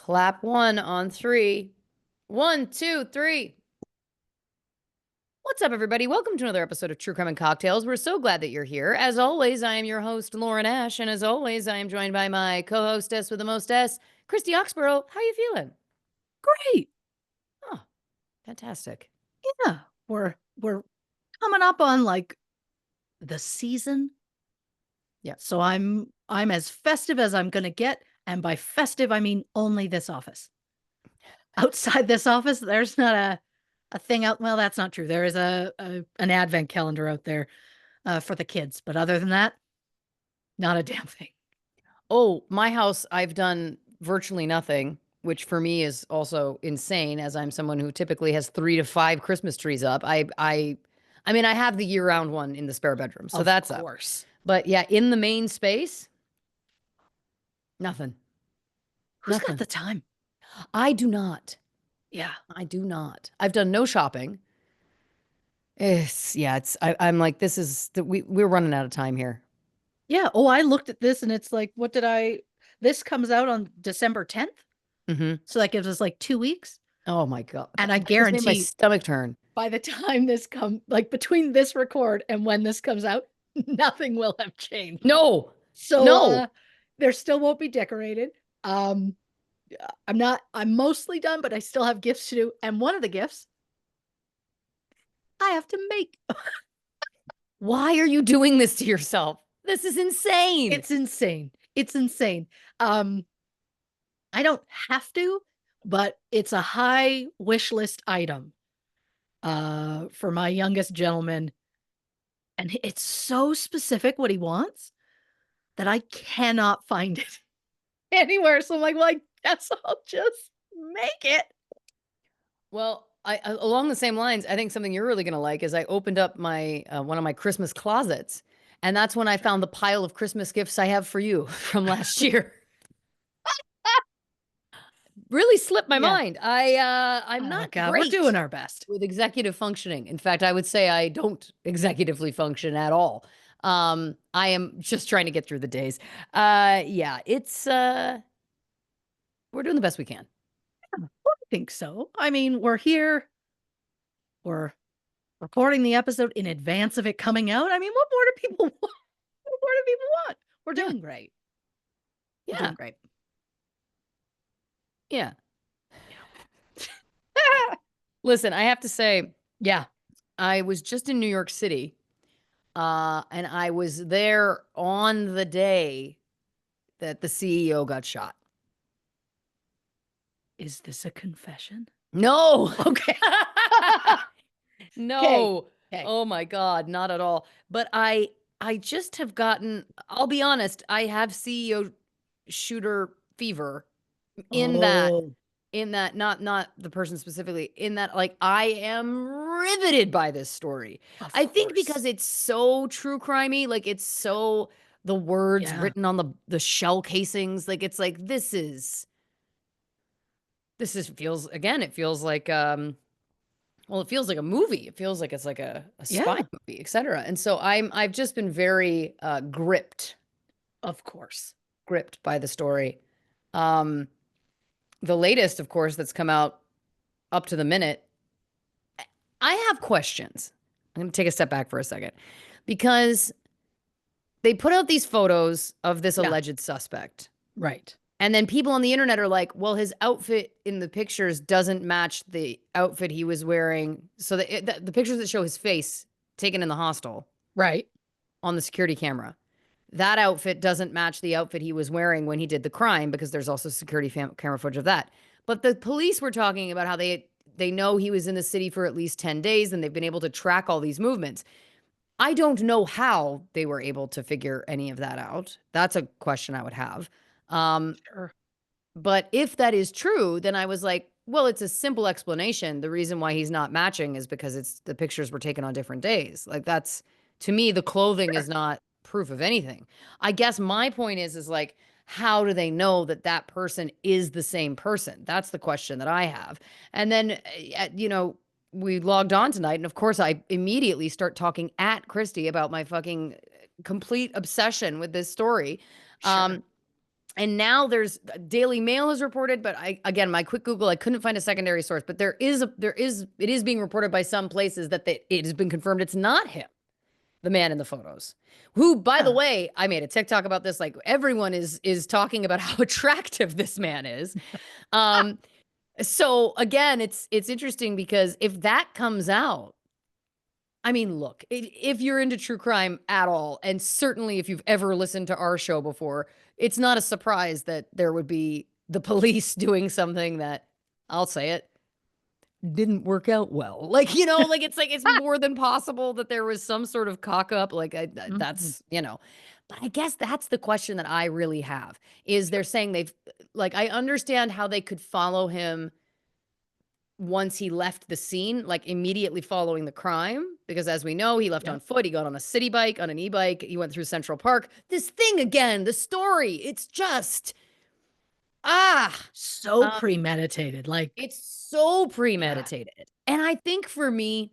Clap one on three. One, two, three. What's up, everybody? Welcome to another episode of True Crime and Cocktails. We're so glad that you're here. As always, I am your host, Lauren Ash, and as always, I am joined by my co-hostess with the most S, Christy Oxborrow. How you feeling? Great. Oh, fantastic. Yeah. We're coming up on like the season. Yeah. So I'm as festive as I'm gonna get. And by festive, I mean only this office. Outside this office, there's not a thing out. Well, that's not true. There is an advent calendar out there for the kids. But other than that, not a damn thing. Oh, my house, I've done virtually nothing, which for me is also insane, as I'm someone who typically has 3 to 5 Christmas trees up. I mean, I have the year-round one in the spare bedroom, so Of that's up. course. But yeah, in the main space, nothing. Who's got Nothing. the time? I do not. Yeah. I do not. I've done no shopping. I'm like, we're running out of time here. Yeah. Oh, I looked at this and it's like, this comes out on December 10th. Mm-hmm. So that gives us like 2 weeks. Oh my God. And I That just made my guarantee stomach turn. by the time between this record and when this comes out, nothing will have changed. No, So no. there still won't be decorated. I'm mostly done, but I still have gifts to do. And one of the gifts I have to make. Why are you doing this to yourself? This is insane. It's insane. It's insane. I don't have to, but it's a high wish list item for my youngest gentleman. And it's so specific what he wants that I cannot find it anywhere. So I'm like, well, I guess I'll just make it. Well, along the same lines, I think something you're really gonna like is I opened up my one of my Christmas closets, and that's when I found the pile of Christmas gifts I have for you from last year. Really slipped my mind. I'm not God, great we're doing our best with executive functioning. In fact, I would say I don't executively function at all. I am just trying to get through the days. Yeah, it's we're doing the best we can. I think so. I mean, we're here. We're recording the episode in advance of it coming out. I mean, what more do people want? What more do people want? We're doing great. Yeah. We're doing great. Yeah. Listen, I have to say, yeah, I was just in New York City, and I was there on the day that the CEO got shot. Is this a confession? No. Okay. No. Okay. Oh my God, not at all. But I just have gotten, I'll be honest, I have CEO shooter fever in that Oh, not the person specifically, in that like I am riveted by this story. of I think course. because it's so true crimey, like it's so the words Yeah. written on the shell casings, like it's like feels, again, it feels like well, it feels like a movie. It feels like it's like a spy Yeah, movie, etc. And so I've just been very of course. gripped by the story. Um the latest, of course, that's come out up to the minute, I have questions. I'm going to take a step back for a second because they put out these photos of this Yeah. alleged suspect. Right. And then people on the internet are like, well, his outfit in the pictures doesn't match the outfit he was wearing. So the pictures that show his face taken in the hostel Right. on the security camera, that outfit doesn't match the outfit he was wearing when he did the crime, because there's also security camera footage of that. But the police were talking about how they know he was in the city for at least 10 days and they've been able to track all these movements. I don't know how they were able to figure any of that out. That's a question I would have. Sure. But if that is true, then I was like, well, it's a simple explanation. The reason why he's not matching is because the pictures were taken on different days. Like that's, to me, the clothing is not proof of anything. I guess my point is like, how do they know that that person is the same person? That's the question that I have. And then, we logged on tonight, and of course, I immediately start talking at Christy about my fucking complete obsession with this story. Sure. And now there's Daily Mail has reported, but again, my quick Google, I couldn't find a secondary source, but it is being reported by some places that it has been confirmed it's not him, the man in the photos. Who, by the Huh. way, I made a TikTok about this. Like everyone is talking about how attractive this man is. Um, so again, it's interesting because if that comes out, I mean, look, if you're into true crime at all, and certainly if you've ever listened to our show before, it's not a surprise that there would be the police doing something that, I'll say it, didn't work out well. Like, like it's more than possible that there was some sort of cock up. Like, Mhm. that's, but I guess that's the question that I really have is they're saying like, I understand how they could follow him once he left the scene, like immediately following the crime, because as we know, he left on Yep. foot. He got on a city bike, on an e-bike. He went through Central Park. This thing again, the story, it's just, ah, So um, premeditated. Like, it's so yeah. premeditated. And I think for me,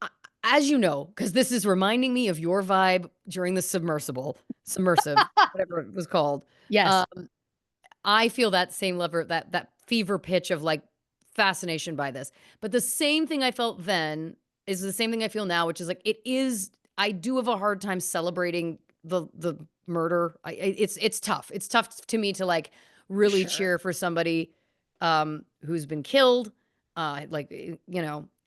a- as you know, because this is reminding me of your vibe during the submersive, whatever it was called. Yes. Um, I feel that same lever, that fever pitch of like fascination by this. But the same thing I felt then is the same thing I feel now, which is like I do have a hard time celebrating the murder. It's tough. It's tough to me to like really Sure. cheer for somebody who's been killed. Like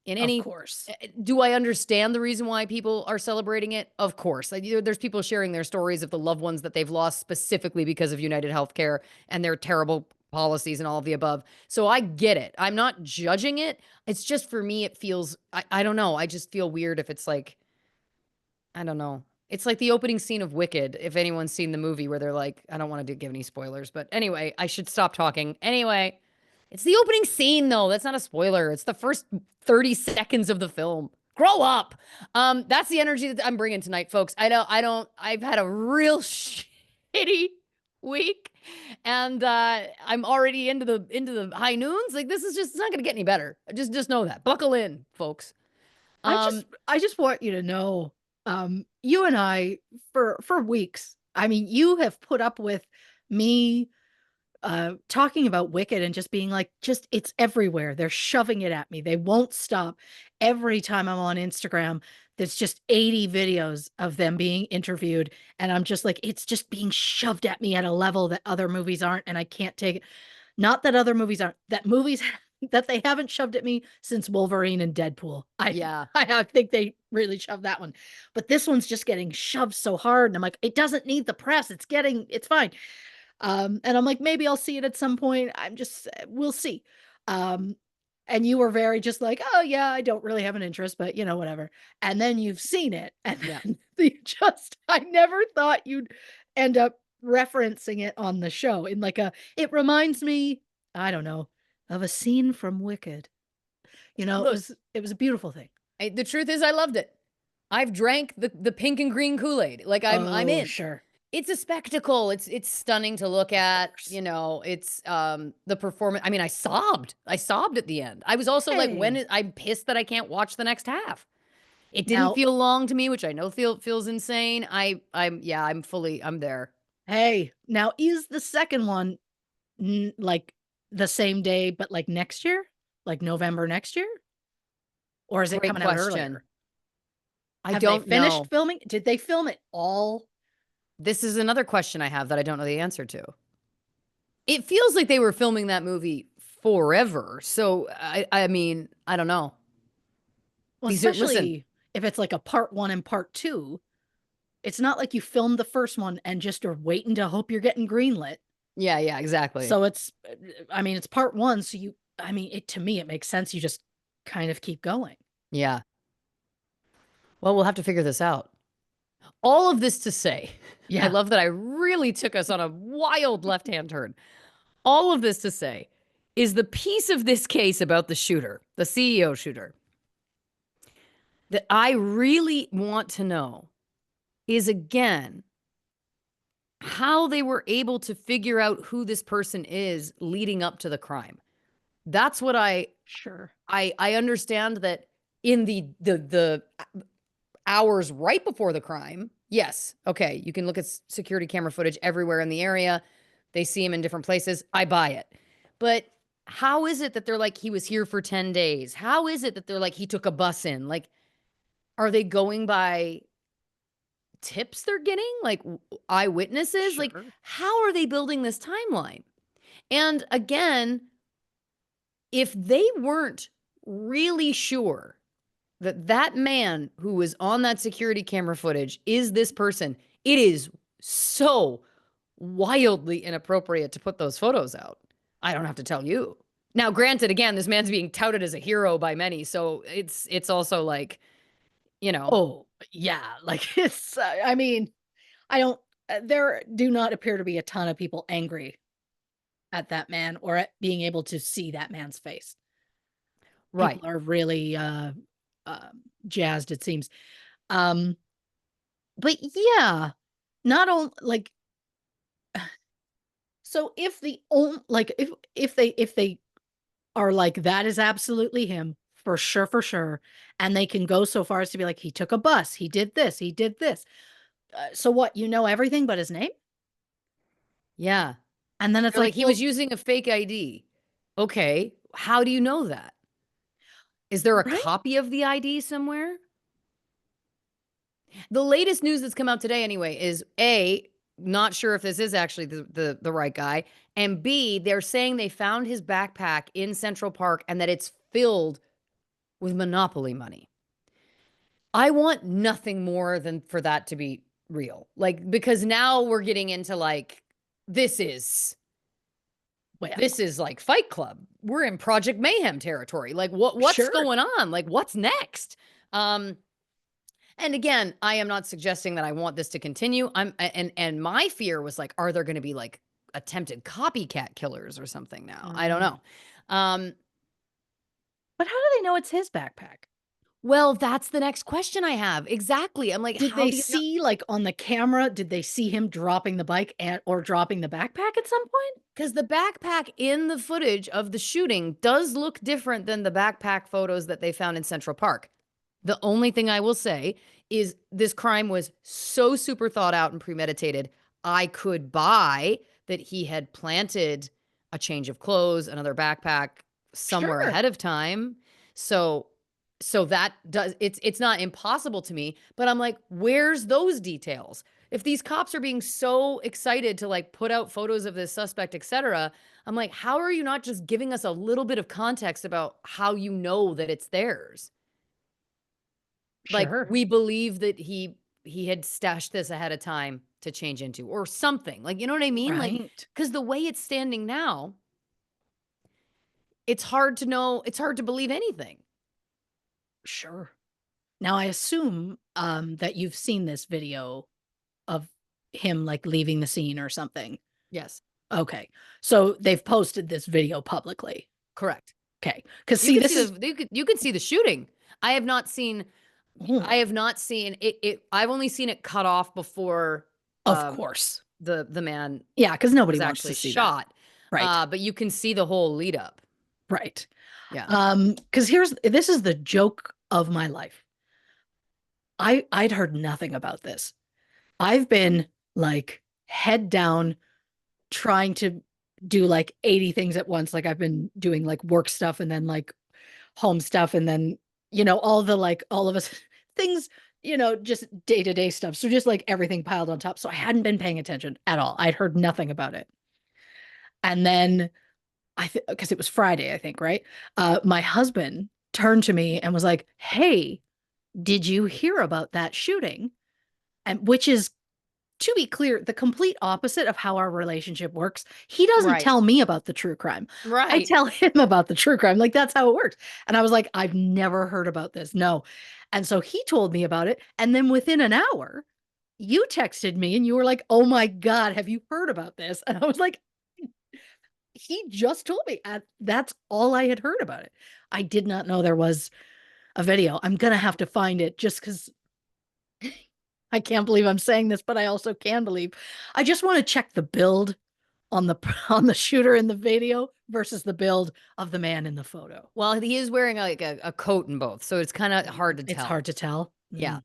in Of any course. do I understand the reason why people are celebrating it? Of course. Like, there's people sharing their stories of the loved ones that they've lost specifically because of United Healthcare and their terrible policies and all of the above. So I get it. I'm not judging it. It's just for me, it feels, I don't know. I just feel weird if it's like, I don't know. It's like the opening scene of Wicked, if anyone's seen the movie where they're like, I don't want to give any spoilers, but anyway, I should stop talking. Anyway, it's the opening scene though. That's not a spoiler. It's the first 30 seconds of the film. Grow up. That's the energy that I'm bringing tonight, folks. I've had a real shitty week and I'm already into the high noons. Like this is just it's not going to get any better. Just know that. Buckle in, folks. Um I just want you to know, you and I for weeks. I mean, you have put up with me talking about Wicked and just being like, just it's everywhere. They're shoving it at me. They won't stop. Every time I'm on Instagram, there's just 80 videos of them being interviewed. And I'm just like, it's just being shoved at me at a level that other movies aren't. And I can't take it. Not that other movies aren't, that movies that they haven't shoved at me since Wolverine and Deadpool. yeah. I think they really shoved that one. But this one's just getting shoved so hard. And I'm like, it doesn't need the press. It's fine. And I'm like, maybe I'll see it at some point. We'll see. Um, and you were very just like, oh yeah, I don't really have an interest, but whatever. And then you've seen it, and Yeah. then I never thought you'd end up referencing it on the show in like it reminds me, I don't know, of a scene from Wicked. Look, It was a beautiful thing. the truth is I loved it. I've drank the pink and green Kool-Aid. Like I'm Oh, in. sure. It's a spectacle. It's stunning to look Of at, course. it's the performance. I mean, I sobbed. I sobbed at the end. I was also like Hey. I'm pissed that I can't watch the next half. It didn't Now, feel long to me, which I know feels insane. I'm there. now is the second one like the same day, but like next year? Like November next year? Or is it Great coming out question. earlier? I Have they don't finished know. filming? Did they film it all? This is another question I have that I don't know the answer to. It feels like they were filming that movie forever. So I mean, I don't know. Well, These are listen. especially if it's like a part one and part two. It's not like you filmed the first one and just are waiting to hope you're getting greenlit. Yeah, yeah, exactly. So I mean, it's part one. So I mean, to me, it makes sense. You just kind of keep going. Yeah. Well, we'll have to figure this out. All of this to say, I Yeah. love that I really took us on a wild left-hand turn. All of this to say is the piece of this case about the shooter, the CEO shooter, that I really want to know is again how they were able to figure out who this person is leading up to the crime. That's what Sure. I understand that in the hours right before the crime, Yes. Okay. You can look at security camera footage everywhere in the area. They see him in different places. I buy it. But how is it that they're like, he was here for 10 days? How is it that they're like, he took a bus in? Like, are they going by tips they're getting? Like eyewitnesses? Like, Sure. how are they building this timeline? And again, if they weren't really sure that that man who was on that security camera footage is this person, it is so wildly inappropriate to put those photos out. I don't have to tell you. Now, granted, again, this man's being touted as a hero by many, so it's also like, you know, Oh, yeah, like, it's, I mean, I don't there do not appear to be a ton of people angry at that man or at being able to see that man's face. right. People are really, jazzed, it seems. Um, but yeah, not only like, so if the on like, if they are like, "That is absolutely him, for sure," and they can go so far as to be like, "He took a bus, he did this, he did this." So what, you know everything but his name? Yeah. And then it's They're like, like, he was well, using a fake ID. Okay. How do you know that? Is there a right? copy of the ID somewhere? The latest news that's come out today anyway is A, not sure if this is actually the right guy, and B, they're saying they found his backpack in Central Park and that it's filled with Monopoly money. I want nothing more than for that to be real. Like, because now we're getting into like this is Well, this is like Fight Club. We're in Project Mayhem territory. Like what's sure, going on? Like what's next? Um And again, I am not suggesting that I want this to continue. And my fear was like, are there going to be like attempted copycat killers or something now? I don't mm. know. Um, But how do they know it's his backpack? well, that's the next question I have. Exactly. I'm like, Did how they do you know? see, like, on the camera, did they see him dropping the bike or dropping the backpack at some point? Because the backpack in the footage of the shooting does look different than the backpack photos that they found in Central Park. The only thing I will say is this crime was so super thought out and premeditated. I could buy that he had planted a change of clothes, another backpack somewhere Sure, ahead of time. So so that does it's not impossible to me, but I'm like, where's those details? If these cops are being so excited to like put out photos of this suspect, etc., I'm like, how are you not just giving us a little bit of context about how you know that it's theirs? Like, sure, we believe that he had stashed this ahead of time to change into or something. Like, you know what I mean? Like, right, because the way it's standing now, it's hard to know, it's hard to believe anything. sure. Now I assume, that you've seen this video of him, like, leaving the scene or something. Yes, Okay, so they've posted this video publicly. correct. Okay, because You see, could this see is, you could see the shooting. I have not seen mm, I have not seen it. I've only seen it cut off before of um course. the man Yeah, because nobody was wants to actually see that. shot. Right, But you can see the whole lead up. right. Yeah. Because this is the joke of my life. I'd heard nothing about this. I've been, like, head down trying to do, like, 80 things at once, like, I've been doing, like, work stuff and then, like, home stuff and then, all the, like, all of us things, just day-to-day stuff, so just, like, everything piled on top, so I hadn't been paying attention at all. I'd heard nothing about it, and then because it was Friday, I think, right? My husband turned to me and was like, "Hey, did you hear about that shooting?" And which is, to be clear, the complete opposite of how our relationship works. He doesn't Right. tell me about the true crime. I Right. tell him about the true crime. Like, that's how it works. And I was like, I've never heard about this. No. And so he told me about it. And then within an hour, you texted me and you were like, oh my God, have you heard about this? And I was like, he just told me. And that's all I had heard about it. I did not know there was a video. I'm going to have to find it just because I can't believe I'm saying this, but I also can believe. I just want to check the build on the on the shooter in the video versus the build of the man in the photo. Well, he is wearing like a coat in both, so it's kind of hard to It's tell. hard to tell. Yeah.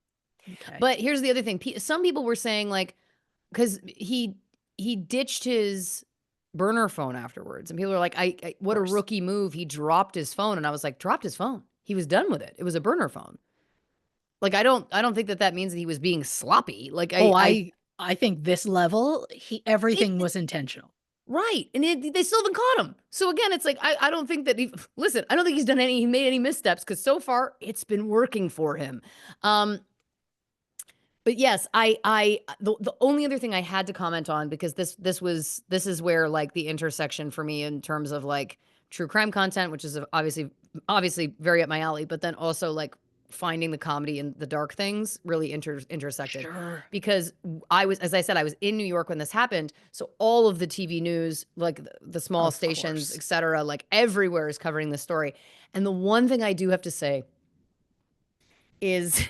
Okay. But here's the other thing. Some people were saying like, because he ditched his burner phone afterwards, and people are like, I Of what a course. rookie move. He dropped his phone, and I was like, dropped his phone. He was done with it. It was a burner phone. Like I don't think that that means that he was being sloppy. Like Oh, I I think this level, everything it, was intentional. right, and they still haven't caught him. So again, it's like I don't think that he listen. I don't think he made any missteps because so far it's been working for him. Um, but yes, the only other thing I had to comment on because this is where like the intersection for me in terms of like true crime content, which is obviously very up my alley, but then also like finding the comedy and the dark things really intersected Sure. because I was, as I said, I was in New York when this happened, so all of the TV news, like the small Of stations, course. etc., like everywhere is covering this story. And the one thing I do have to say is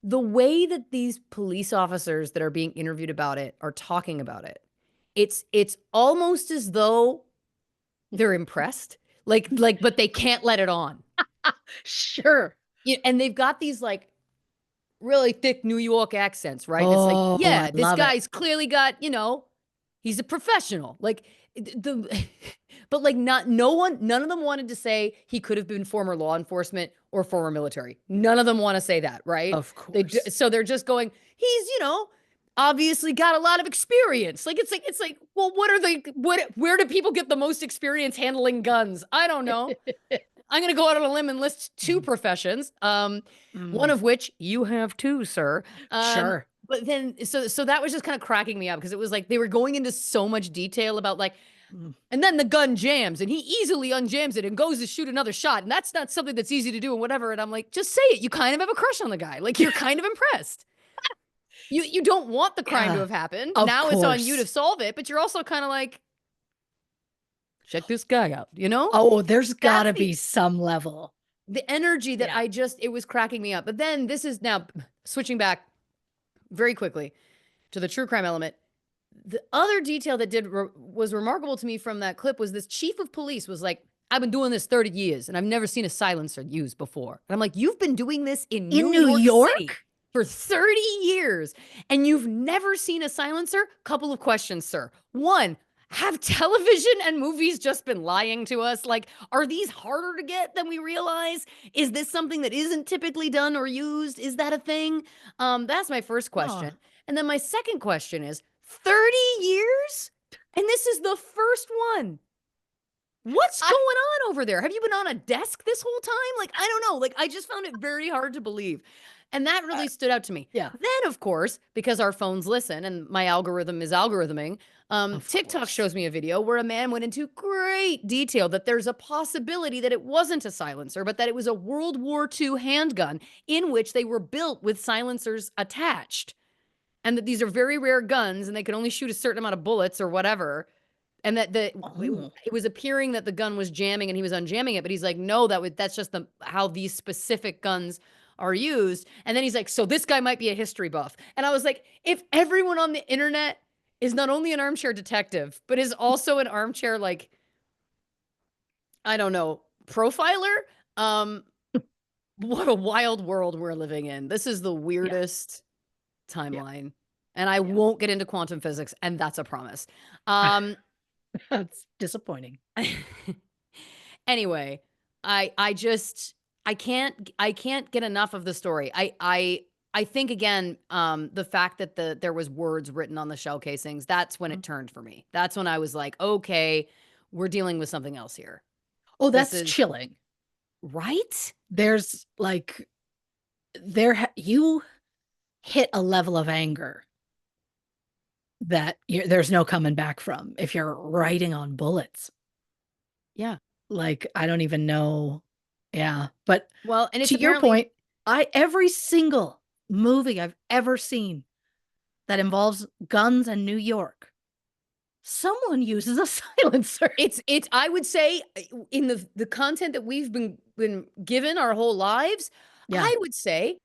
the way that these police officers that are being interviewed about it are talking about it, it's almost as though they're impressed, but they can't let it on. Sure. And they've got these like really thick New York accents, right? And it's like, Oh, I yeah, this love it. guy's clearly got, he's a professional. Like the but like not no one none of them wanted to say he could have been former law enforcement or former military. None of them want to say that, right? Of course. So they're just going, he's, obviously got a lot of experience. Like it's like, well, where do people get the most experience handling guns? I don't know. I'm going to go out on a limb and list two Mm, professions, one mm, of which you have too, sir. sure. But then, so that was just kind of cracking me up because it was like they were going into so much detail about like, Mm. and then the gun jams and he easily unjams it and goes to shoot another shot. And that's not something that's easy to do and whatever. And I'm like, just say it. You kind of have a crush on the guy. Like you're kind of impressed. You don't want the crime to Yeah, have happened. of Now it's on you to course. solve it, but you're also kind of like, check this guy out, you know? Oh, there's That's gotta be some level. the energy that Yeah. it was cracking me up. But then this is now switching back very quickly to the true crime element. The other detail that was remarkable to me from that clip was this chief of police was like, I've been doing this 30 years and I've never seen a silencer used before. And I'm like, you've been doing this in In New New York City York? for 30 years and you've never seen a silencer? Couple of questions, sir. One, have television and movies just been lying to us? Like, are these harder to get than we realize? Is this something that isn't typically done or used? Is that a thing? That's my first question. Huh. And then my second question is 30 years? And this is the first one. What's I going on over there? Have you been on a desk this whole time? Like, I don't know. Like, I just found it very hard to believe. And that I really stood out to me. yeah, Then, of course, because our phones listen and my algorithm is algorithming, of TikTok course. shows me a video where a man went into great detail that there's a possibility that it wasn't a silencer, but that it was a World War II handgun in which they were built with silencers attached. And that these are very rare guns and they could only shoot a certain amount of bullets or whatever. And that Oh. it was appearing that the gun was jamming and he was unjamming it, but he's like, no, that's just how these specific guns are used. And then he's like, so this guy might be a history buff. And I was like, if everyone on the internet is not only an armchair detective, but is also an armchair, like, I don't know, profiler, um, what a wild world we're living in. This is the Yeah, weirdest yeah, timeline. And I yeah. won't get into quantum physics, and that's a promise. Um, That's disappointing. Anyway, I just I can't get enough of the story. I think again, the fact that there was words written on the shell casings, that's when it Mm. turned for me. That's when I was like, okay, we're dealing with something else here. Oh, This that's is chilling. right? There's, like you hit a level of anger that there's no coming back from if you're writing on bullets. Yeah. Like, I don't even know. Yeah, but Well, and it's to your apparently point, I every single movie I've ever seen that involves guns and New York, someone uses a silencer. it's I would say in the content that we've been given our whole lives, Yeah. I would say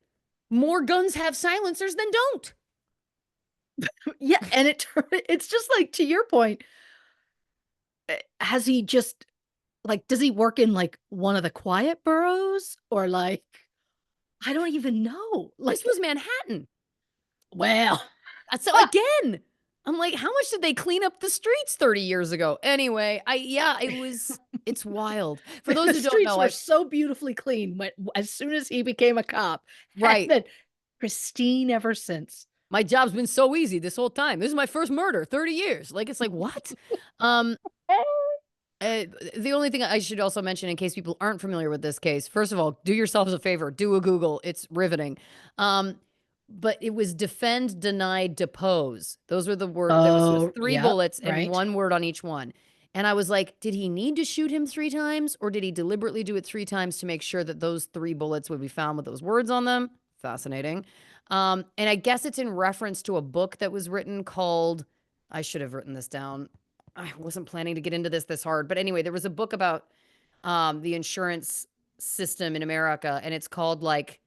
more guns have silencers than don't. Yeah, and it's just like, to your point, has he just like, does he work in, like, one of the quiet boroughs or, like I don't even know. This Like, was Manhattan. well, So again, I'm like, how much did they clean up the streets 30 years ago? Anyway, yeah, it's wild. For those the who don't streets know, were I so beautifully clean when as soon as he became a cop, and right. then pristine ever since. My job's been so easy this whole time. This is my first murder, 30 years. Like, it's like, what? Um, Uh, the only thing I should also mention in case people aren't familiar with this case, first of all, do yourselves a favor, do a Google. It's riveting. Um, but it was defend, deny, depose. Those were the word. There was Oh, three yep, bullets and right. one word on each one. And I was like, did he need to shoot him 3 times, or did he deliberately do it 3 times to make sure that those 3 bullets would be found with those words on them? Fascinating. And I guess it's in reference to a book that was written called. I should have written this down. I wasn't planning to get into this hard, but anyway, there was a book about the insurance system in America, and it's called like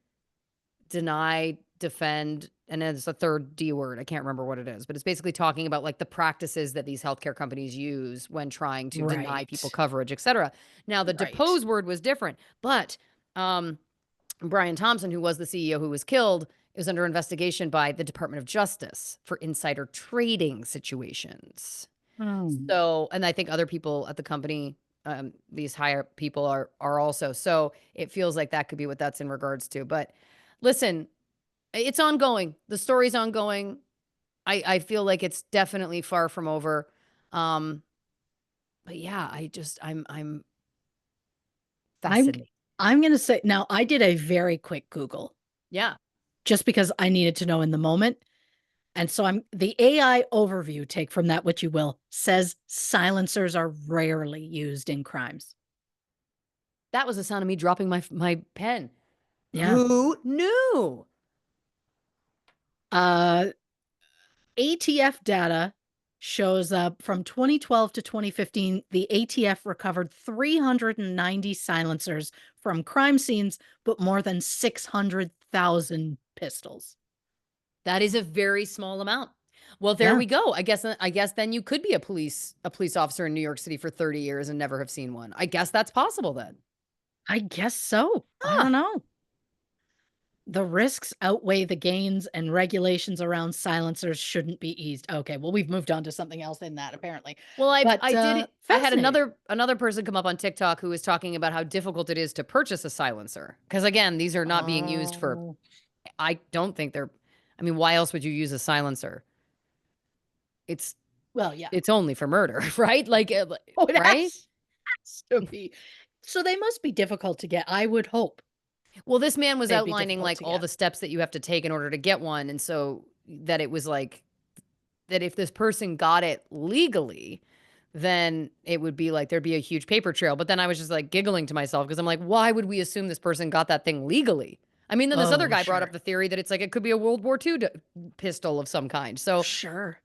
deny, defend, and then there's a third D word. I can't remember what it is, but it's basically talking about like the practices that these healthcare companies use when trying to deny people Right. coverage, et cetera. Now, the Right. depose word was different, but um, Brian Thompson, who was the CEO who was killed, is under investigation by the Department of Justice for insider trading situations. Hmm. So, and I think other people at the company, these higher people are also. So it feels like that could be what that's in regards to. But listen, it's ongoing. The story's ongoing. I feel like it's definitely far from over. Um, but yeah, I'm I'm fascinated. I'm gonna say now I did a very quick Google Yeah. just because I needed to know in the moment. And so I'm the AI overview, take from that what you will, says silencers are rarely used in crimes. That was the sound of me dropping my pen. Yeah. Who knew? Uh ATF data shows up from 2012 to 2015, the ATF recovered 390 silencers from crime scenes, but more than 600,000 pistols. That is a very small amount. Well, there Yeah, we go. I guess then you could be a police officer in New York City for 30 years and never have seen one. I guess that's possible then. I guess so. I Huh. don't know. The risks outweigh the gains, and regulations around silencers shouldn't be eased. Okay, well, we've moved on to something else in that apparently. Well, But I had fascinating. another person come up on TikTok who was talking about how difficult it is to purchase a silencer. Because again, these are not being used for Oh, I don't think they're I mean, why else would you use a silencer? It's well, yeah. it's only for murder, right? Like, Oh, it right? has to be. So they must be difficult to get. I would hope Well, this man was they'd be outlining difficult like to all get. the steps that you have to take in order to get one, and so that it was like that if this person got it legally, then it would be like there'd be a huge paper trail. But then I was just like giggling to myself because I'm like, why would we assume this person got that thing legally? I mean, then this other Oh, guy brought up sure. the theory that it's like it could be a World War II pistol of some kind. So Sure.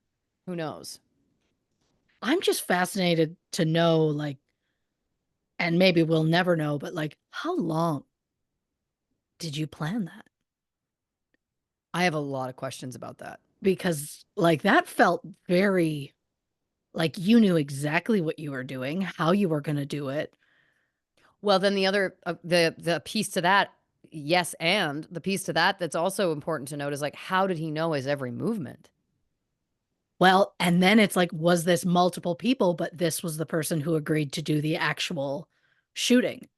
who knows? I'm just fascinated to know, like, and maybe we'll never know, but like, how long did you plan that? I have a lot of questions about that. Because, like, that felt very like you knew exactly what you were doing, how you were going to do it. Well, then the other the piece to that, yes, and the piece to that that's also important to note is like, how did he know his every movement? Well, and then it's like, was this multiple people, but this was the person who agreed to do the actual shooting?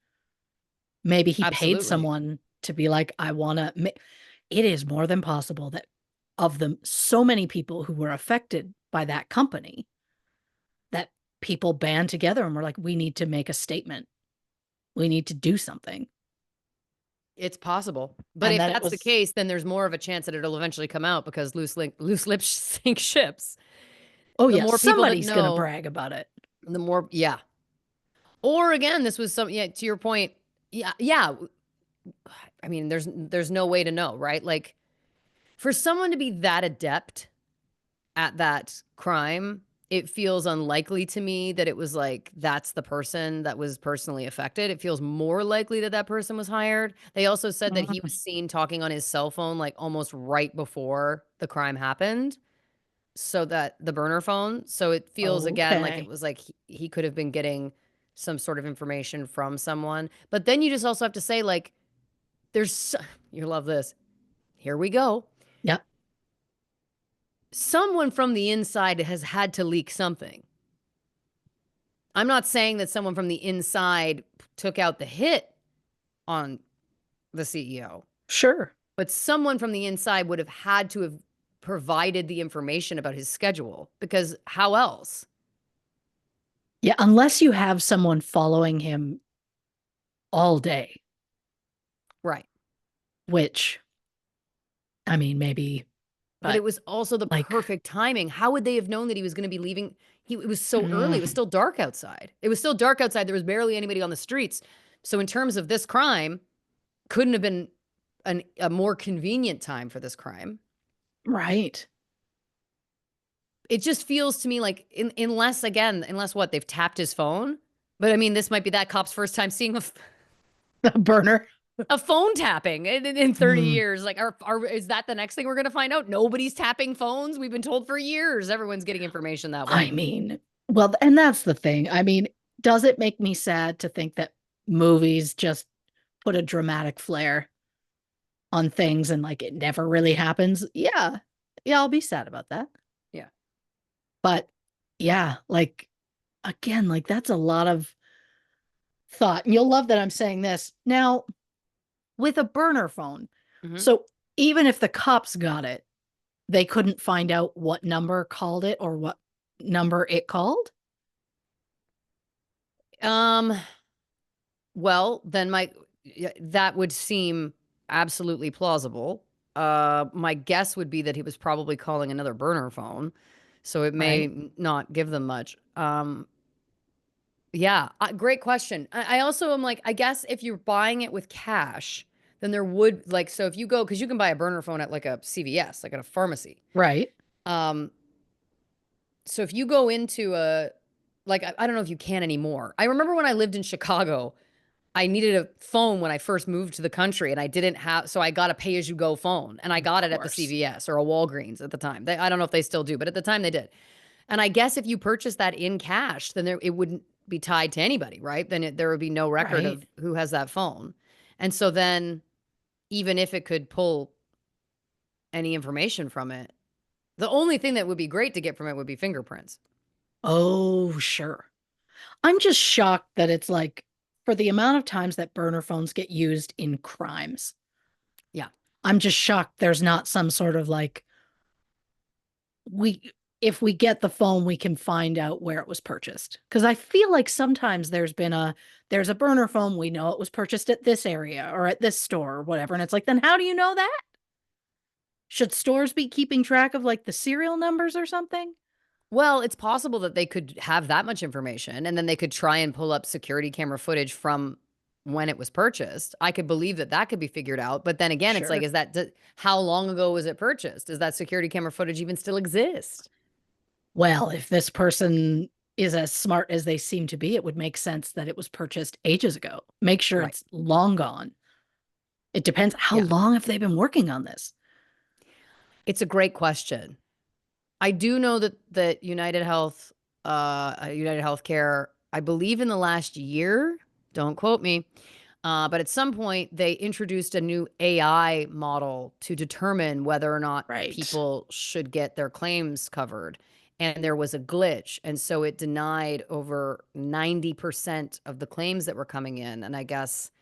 Maybe he paid Absolutely. someone to be like, I want to. It is more than possible that of them, so many people who were affected by that company, that people band together and were like, we need to make a statement. We need to do something. It's possible. But And if then it that's the was, case, then there's more of a chance that it'll eventually come out because loose lips sink ships. oh, The yeah, more people that somebody's going to know, brag about it. the more yeah. Or again, this was some yeah, to your point. Yeah, yeah. I mean, there's no way to know, right? Like for someone to be that adept at that crime, it feels unlikely to me that it was like that's the person that was personally affected. It feels more likely that that person was hired. They also said that he was Mm, seen talking on his cell phone like almost right before the crime happened. So that the burner phone. So it feels again like it okay. was like he could have been getting some sort of information from someone. But then you just also have to say like you love this. Here we go. Yep. Someone from the inside has had to leak something. I'm not saying that someone from the inside took out the hit on the CEO, Sure. but someone from the inside would have had to have provided the information about his schedule because how else? Yeah, unless you have someone following him all day, Right. which I mean, maybe, But but it was also the like, perfect timing. How would they have known that he was going to be leaving? It was so early. It was mm, still dark outside. It was still dark outside. There was barely anybody on the streets. So in terms of this crime, couldn't have been a more convenient time for this crime. right. It just feels to me like unless what they've tapped his phone. But I mean, this might be that cop's first time seeing A burner. a phone tapping in 30 Mm, years. Like, is that the next thing we're going to find out? Nobody's tapping phones. We've been told for years. Everyone's getting information that I way. mean, well, and that's the thing. I mean, does it make me sad to think that movies just put a dramatic flair on things and like it never really happens? Yeah. Yeah, I'll be sad about that. Yeah. But yeah, like again, like that's a lot of thought. And you'll love that I'm saying this. Now, with a burner phone, Hmm. so even if the cops got it, they couldn't find out what number called it or what number it called? Um, well, then that would seem absolutely plausible. My guess would be that he was probably calling another burner phone, so it may Right. not give them much. Yeah, great question. I also am like, I guess if you're buying it with cash, then there would like, so if you go, because you can buy a burner phone at like a CVS, like at a pharmacy. Right. Um, so if you go into like, I don't know if you can anymore. I remember when I lived in Chicago, I needed a phone when I first moved to the country and I didn't have, so I got a pay as you go phone and I Of got it at the course. CVS or a Walgreens at the time. I don't know if they still do, but at the time they did. And I guess if you purchase that in cash, then it wouldn't be tied to anybody, right? Then there would be no record Right. of who has that phone. And so then even if it could pull any information from it, the only thing that would be great to get from it would be fingerprints. Oh, sure. I'm just shocked that it's like for the amount of times that burner phones get used in crimes. Yeah. I'm just shocked there's not some sort of like we if we get the phone we can find out where it was purchased. Cuz I feel like sometimes there's a burner phone we know it was purchased at this area or at this store or whatever and it's like then how do you know that? Should stores be keeping track of like the serial numbers or something? Well, it's possible that they could have that much information and then they could try and pull up security camera footage from when it was purchased. I could believe that that could be figured out. But then again, it's like, Sure. how long ago was it purchased? Does that security camera footage even still exist? Well, if this person is as smart as they seem to be, it would make sense that it was purchased ages ago. Make sure Right. it's long gone. It depends. How Yeah. long have they been working on this? It's a great question. I do know that United Healthcare, I believe in the last year, don't quote me, but at some point they introduced a new AI model to determine whether or not Right. people should get their claims covered. And there was a glitch. And so it denied over 90% of the claims that were coming in. And I guess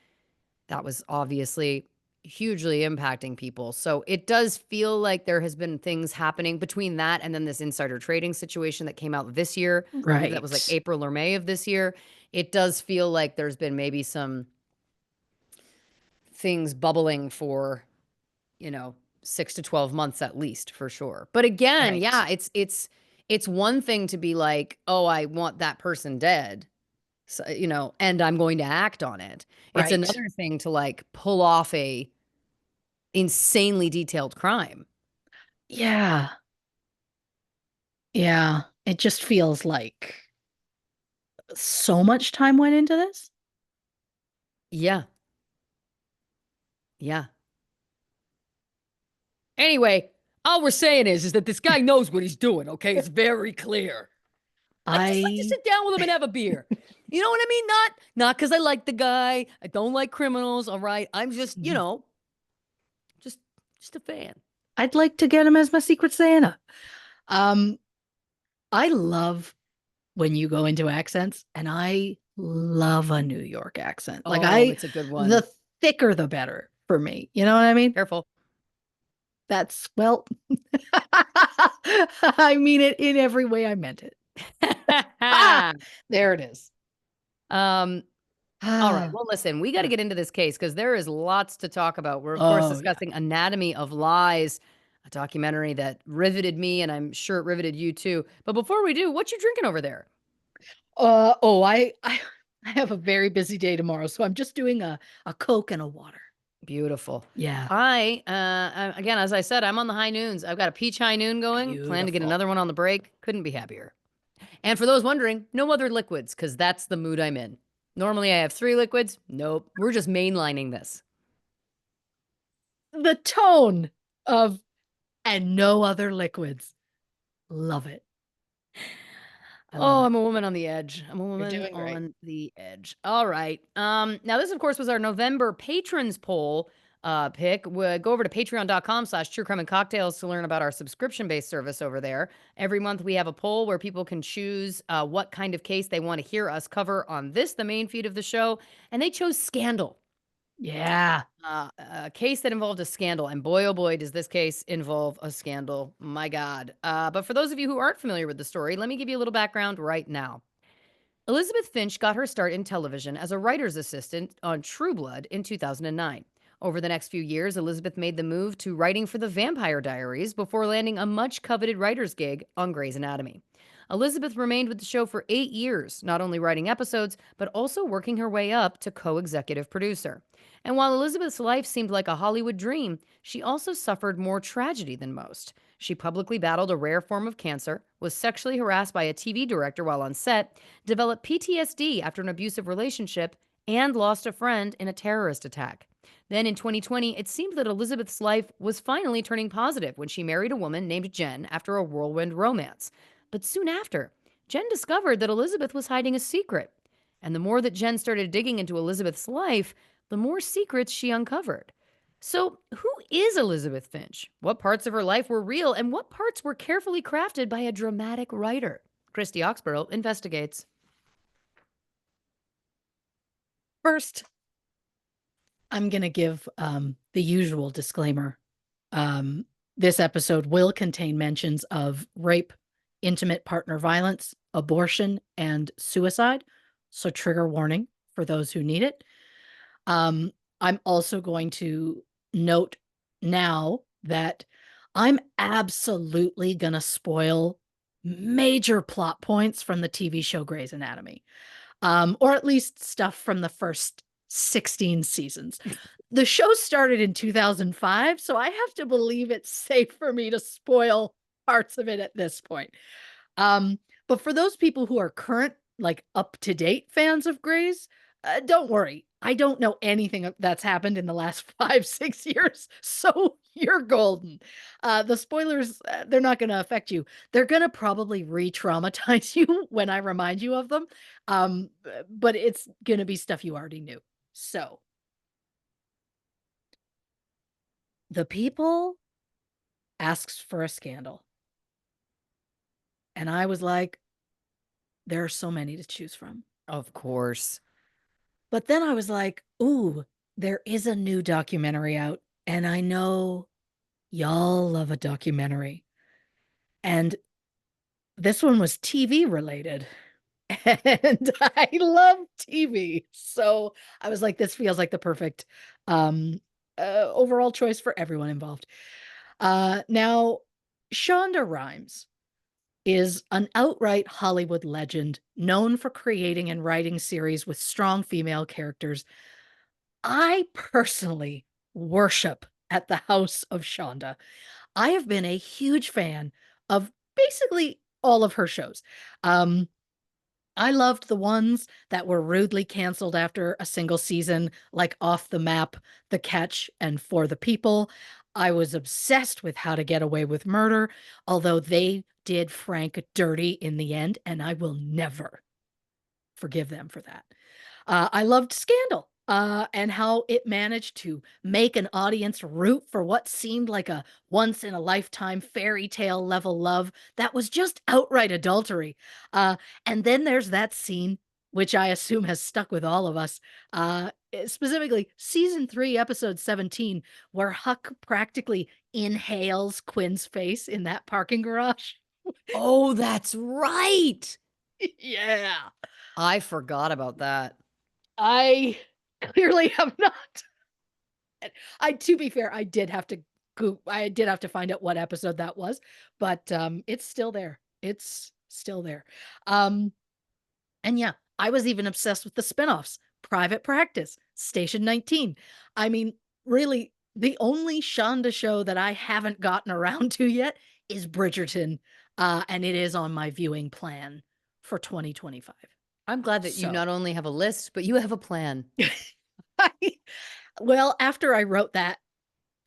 that was obviously hugely impacting people. So it does feel like there has been things happening between that and then this insider trading situation that came out this year. I believe that was like Right. April or May of this year. It does feel like there's been maybe some things bubbling for, you know, 6 to 12 months at least for sure. But again, Right. yeah, it's one thing to be like, "Oh, I want that person dead." So, and I'm going to act on it. It's Right. another thing to like pull off a insanely detailed crime. Yeah. Yeah. It just feels like so much time went into this. Yeah. Yeah. Anyway, all we're saying is that this guy knows what he's doing, okay? It's very clear. Like, just I sit down with him and have a beer. You know what I mean? Not because I like the guy. I don't like criminals. All right. I'm just, Mhm. just just a fan. I'd like to get him as my Secret Santa. Um, I love when you go into accents, and I love a New York accent. Like Oh, it's a good one. the thicker the better for me. You know what I mean? Careful. That's well, I mean it in every way I meant it. Ah, there it is. um, all right. Ah, Well, listen, we got to get into this case because there is lots to talk about. We're, of course, oh yeah. discussing Anatomy of Lies, a documentary that riveted me, and I'm sure it riveted you too. But before we do, what you drinking over there? I have a very busy day tomorrow, so I'm just doing a Coke and a water. Beautiful. Yeah, Again, as I said, I'm on the high noons. I've got a peach high noon going, plan to get beautiful. another one on the break. Couldn't be happier. And for those wondering, no other liquids, because that's the mood I'm in. Normally I have 3 liquids. Nope. We're just mainlining this. The tone of and no other liquids. Love it. I love Oh, it. I'm a woman on the edge. I'm a You're woman doing great. on the edge. All right. Now this, of course, was our November patrons poll pick. Go over to patreon.com/true crime and cocktails to learn about our subscription-based service over there. Every month we have a poll where people can choose what kind of case they want to hear us cover on this, the main feed of the show. And they chose scandal. Yeah. A case that involved a scandal, and boy, oh boy, does this case involve a scandal. My God. But for those of you who aren't familiar with the story, let me give you a little background right now. Elizabeth Finch got her start in television as a writer's assistant on True Blood in 2009. Over the next few years, Elizabeth made the move to writing for The Vampire Diaries before landing a much coveted writer's gig on Grey's Anatomy. Elizabeth remained with the show for 8 years, not only writing episodes, but also working her way up to co executive producer. And while Elizabeth's life seemed like a Hollywood dream, she also suffered more tragedy than most. She publicly battled a rare form of cancer, was sexually harassed by a TV director while on set, developed PTSD after an abusive relationship, and lost a friend in a terrorist attack. Then in 2020, it seemed that Elizabeth's life was finally turning positive when she married a woman named Jen after a whirlwind romance. But soon after, Jen discovered that Elizabeth was hiding a secret. And the more that Jen started digging into Elizabeth's life, the more secrets she uncovered. So, who is Elizabeth Finch? What parts of her life were real, and what parts were carefully crafted by a dramatic writer? Christy Oxborrow investigates. First, I'm going to give the usual disclaimer. Um, this episode will contain mentions of rape, intimate partner violence, abortion, and suicide. So, trigger warning for those who need it. I'm also going to note now that I'm absolutely going to spoil major plot points from the TV show Grey's Anatomy, or at least stuff from the first 16 seasons. The show started in 2005, so I have to believe it's safe for me to spoil parts of it at this point. Um, but for those people who are current, like up to date fans of Grey's, don't worry. I don't know anything that's happened in the last 5, 6 years, so you're golden. The spoilers, they're not going to affect you. They're going to probably re traumatize you when I remind you of them. But it's going to be stuff you already knew. So the people asks for a scandal. And I was like, there are so many to choose from. Of course. But then I was like, ooh, there is a new documentary out. And I know y'all love a documentary. And this one was TV related. And I love TV. So I was like, this feels like the perfect overall choice for everyone involved. Now, Shonda Rhimes is an outright Hollywood legend known for creating and writing series with strong female characters. I personally worship at the house of Shonda. I have been a huge fan of basically all of her shows. Um, I loved the ones that were rudely canceled after a single season, like Off the Map, The Catch, and For the People. I was obsessed with How to Get Away with Murder, although they did Frank dirty in the end, and I will never, forgive them for that. I loved Scandal, and how it managed to make an audience root for what seemed like a once in a lifetime fairy tale level love that was just outright adultery. And then there's that scene, which I assume has stuck with all of us, specifically season 3, episode 17, where Huck practically inhales Quinn's face in that parking garage. Oh, that's right. Yeah. I forgot about that. I clearly have not. To be fair, I did have to find out what episode that was, but, it's still there. It's still there. Um, and yeah, I was even obsessed with the spinoffs, Private Practice, Station 19. I mean, really, the only Shonda show that I haven't gotten around to yet is Bridgerton, and it is on my viewing plan for 2025. I'm glad that you So not only have a list, but you have a plan. well, after I wrote that,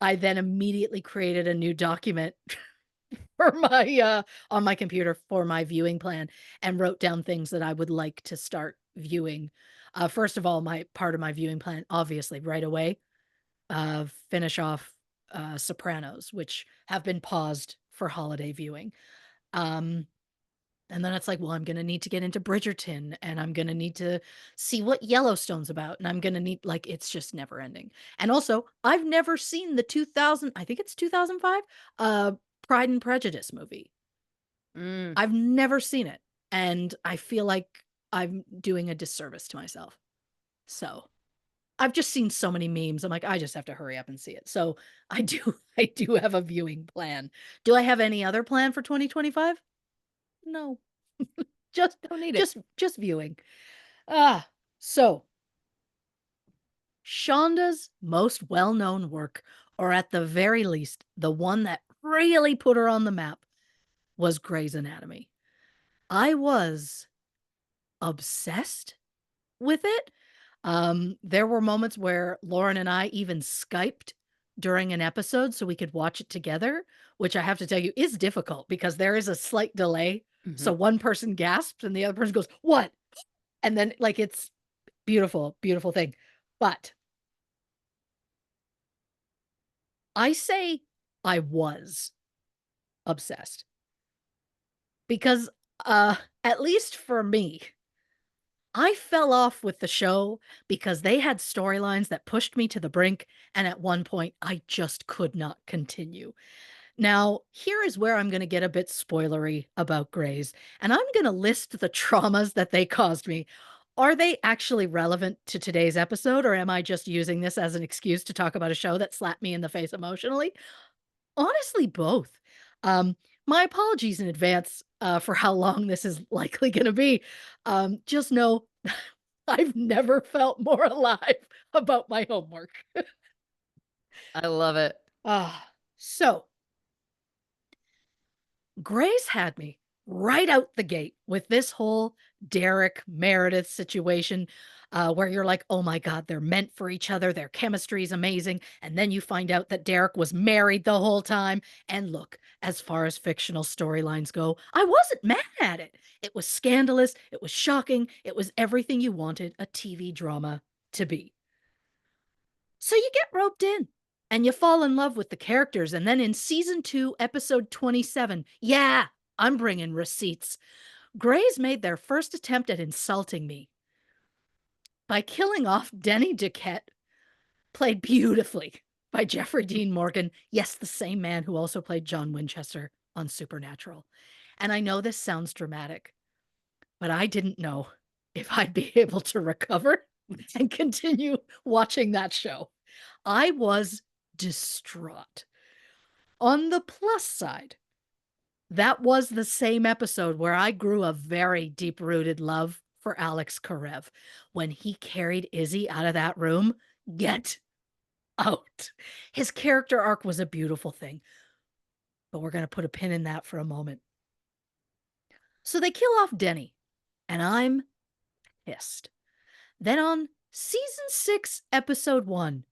I then immediately created a new document for my, on my computer for my viewing plan and wrote down things that I would like to start viewing. First of all, my part of my viewing plan, obviously, right away, finish off, Sopranos, which have been paused for holiday viewing. Um, and then it's like, well, I'm gonna need to get into Bridgerton, and I'm gonna need to see what Yellowstone's about, and I'm gonna need like, it's just never ending. And also, I've never seen the 2000, I think it's 2005, uh, Pride and Prejudice movie. Mm, I've never seen it, and I feel like I'm doing a disservice to myself. So, I've just seen so many memes, I'm like, "I just have to hurry up and see it." So, I do I do have a viewing plan. Do I have any other plan for 2025? No. Just don't need it. just viewing. Ah, so Shonda's most well-known work, or at the very least, the one that really put her on the map, was Grey's Anatomy. I was obsessed with it. There were moments where Lauren and I even Skyped during an episode so we could watch it together, which I have to tell you is difficult because there is a slight delay. So Mhm. one person gasps and the other person goes, "What?" And then like it's beautiful, beautiful thing. But I say I was obsessed because, uh, at least for me, I fell off with the show because they had storylines that pushed me to the brink, and at one point, I just could not continue. Now, here is where I'm gonna get a bit spoilery about Grey's, and I'm gonna list the traumas that they caused me. Are they actually relevant to today's episode, or am I just using this as an excuse to talk about a show that slapped me in the face emotionally? Honestly, both. Um, my apologies in advance, for how long this is likely gonna be. Just know I've never felt more alive about my homework. I love it. So Grace had me right out the gate with this whole Derek Meredith situation, where you're like, oh my God, they're meant for each other. Their chemistry is amazing. And then you find out that Derek was married the whole time. And look, as far as fictional storylines go, I wasn't mad at it. It was scandalous. It was shocking. It was everything you wanted a TV drama to be. So you get roped in and you fall in love with the characters. And then in season 2, episode 27, yeah, I'm bringing receipts. Greys made their first attempt at insulting me by killing off Denny Duquette, played beautifully by Jeffrey Dean Morgan. Yes, the same man who also played John Winchester on Supernatural. And I know this sounds dramatic, but I didn't know if I'd be able to recover and continue watching that show. I was distraught. On the plus side, that was the same episode where I grew a very deep rooted love for Alex Karev. When he carried Izzy out of that room, get out. His character arc was a beautiful thing, but we're going to put a pin in that for a moment. So they kill off Denny, and I'm pissed. Then on season 6, episode 1,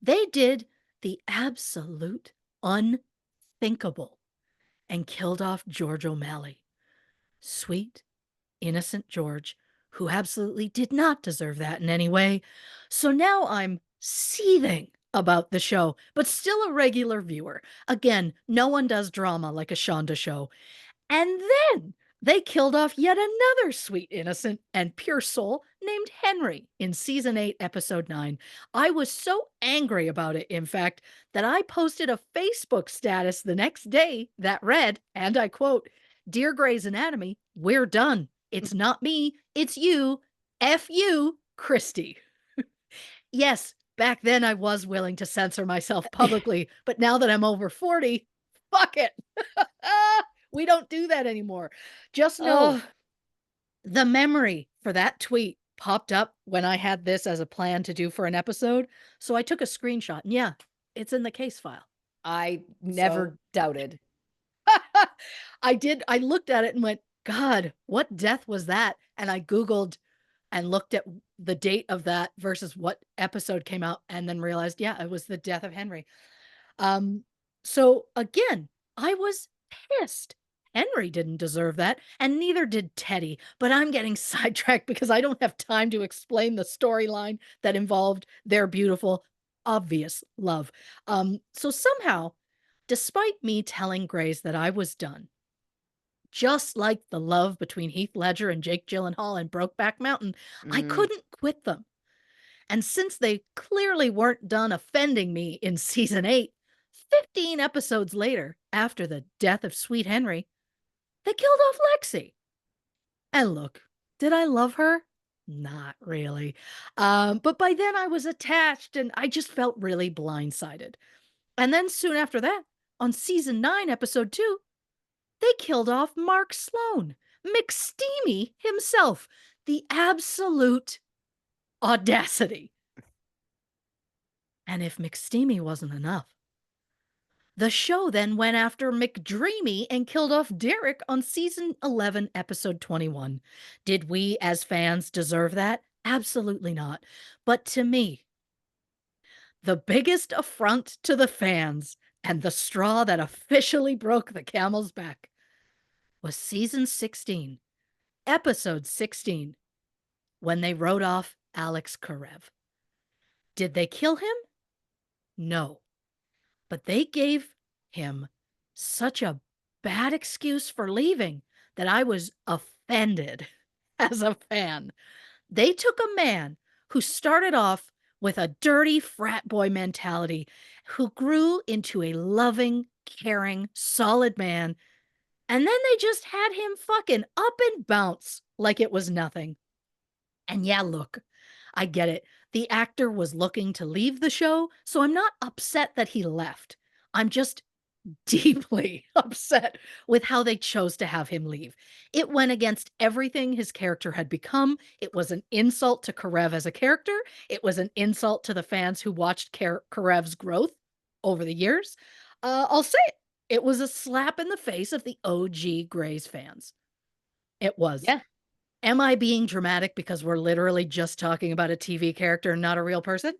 they did the absolute unthinkable and killed off George O'Malley. Sweet, innocent George, who absolutely did not deserve that in any way. So now I'm seething about the show, but still a regular viewer. Again, no one does drama like a Shonda show. And then they killed off yet another sweet, innocent, and pure soul named Henry in season 8, episode 9. I was so angry about it, in fact, that I posted a Facebook status the next day that read, and I quote, "Dear Grey's Anatomy, we're done. It's not me, it's you. F you, Christy." Yes, back then I was willing to censor myself publicly, but now that I'm over 40, fuck it. We don't do that anymore. Just know Oh, the memory for that tweet popped up when I had this as a plan to do for an episode. So I took a screenshot and yeah, it's in the case file. I So never doubted. I did. I looked at it and went, God, what death was that? And I Googled and looked at the date of that versus what episode came out and then realized, yeah, it was the death of Henry. Um, so again, I was pissed. Henry didn't deserve that, and neither did Teddy. But I'm getting sidetracked because I don't have time to explain the storyline that involved their beautiful, obvious love. So somehow, despite me telling Grace that I was done, just like the love between Heath Ledger and Jake Gyllenhaal in Brokeback Mountain, I Mm, couldn't quit them. And since they clearly weren't done offending me in season 8, 15 episodes later, after the death of Sweet Henry, they killed off Lexi. And look, did I love her? Not really. But by then I was attached and I just felt really blindsided. And then soon after that, on season 9, episode 2, they killed off Mark Sloan, McSteamy himself. The absolute audacity. And if McSteamy wasn't enough, the show then went after McDreamy and killed off Derek on season 11, episode 21. Did we as fans deserve that? Absolutely not. But to me, the biggest affront to the fans and the straw that officially broke the camel's back was season 16, episode 16, when they wrote off Alex Karev. Did they kill him? No. But they gave him such a bad excuse for leaving that I was offended as a fan. They took a man who started off with a dirty frat boy mentality, who grew into a loving, caring, solid man, and then they just had him fucking up and bounce like it was nothing. And yeah, look, I get it. The actor was looking to leave the show, so I'm not upset that he left. I'm just deeply upset with how they chose to have him leave. It went against everything his character had become. It was an insult to Karev as a character. It was an insult to the fans who watched Karev's growth over the years. I'll say it. It was a slap in the face of the OG Grays fans. It was. yeah. Am I being dramatic because we're literally just talking about a TV character and not a real person?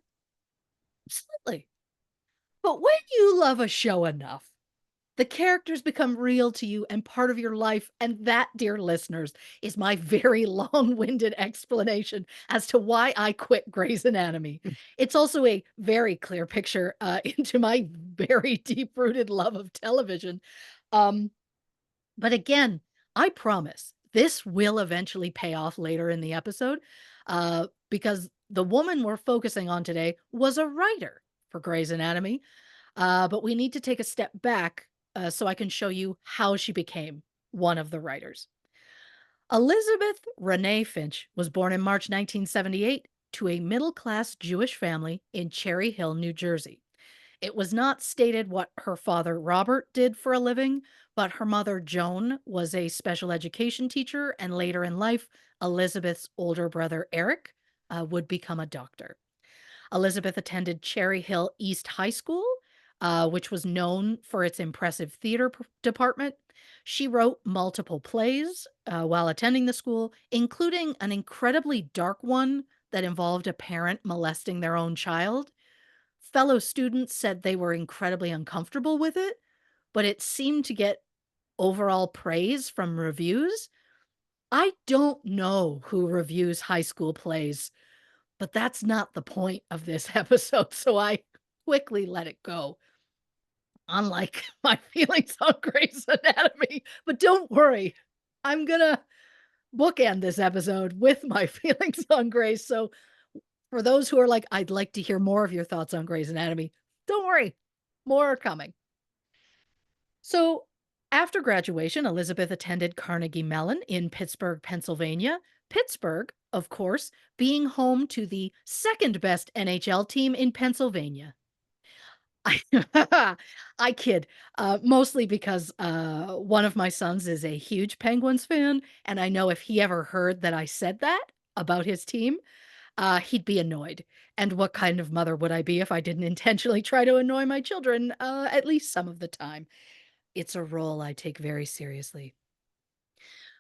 Absolutely. But when you love a show enough, the characters become real to you and part of your life. And that, dear listeners, is my very long winded explanation as to why I quit Grey's Anatomy. It's also a very clear picture into my very deep rooted love of television. Um, but again, I promise this will eventually pay off later in the episode because the woman we're focusing on today was a writer for Grey's Anatomy. But we need to take a step back so I can show you how she became one of the writers. Elizabeth Renee Finch was born in March 1978 to a middle class Jewish family in Cherry Hill, New Jersey. It was not stated what her father Robert did for a living, but her mother Joan was a special education teacher, and later in life, Elizabeth's older brother Eric would become a doctor. Elizabeth attended Cherry Hill East High School, which was known for its impressive theater department. She wrote multiple plays while attending the school, including an incredibly dark one that involved a parent molesting their own child. Fellow students said they were incredibly uncomfortable with it, but it seemed to get overall praise from reviews. I don't know who reviews high school plays, but that's not the point of this episode, so I quickly let it go. Unlike my feelings on Grey's Anatomy. But don't worry, I'm gonna bookend this episode with my feelings on Grey's. So for those who are like, I'd like to hear more of your thoughts on Grey's Anatomy, don't worry, more are coming. So after graduation, Elizabeth attended Carnegie Mellon in Pittsburgh, Pennsylvania. Pittsburgh, of course, being home to the second best NHL team in Pennsylvania. I I kid, mostly because, one of my sons is a huge Penguins fan, and I know if he ever heard that I said that about his team, he'd be annoyed. And what kind of mother would I be if I didn't intentionally try to annoy my children, at least some of the time? It's a role I take very seriously.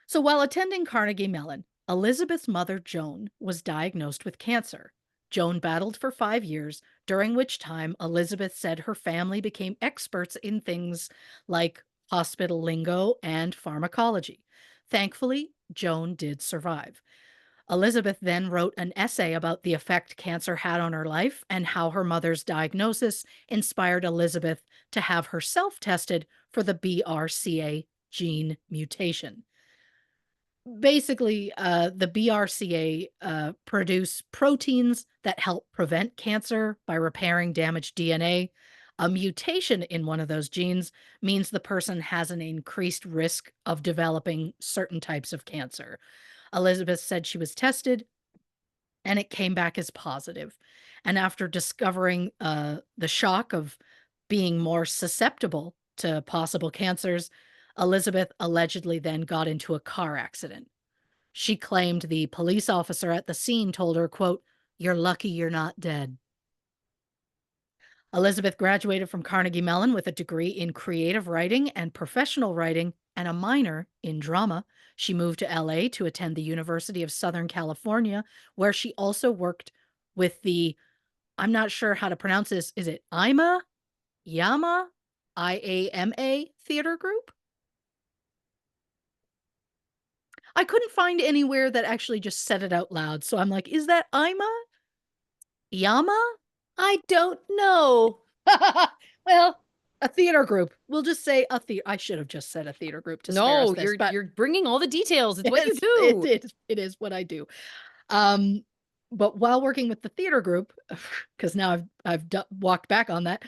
So while attending Carnegie Mellon, Elizabeth's mother, Joan, was diagnosed with cancer. Joan battled for 5 years, during which time Elizabeth said her family became experts in things like hospital lingo and pharmacology. Thankfully, Joan did survive. Elizabeth then wrote an essay about the effect cancer had on her life and how her mother's diagnosis inspired Elizabeth to have herself tested for the BRCA gene mutation. Basically, the BRCA produce proteins that help prevent cancer by repairing damaged DNA. A mutation in one of those genes means the person has an increased risk of developing certain types of cancer. Elizabeth said she was tested and it came back as positive. And after discovering the shock of being more susceptible to possible cancers, Elizabeth allegedly then got into a car accident. She claimed the police officer at the scene told her, quote, "You're lucky you're not dead." Elizabeth graduated from Carnegie Mellon with a degree in creative writing and professional writing and a minor in drama. She moved to LA to attend the University of Southern California, where she also worked with the, I'm not sure how to pronounce this, is it Yama? IAMA theater group? I couldn't find anywhere that actually just said it out loud. So I'm like, is that Yama? I don't know. Well, a theater group. We'll just say a theater. I should have just said a theater group to spare us No, this, but you're bringing all the details. It's what you it's, do. it is what I do. Um, but while working with the theater group, because now I've walked back on that,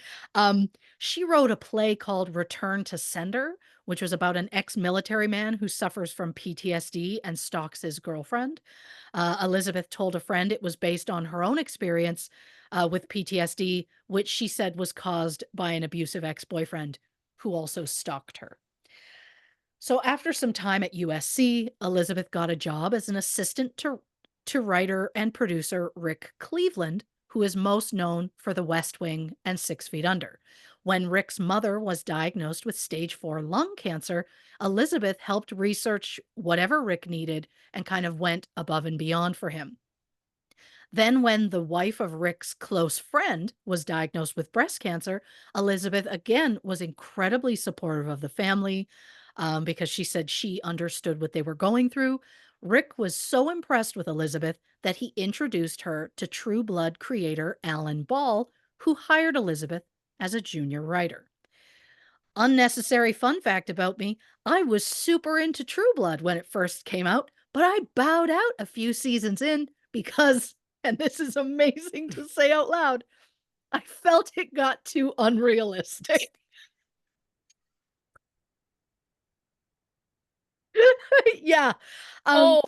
she wrote a play called Return to Sender, which was about an ex-military man who suffers from PTSD and stalks his girlfriend. Elizabeth told a friend it was based on her own experience with PTSD, which she said was caused by an abusive ex-boyfriend who also stalked her. So after some time at USC, Elizabeth got a job as an assistant to writer and producer Rick Cleveland, who is most known for The West Wing and 6 Feet Under. When Rick's mother was diagnosed with stage 4 lung cancer, Elizabeth helped research whatever Rick needed and kind of went above and beyond for him. Then, when the wife of Rick's close friend was diagnosed with breast cancer, Elizabeth again was incredibly supportive of the family because she said she understood what they were going through. Rick was so impressed with Elizabeth that he introduced her to True Blood creator Alan Ball, who hired Elizabeth as a junior writer. Unnecessary fun fact about me, I was super into True Blood when it first came out, but I bowed out a few seasons in because, and this is amazing to say out loud, I felt it got too unrealistic. Yeah. Um, Oh,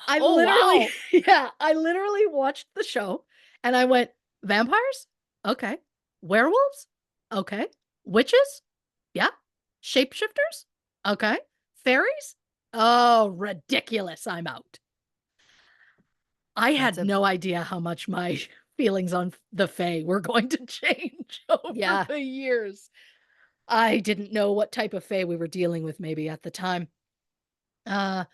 I oh literally, wow. yeah, I literally watched the show and I went, vampires? Okay. Werewolves? Okay. Witches? Yeah. Shapeshifters? Okay. Fairies? Oh, ridiculous. I'm out. I That's had a no idea how much my feelings on the Fae were going to change over yeah. the years. I didn't know what type of Fae we were dealing with maybe at the time. Uh,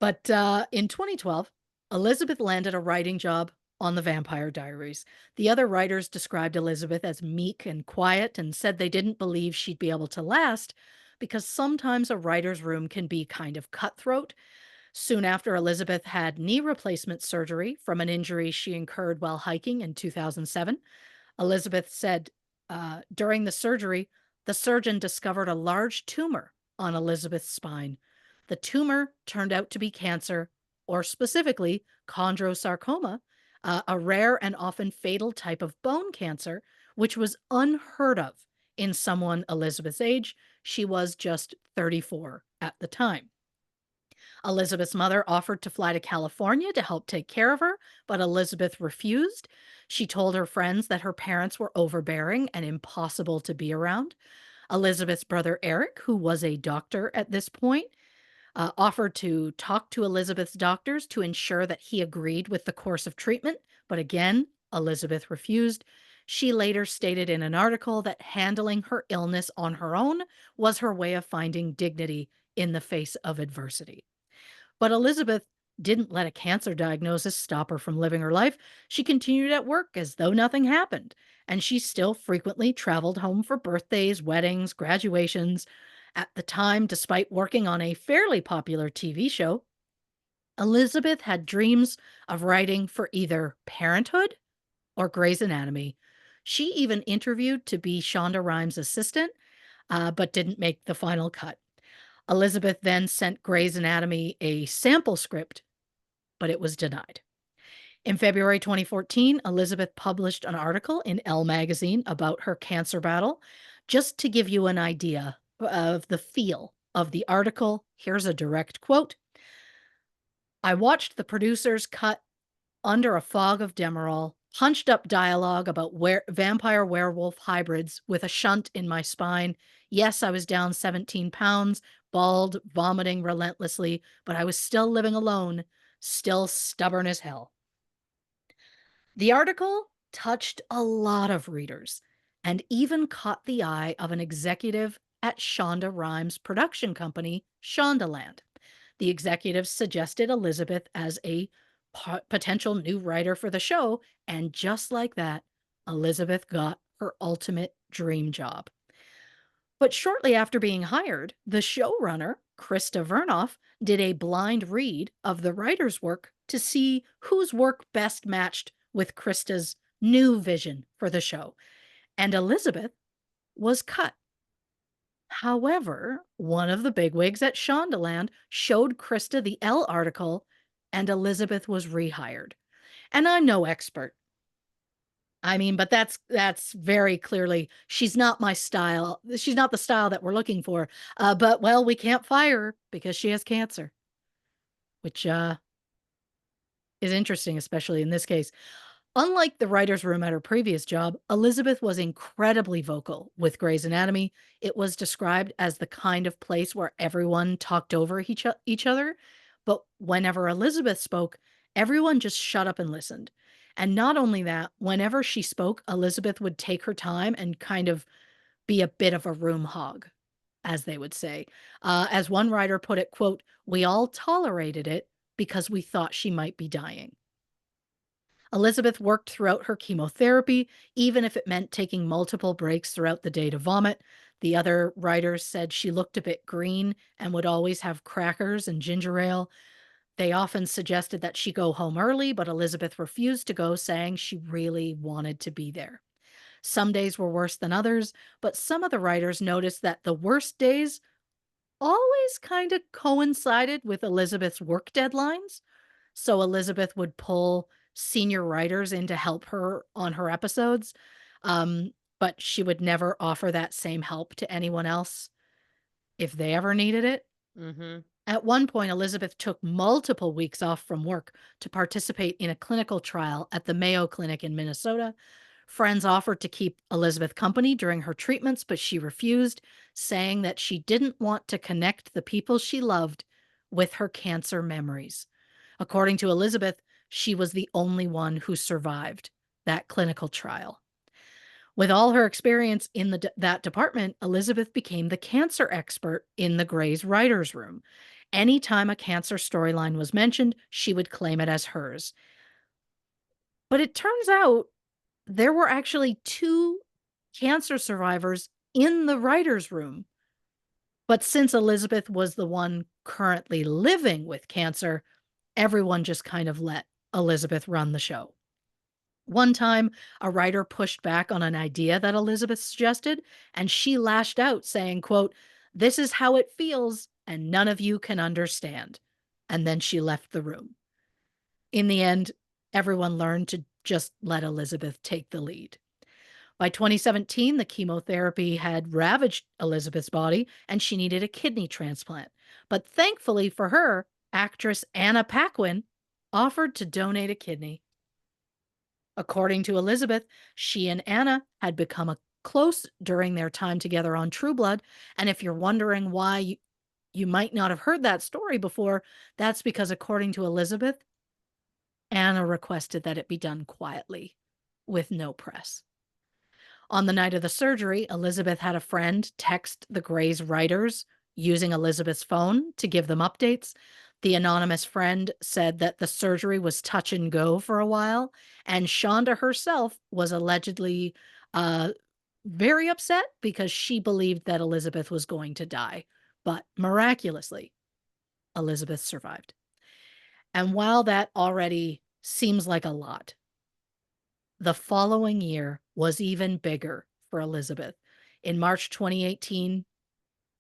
but in 2012, Elizabeth landed a writing job on the Vampire Diaries. The other writers described Elizabeth as meek and quiet and said they didn't believe she'd be able to last because sometimes a writer's room can be kind of cutthroat. Soon after, Elizabeth had knee replacement surgery from an injury she incurred while hiking in 2007. Elizabeth said during the surgery, the surgeon discovered a large tumor on Elizabeth's spine. The tumor turned out to be cancer, or specifically chondrosarcoma, a rare and often fatal type of bone cancer, which was unheard of in someone Elizabeth's age. She was just 34 at the time. Elizabeth's mother offered to fly to California to help take care of her, but Elizabeth refused. She told her friends that her parents were overbearing and impossible to be around. Elizabeth's brother Eric, who was a doctor at this point, offered to talk to Elizabeth's doctors to ensure that he agreed with the course of treatment, but again, Elizabeth refused. She later stated in an article that handling her illness on her own was her way of finding dignity in the face of adversity. But Elizabeth didn't let a cancer diagnosis stop her from living her life. She continued at work as though nothing happened, and she still frequently traveled home for birthdays, weddings, graduations. At the time, despite working on a fairly popular TV show, Elizabeth had dreams of writing for either Parenthood or Grey's Anatomy. She even interviewed to be Shonda Rhimes' assistant, but didn't make the final cut. Elizabeth then sent Grey's Anatomy a sample script, but it was denied. In February 2014, Elizabeth published an article in Elle magazine about her cancer battle. Just to give you an idea of the feel of the article, here's a direct quote. I watched the producers cut under a fog of Demerol, punched up dialogue about vampire werewolf hybrids with a shunt in my spine. Yes, I was down 17 pounds, bald, vomiting relentlessly, but I was still living alone, still stubborn as hell. The article touched a lot of readers and even caught the eye of an executive at Shonda Rhimes' production company, Shondaland. The executive suggested Elizabeth as a potential new writer for the show, and just like that, Elizabeth got her ultimate dream job. But shortly after being hired, the showrunner, Krista Vernoff, did a blind read of the writer's work to see whose work best matched with Krista's new vision for the show. And Elizabeth was cut. However, one of the bigwigs at Shondaland showed Krista the Elle article, and Elizabeth was rehired. And I'm no expert. I mean, but that's very clearly she's not my style. She's not the style that we're looking for. But well, we can't fire her because she has cancer, which is interesting, especially in this case. Unlike the writer's room at her previous job, Elizabeth was incredibly vocal with Grey's Anatomy. It was described as the kind of place where everyone talked over each other. But whenever Elizabeth spoke, everyone just shut up and listened. And not only that, whenever she spoke, Elizabeth would take her time and kind of be a bit of a room hog, as they would say. As one writer put it, quote, we all tolerated it because we thought she might be dying. Elizabeth worked throughout her chemotherapy, even if it meant taking multiple breaks throughout the day to vomit. The other writers said she looked a bit green and would always have crackers and ginger ale. They often suggested that she go home early, but Elizabeth refused to go, saying she really wanted to be there. Some days were worse than others, but some of the writers noticed that the worst days always kind of coincided with Elizabeth's work deadlines. So Elizabeth would pull senior writers in to help her on her episodes, but she would never offer that same help to anyone else if they ever needed it. Mhm. At one point, Elizabeth took multiple weeks off from work to participate in a clinical trial at the Mayo Clinic in Minnesota. Friends offered to keep Elizabeth company during her treatments, but she refused, saying that she didn't want to connect the people she loved with her cancer memories. According to Elizabeth, she was the only one who survived that clinical trial. With all her experience in that department, Elizabeth became the cancer expert in the Grey's writer's room. Anytime a cancer storyline was mentioned, she would claim it as hers. But it turns out there were actually two cancer survivors in the writer's room. But since Elizabeth was the one currently living with cancer, everyone just kind of let Elizabeth run the show. One time, a writer pushed back on an idea that Elizabeth suggested, and she lashed out saying, quote, "This is how it feels, and none of you can understand." And then she left the room. In the end, everyone learned to just let Elizabeth take the lead. By 2017, the chemotherapy had ravaged Elizabeth's body and she needed a kidney transplant. But thankfully for her, actress Anna Paquin offered to donate a kidney. According to Elizabeth, she and Anna had become close during their time together on True Blood. And if you're wondering why you might not have heard that story before, that's because, according to Elizabeth, Anna requested that it be done quietly with no press. On the night of the surgery, Elizabeth had a friend text the Grey's writers using Elizabeth's phone to give them updates. The anonymous friend said that the surgery was touch and go for a while, and Shonda herself was allegedly uh, very upset because she believed that Elizabeth was going to die. But miraculously, Elizabeth survived. And while that already seems like a lot, the following year was even bigger for Elizabeth. In March 2018,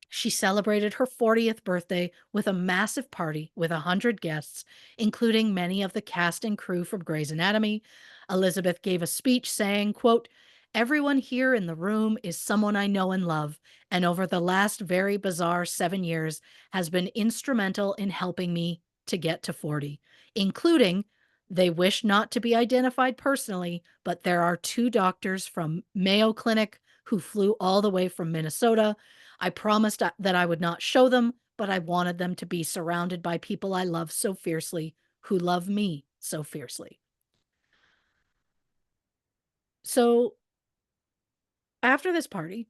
she celebrated her 40th birthday with a massive party with 100 guests, including many of the cast and crew from Grey's Anatomy. Elizabeth gave a speech saying, quote, "Everyone here in the room is someone I know and love, and over the last very bizarre 7 years has been instrumental in helping me to get to 40, including, they wish not to be identified personally, but there are two doctors from Mayo Clinic who flew all the way from Minnesota. I promised that I would not show them, but I wanted them to be surrounded by people I love so fiercely, who love me so fiercely." So after this party,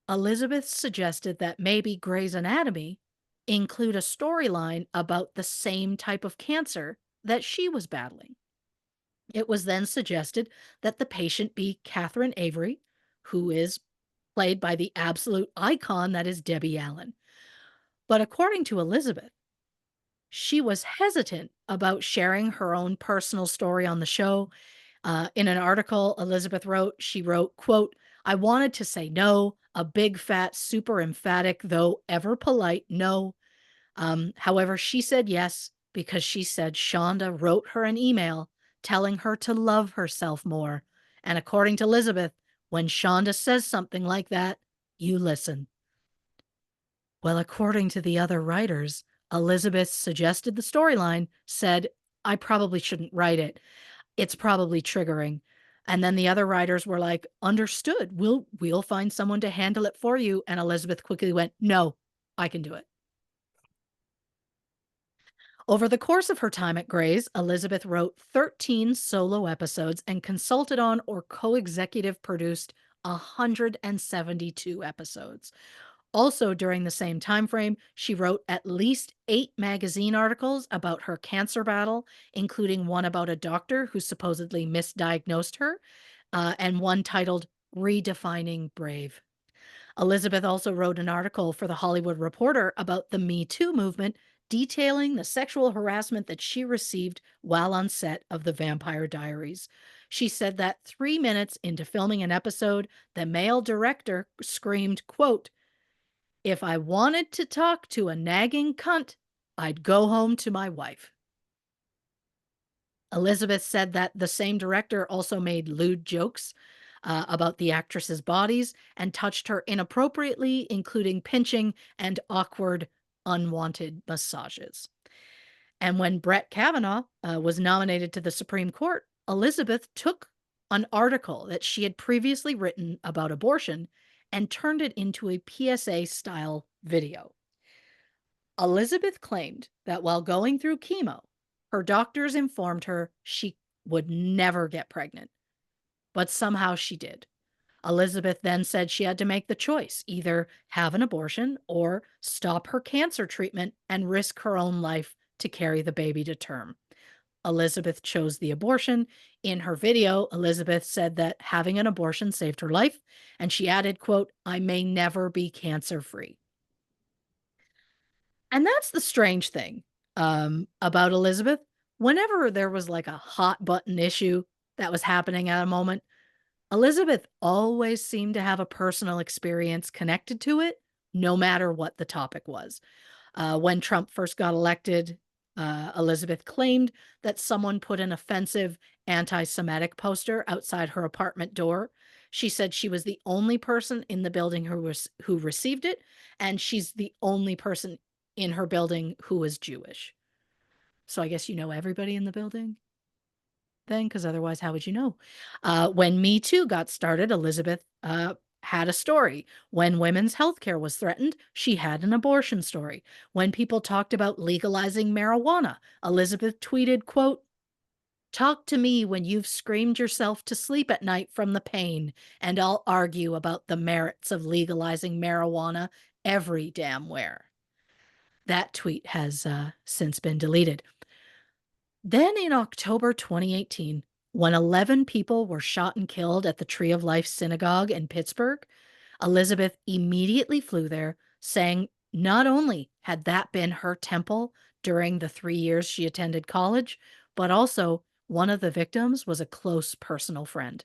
Elizabeth suggested that maybe Grey's Anatomy include a storyline about the same type of cancer that she was battling. It was then suggested that the patient be Catherine Avery, who is played by the absolute icon that is Debbie Allen. But according to Elizabeth, she was hesitant about sharing her own personal story on the show. In an article Elizabeth wrote, she wrote, quote, "I wanted to say no, a big, fat, super emphatic, though ever polite no. However, she said yes because she said Shonda wrote her an email telling her to love herself more. And according to Elizabeth, when Shonda says something like that, you listen." Well, according to the other writers, Elizabeth suggested the storyline, said, "I probably shouldn't write it. It's probably triggering." And then the other writers were like, "Understood. We'll find someone to handle it for you." And Elizabeth quickly went, "No, I can do it." Over the course of her time at Grey's, Elizabeth wrote 13 solo episodes and consulted on or co-executive produced 172 episodes. Also, during the same time frame, she wrote at least 8 magazine articles about her cancer battle, including one about a doctor who supposedly misdiagnosed her, and one titled "Redefining Brave." Elizabeth also wrote an article for The Hollywood Reporter about the Me Too movement, detailing the sexual harassment that she received while on set of The Vampire Diaries. She said that 3 minutes into filming an episode, the male director screamed, quote, "If I wanted to talk to a nagging cunt, I'd go home to my wife." Elizabeth said that the same director also made lewd jokes about the actress's bodies and touched her inappropriately, including pinching and awkward, unwanted massages. And when Brett Kavanaugh was nominated to the Supreme Court, Elizabeth took an article that she had previously written about abortion and turned it into a PSA style video. Elizabeth claimed that while going through chemo, her doctors informed her she would never get pregnant, but somehow she did. Elizabeth then said she had to make the choice, either have an abortion or stop her cancer treatment and risk her own life to carry the baby to term. Elizabeth chose the abortion. In her video, Elizabeth said that having an abortion saved her life, and she added, quote, "I may never be cancer free." And that's the strange thing, about Elizabeth. Whenever there was, like, a hot button issue that was happening at a moment, Elizabeth always seemed to have a personal experience connected to it, no matter what the topic was. When Trump first got elected, Elizabeth claimed that someone put an offensive anti Semitic poster outside her apartment door. She said she was the only person in the building who received it, and she's the only person in her building who was Jewish. So I guess you know everybody in the building then, because otherwise, how would you know? When Me Too got started, Elizabeth had a story. When women's health care was threatened, she had an abortion story. When people talked about legalizing marijuana, Elizabeth tweeted, quote, "Talk to me when you've screamed yourself to sleep at night from the pain, and I'll argue about the merits of legalizing marijuana every damn where." That tweet has since been deleted. Then in October 2018, when 11 people were shot and killed at the Tree of Life Synagogue in Pittsburgh, Elizabeth immediately flew there, saying not only had that been her temple during the 3 years she attended college, but also one of the victims was a close personal friend.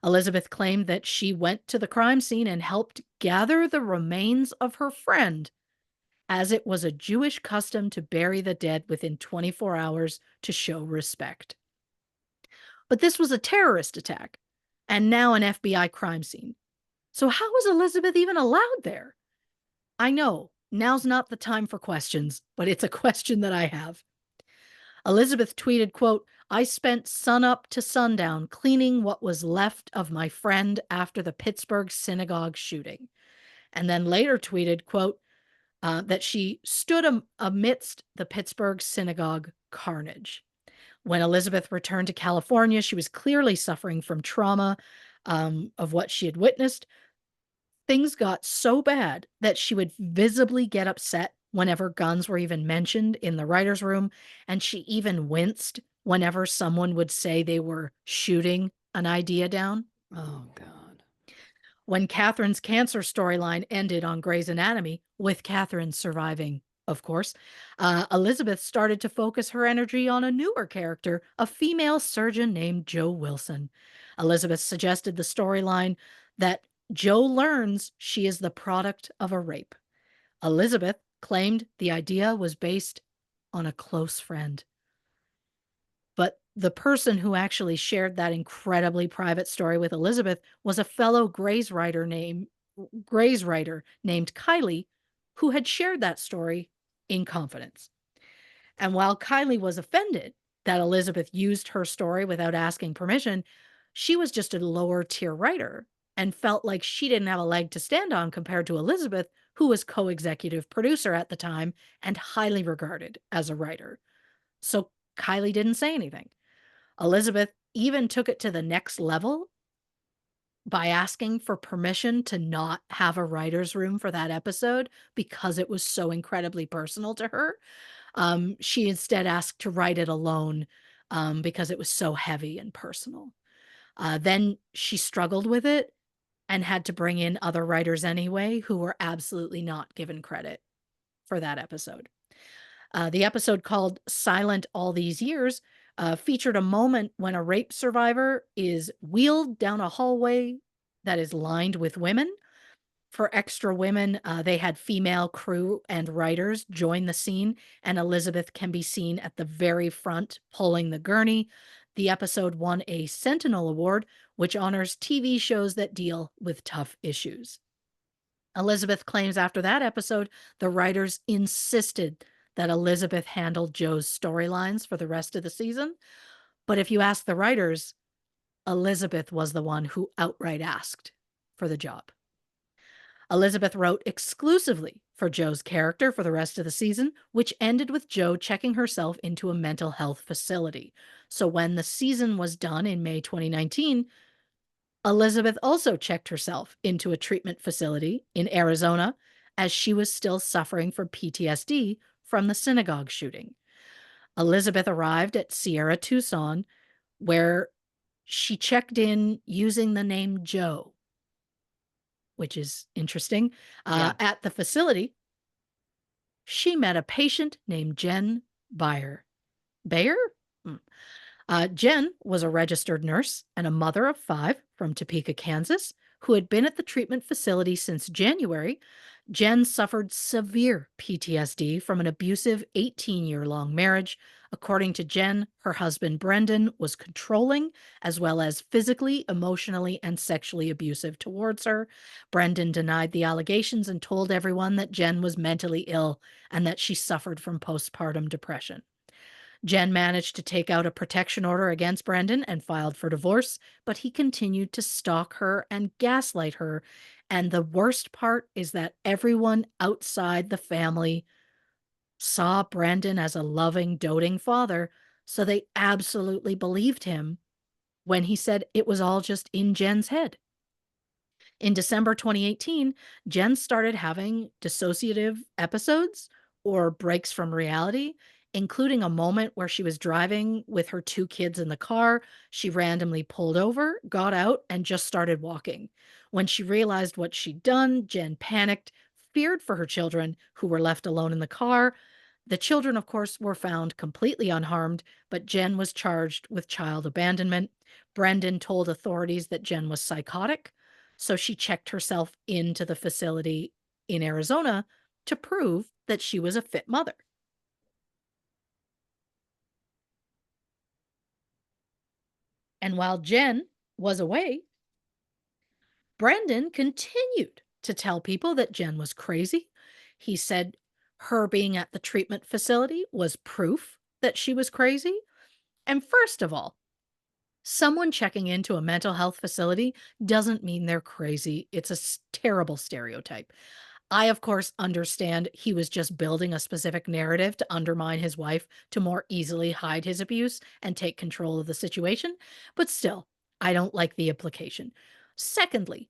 Elizabeth claimed that she went to the crime scene and helped gather the remains of her friend, as it was a Jewish custom to bury the dead within 24 hours to show respect. But this was a terrorist attack, and now an FBI crime scene. So, how was Elizabeth even allowed there? I know, now's not the time for questions, but it's a question that I have. Elizabeth tweeted, quote, "I spent sunup to sundown cleaning what was left of my friend after the Pittsburgh synagogue shooting." And then later tweeted, quote, that she stood amidst the Pittsburgh synagogue carnage. When Elizabeth returned to California, she was clearly suffering from trauma of what she had witnessed. Things got so bad that she would visibly get upset whenever guns were even mentioned in the writer's room, and she even winced whenever someone would say they were shooting an idea down. Oh God. When Catherine's cancer storyline ended on Grey's Anatomy, with Catherine surviving, of course, Elizabeth started to focus her energy on a newer character, a female surgeon named Jo Wilson. Elizabeth suggested the storyline that Jo learns she is the product of a rape. Elizabeth claimed the idea was based on a close friend. But the person who actually shared that incredibly private story with Elizabeth was a fellow Grey's writer named Kylie, who had shared that story in confidence. And while Kylie was offended that Elizabeth used her story without asking permission, she was just a lower tier writer and felt like she didn't have a leg to stand on compared to Elizabeth, who was co executive producer at the time and highly regarded as a writer. So Kylie didn't say anything. Elizabeth even took it to the next level by asking for permission to not have a writer's room for that episode because it was so incredibly personal to her. She instead asked to write it alone because it was so heavy and personal. Then she struggled with it and had to bring in other writers anyway, who were absolutely not given credit for that episode. The episode called Silent All These Years featured a moment when a rape survivor is wheeled down a hallway that is lined with women. For extra women, they had female crew and writers join the scene, and Elizabeth can be seen at the very front pulling the gurney. The episode won a Sentinel Award, which honors TV shows that deal with tough issues. Elizabeth claims after that episode, the writers insisted that Elizabeth handled Joe's storylines for the rest of the season. But if you ask the writers, Elizabeth was the one who outright asked for the job. Elizabeth wrote exclusively for Joe's character for the rest of the season, which ended with Joe checking herself into a mental health facility. So when the season was done in May 2019, Elizabeth also checked herself into a treatment facility in Arizona as she was still suffering from PTSD from the synagogue shooting. Elizabeth arrived at Sierra Tucson, where she checked in using the name Joe, which is interesting. Yeah. At the facility, she met a patient named Jen Bayer. Bayer? Hmm. Jen was a registered nurse and a mother of 5 from Topeka, Kansas, who had been at the treatment facility since January. Jen suffered severe PTSD from an abusive 18-year-long marriage. According to Jen, her husband Brendan was controlling as well as physically, emotionally, and sexually abusive towards her. Brendan denied the allegations and told everyone that Jen was mentally ill and that she suffered from postpartum depression. Jen managed to take out a protection order against Brendan and filed for divorce, but he continued to stalk her and gaslight her. And the worst part is that everyone outside the family saw Brendan as a loving, doting father, so they absolutely believed him when he said it was all just in Jen's head. In December 2018, Jen started having dissociative episodes or breaks from reality, including a moment where she was driving with her 2 kids in the car. She randomly pulled over, got out, and just started walking. When she realized what she'd done, Jen panicked, feared for her children who were left alone in the car. The children, of course, were found completely unharmed, but Jen was charged with child abandonment. Brendan told authorities that Jen was psychotic, so she checked herself into the facility in Arizona to prove that she was a fit mother. And while Jen was away, Brendan continued to tell people that Jen was crazy. He said her being at the treatment facility was proof that she was crazy. And first of all, someone checking into a mental health facility doesn't mean they're crazy. It's a terrible stereotype. I, of course, understand he was just building a specific narrative to undermine his wife to more easily hide his abuse and take control of the situation, but still, I don't like the implication. Secondly,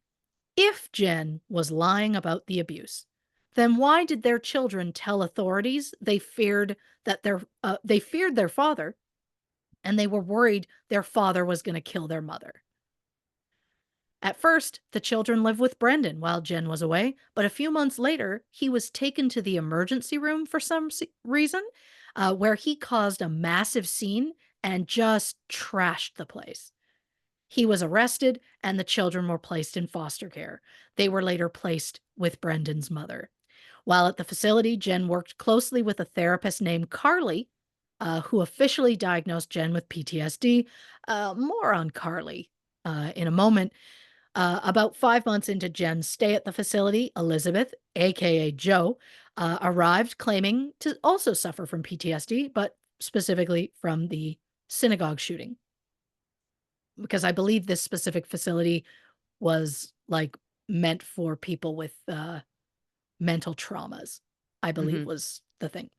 if Jen was lying about the abuse, then why did their children tell authorities they feared their father and they were worried their father was going to kill their mother? At first, the children lived with Brendan while Jen was away, but a few months later, he was taken to the emergency room for some reason, where he caused a massive scene and just trashed the place. He was arrested, and the children were placed in foster care. They were later placed with Brendan's mother. While at the facility, Jen worked closely with a therapist named Carly, who officially diagnosed Jen with PTSD. More on Carly in a moment. About 5 months into Jen's stay at the facility, Elizabeth, aka Joe, arrived claiming to also suffer from PTSD, but specifically from the synagogue shooting. Because I believe this specific facility was like meant for people with mental traumas, I believe Mhm. was the thing.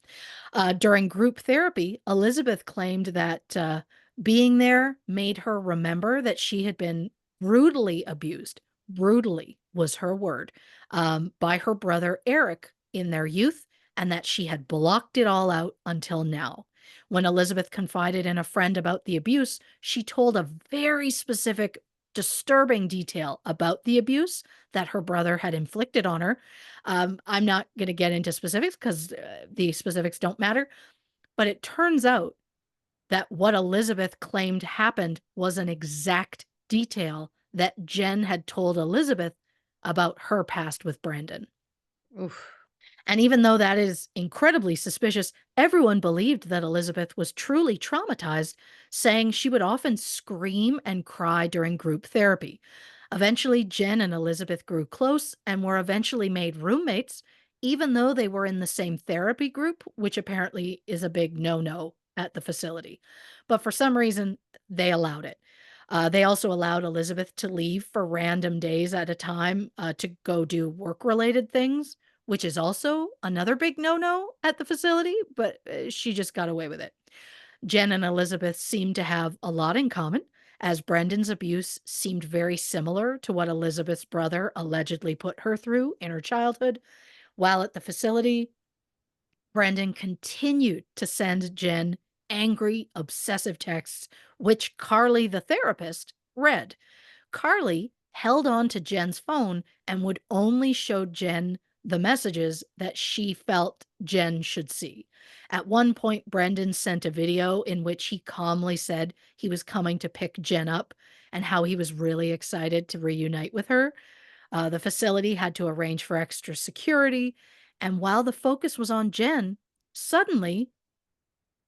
During group therapy, Elizabeth claimed that being there made her remember that she had been brutally abused. Brutally was her word, by her brother Eric in their youth, and that she had blocked it all out until now. When Elizabeth confided in a friend about the abuse, she told a very specific, disturbing detail about the abuse that her brother had inflicted on her. I'm not going to get into specifics because the specifics don't matter, but it turns out that what Elizabeth claimed happened was an exact detail that Jen had told Elizabeth about her past with Brandon. Oof. And even though that is incredibly suspicious, everyone believed that Elizabeth was truly traumatized, saying she would often scream and cry during group therapy. Eventually, Jen and Elizabeth grew close and were eventually made roommates, even though they were in the same therapy group, which apparently is a big no no at the facility. But for some reason, they allowed it. They also allowed Elizabeth to leave for random days at a time to go do work related things, which is also another big no-no at the facility, but she just got away with it. Jen and Elizabeth seemed to have a lot in common, as Brendan's abuse seemed very similar to what Elizabeth's brother allegedly put her through in her childhood. While at the facility, Brendan continued to send Jen angry, obsessive texts, which Carly, the therapist, read. Carly held on to Jen's phone and would only show Jen the messages that she felt Jen should see. At one point, Brendan sent a video in which he calmly said he was coming to pick Jen up and how he was really excited to reunite with her. The facility had to arrange for extra security. And while the focus was on Jen, suddenly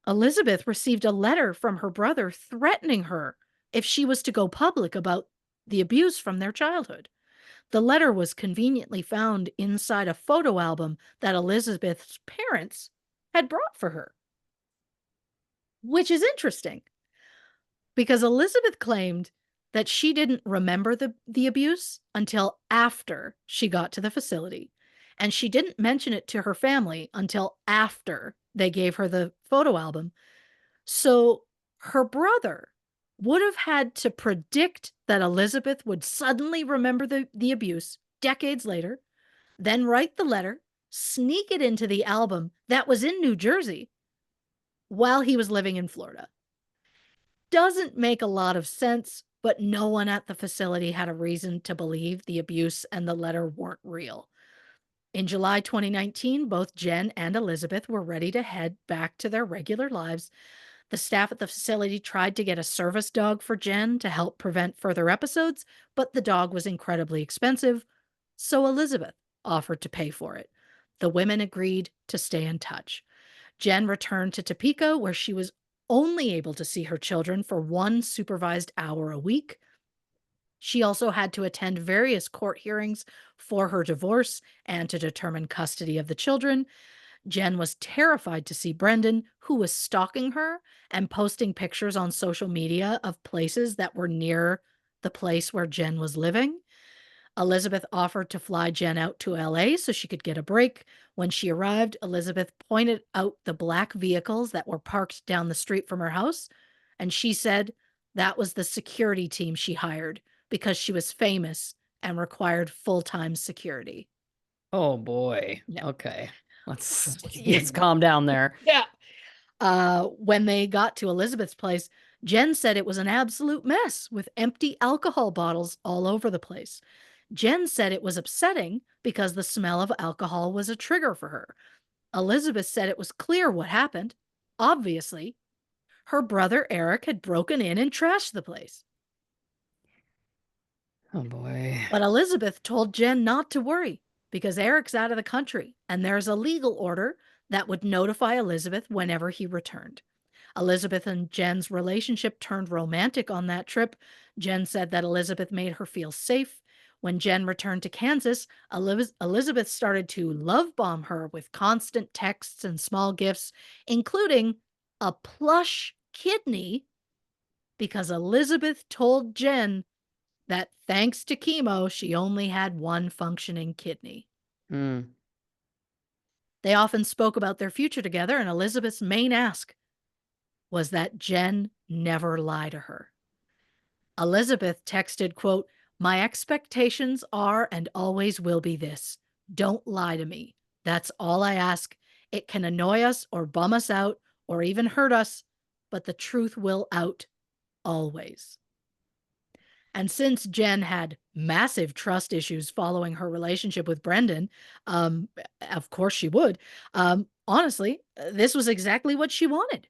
Elizabeth received a letter from her brother threatening her if she was to go public about the abuse from their childhood. The letter was conveniently found inside a photo album that Elizabeth's parents had brought for her, which is interesting because Elizabeth claimed that she didn't remember the abuse until after she got to the facility. And she didn't mention it to her family until after they gave her the photo album. So her brother would have had to predict that Elizabeth would suddenly remember the abuse decades later, then write the letter, sneak it into the album that was in New Jersey while he was living in Florida. Doesn't make a lot of sense, but no one at the facility had a reason to believe the abuse and the letter weren't real. In July 2019, both Jen and Elizabeth were ready to head back to their regular lives. The staff at the facility tried to get a service dog for Jen to help prevent further episodes, but the dog was incredibly expensive, so Elizabeth offered to pay for it. The women agreed to stay in touch. Jen returned to Topeka, where she was only able to see her children for 1 supervised hour a week. She also had to attend various court hearings for her divorce and to determine custody of the children. Jen was terrified to see Brendan, who was stalking her and posting pictures on social media of places that were near the place where Jen was living. Elizabeth offered to fly Jen out to LA so she could get a break. When she arrived, Elizabeth pointed out the black vehicles that were parked down the street from her house, and she said that was the security team she hired because she was famous and required full-time security. Oh boy. Yeah. Okay. Let's Yeah. let's calm down there. Yeah. When they got to Elizabeth's place, Jen said it was an absolute mess with empty alcohol bottles all over the place. Jen said it was upsetting because the smell of alcohol was a trigger for her. Elizabeth said it was clear what happened. Obviously, her brother Eric had broken in and trashed the place. Oh boy. But Elizabeth told Jen not to worry because Eric's out of the country and there's a legal order that would notify Elizabeth whenever he returned. Elizabeth and Jen's relationship turned romantic on that trip. Jen said that Elizabeth made her feel safe. When Jen returned to Kansas, Elizabeth started to love bomb her with constant texts and small gifts, including a plush kidney, because Elizabeth told Jen that thanks to chemo, she only had one functioning kidney. Mm. They often spoke about their future together, and Elizabeth's main ask was that Jen never lie to her. Elizabeth texted, quote, "My expectations are and always will be this. Don't lie to me. That's all I ask. It can annoy us or bum us out or even hurt us, but the truth will out always." And since Jen had massive trust issues following her relationship with Brendan, of course she would. Honestly, this was exactly what she wanted.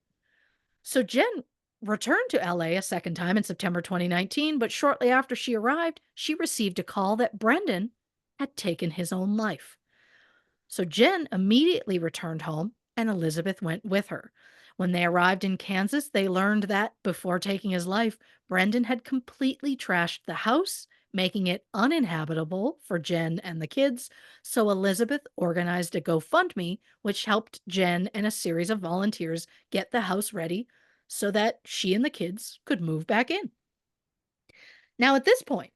So Jen returned to LA a second time in September 2019, but shortly after she arrived, she received a call that Brendan had taken his own life. So Jen immediately returned home and Elizabeth went with her. When they arrived in Kansas, they learned that before taking his life, Brendan had completely trashed the house, making it uninhabitable for Jen and the kids. So Elizabeth organized a GoFundMe, which helped Jen and a series of volunteers get the house ready so that she and the kids could move back in. Now, at this point,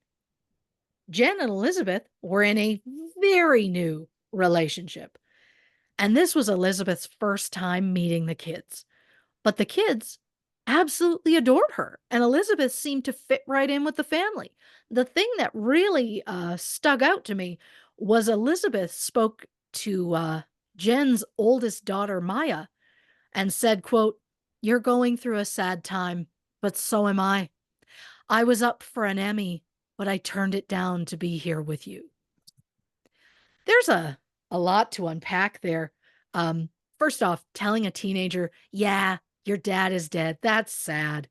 Jen and Elizabeth were in a very new relationship. And this was Elizabeth's first time meeting the kids. But the kids absolutely adored her, and Elizabeth seemed to fit right in with the family. The thing that really stuck out to me was Elizabeth spoke to Jen's oldest daughter, Maya, and said, quote, "You're going through a sad time, but so am I. I was up for an Emmy, but I turned it down to be here with you." There's a A lot to unpack there. Um, First off, telling a teenager, "Yeah, your dad is dead," that's sad.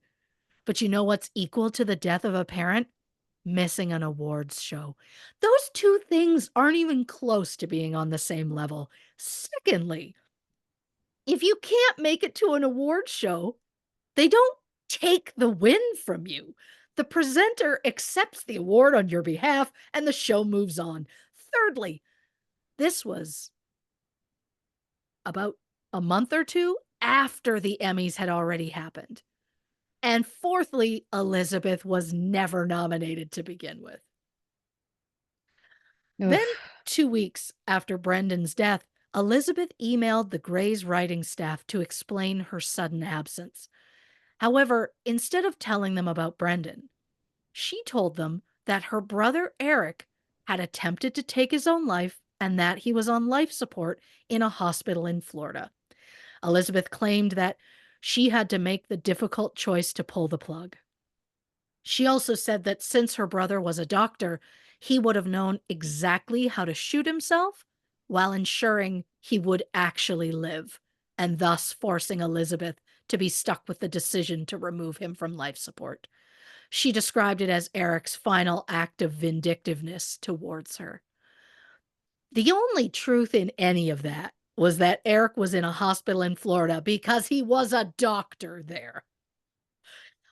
But you know what's equal to the death of a parent? Missing an awards show. Those 2 things aren't even close to being on the same level. Secondly, if you can't make it to an awards show, they don't take the win from you. The presenter accepts the award on your behalf and the show moves on. Thirdly, this was about a month or 2 after the Emmys had already happened. And fourthly, Elizabeth was never nominated to begin with. Ugh. Then, 2 weeks after Brendan's death, Elizabeth emailed the Grey's writing staff to explain her sudden absence. However, instead of telling them about Brendan, she told them that her brother Eric had attempted to take his own life and that he was on life support in a hospital in Florida. Elizabeth claimed that she had to make the difficult choice to pull the plug. She also said that since her brother was a doctor, he would have known exactly how to shoot himself while ensuring he would actually live, and thus forcing Elizabeth to be stuck with the decision to remove him from life support. She described it as Eric's final act of vindictiveness towards her. The only truth in any of that was that Eric was in a hospital in Florida because he was a doctor there.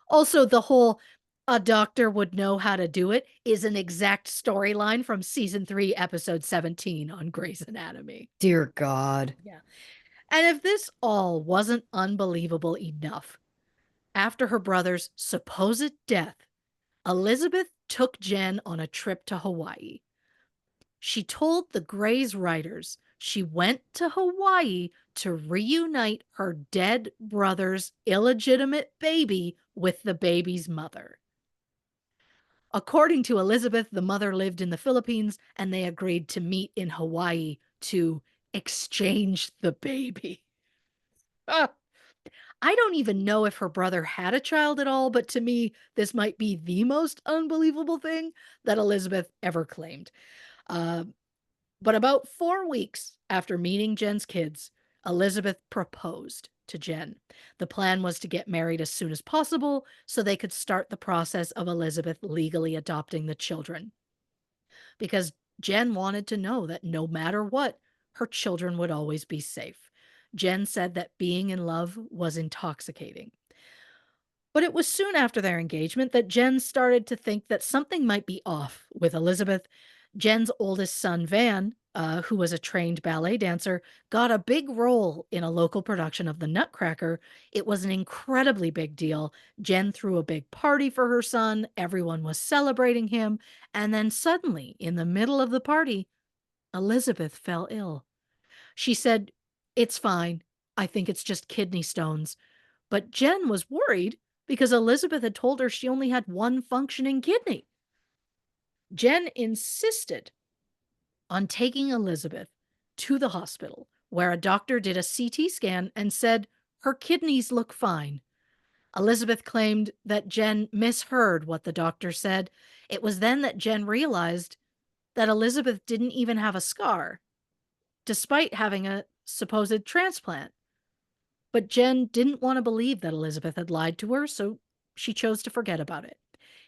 Also, the whole "a doctor would know how to do it" is an exact storyline from season 3, episode 17 on Grey's Anatomy. Dear God. Yeah. And if this all wasn't unbelievable enough, after her brother's supposed death, Elizabeth took Jen on a trip to Hawaii. She told the Grey's writers she went to Hawaii to reunite her dead brother's illegitimate baby with the baby's mother. According to Elizabeth, the mother lived in the Philippines and they agreed to meet in Hawaii to exchange the baby. Ah, I don't even know if her brother had a child at all, but to me, this might be the most unbelievable thing that Elizabeth ever claimed. Uh, but about 4 weeks after meeting Jen's kids, Elizabeth proposed to Jen. The plan was to get married as soon as possible so they could start the process of Elizabeth legally adopting the children. Because Jen wanted to know that no matter what, her children would always be safe. Jen said that being in love was intoxicating. But it was soon after their engagement that Jen started to think that something might be off with Elizabeth. Jen's oldest son, Van, who was a trained ballet dancer, got a big role in a local production of The Nutcracker. It was an incredibly big deal. Jen threw a big party for her son. Everyone was celebrating him. And then suddenly, in the middle of the party, Elizabeth fell ill. She said, "It's fine. I think it's just kidney stones." But Jen was worried because Elizabeth had told her she only had one functioning kidney. Jen insisted on taking Elizabeth to the hospital, where a doctor did a CT scan and said her kidneys look fine. Elizabeth claimed that Jen misheard what the doctor said. It was then that Jen realized that Elizabeth didn't even have a scar, despite having a supposed transplant. But Jen didn't want to believe that Elizabeth had lied to her, so she chose to forget about it.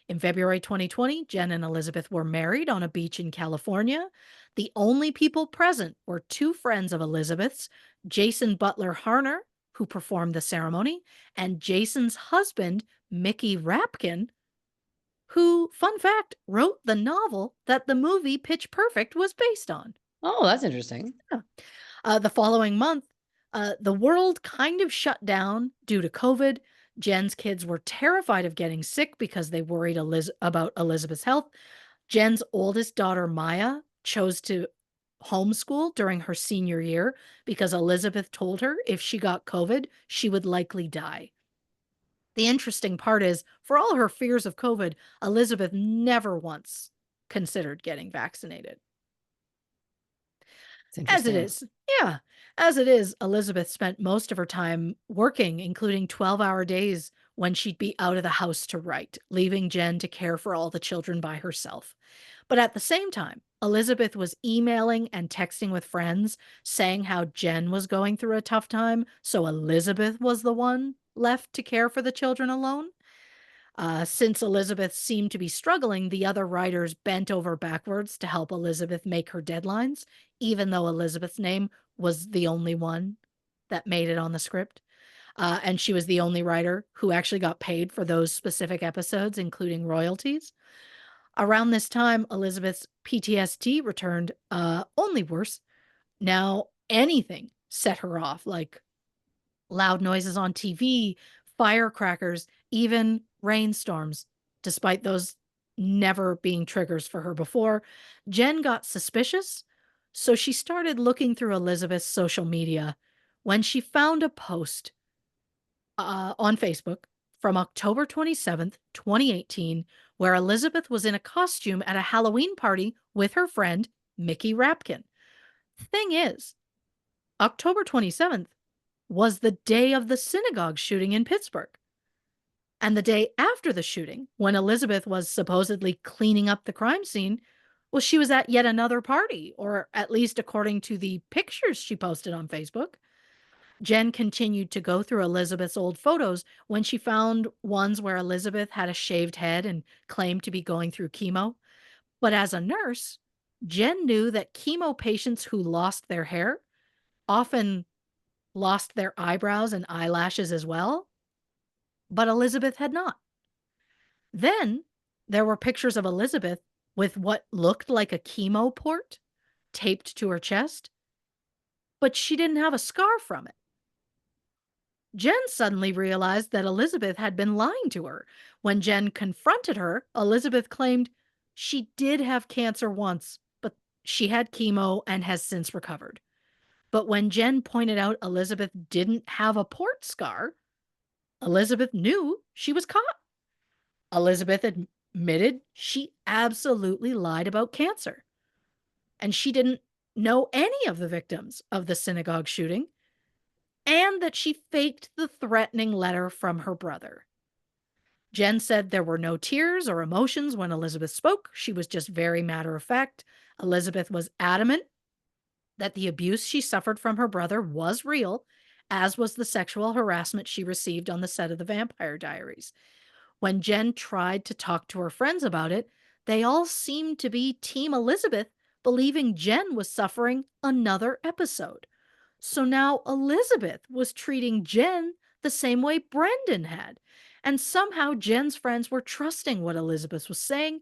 In February 2020, Jen and Elizabeth were married on a beach in California. The only people present were 2 friends of Elizabeth's, Jason Butler Harner, who performed the ceremony, and Jason's husband, Mickey Rapkin, who, fun fact, wrote the novel that the movie Pitch Perfect was based on. Oh, that's interesting. Yeah. The following month, the world kind of shut down due to COVID. Jen's kids were terrified of getting sick because they worried about Elizabeth's health. Jen's oldest daughter, Maya, chose to homeschool during her senior year because Elizabeth told her if she got COVID, she would likely die. The interesting part is, for all her fears of COVID, Elizabeth never once considered getting vaccinated. It's As it interesting. is. Yeah. As it is, Elizabeth spent most of her time working, including 12-hour days when she'd be out of the house to write, leaving Jen to care for all the children by herself. But at the same time, Elizabeth was emailing and texting with friends saying how Jen was going through a tough time, so Elizabeth was the one left to care for the children alone. Since Elizabeth seemed to be struggling, the other writers bent over backwards to help Elizabeth make her deadlines, even though Elizabeth's name was the only one that made it on the script. And she was the only writer who actually got paid for those specific episodes, including royalties. Around this time, Elizabeth's PTSD returned, only worse. Now, anything set her off, like loud noises on TV, firecrackers, even rainstorms, despite those never being triggers for her before. Jen got suspicious, so she started looking through Elizabeth's social media when she found a post on Facebook from October 27th, 2018, where Elizabeth was in a costume at a Halloween party with her friend, Mickey Rapkin. Thing is, October 27th was the day of the synagogue shooting in Pittsburgh. And the day after the shooting, when Elizabeth was supposedly cleaning up the crime scene, well, she was at yet another party, or at least according to the pictures she posted on Facebook. Jen continued to go through Elizabeth's old photos when she found ones where Elizabeth had a shaved head and claimed to be going through chemo. But as a nurse, Jen knew that chemo patients who lost their hair often lost their eyebrows and eyelashes as well, but Elizabeth had not. Then there were pictures of Elizabeth with what looked like a chemo port taped to her chest, but she didn't have a scar from it. Jen suddenly realized that Elizabeth had been lying to her. When Jen confronted her, Elizabeth claimed she did have cancer once, but she had chemo and has since recovered. But when Jen pointed out Elizabeth didn't have a port scar, Elizabeth knew she was caught. Elizabeth admitted she absolutely lied about cancer, and she didn't know any of the victims of the synagogue shooting, and that she faked the threatening letter from her brother. Jen said there were no tears or emotions when Elizabeth spoke. She was just very matter of fact. Elizabeth was adamant that the abuse she suffered from her brother was real, as was the sexual harassment she received on the set of the Vampire Diaries. When Jen tried to talk to her friends about it, they all seemed to be Team Elizabeth, believing Jen was suffering another episode. So now Elizabeth was treating Jen the same way Brendan had. And somehow Jen's friends were trusting what Elizabeth was saying.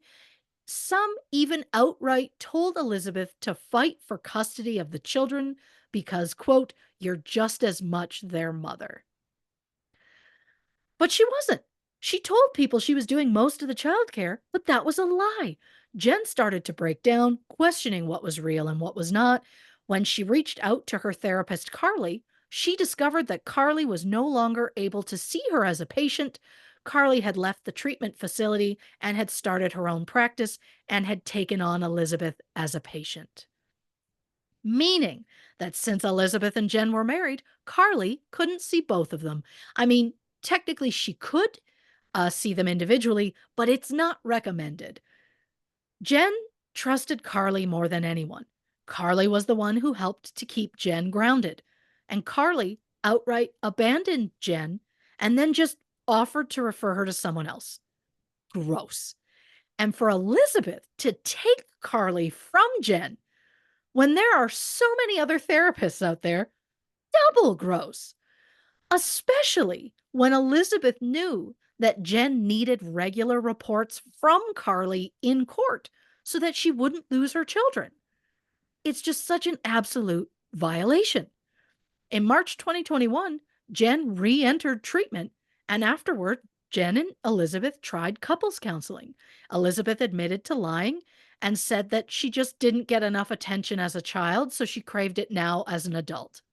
Some even outright told Elizabeth to fight for custody of the children because, quote, you're just as much their mother. But she wasn't. She told people she was doing most of the childcare, but that was a lie. Jen started to break down, questioning what was real and what was not. When she reached out to her therapist, Carly, she discovered that Carly was no longer able to see her as a patient. Carly had left the treatment facility and had started her own practice and had taken on Elizabeth as a patient. Meaning that since Elizabeth and Jen were married, Carly couldn't see both of them. I mean, technically she could see them individually, but it's not recommended. Jen trusted Carly more than anyone. Carly was the one who helped to keep Jen grounded. And Carly outright abandoned Jen and then just offered to refer her to someone else. Gross. And for Elizabeth to take Carly from Jen when there are so many other therapists out there, double gross. Especially when Elizabeth knew that Jen needed regular reports from Carly in court so that she wouldn't lose her children. It's just such an absolute violation. In March 2021, Jen re entered treatment, and afterward, Jen and Elizabeth tried couples counseling. Elizabeth admitted to lying and said that she just didn't get enough attention as a child, so she craved it now as an adult.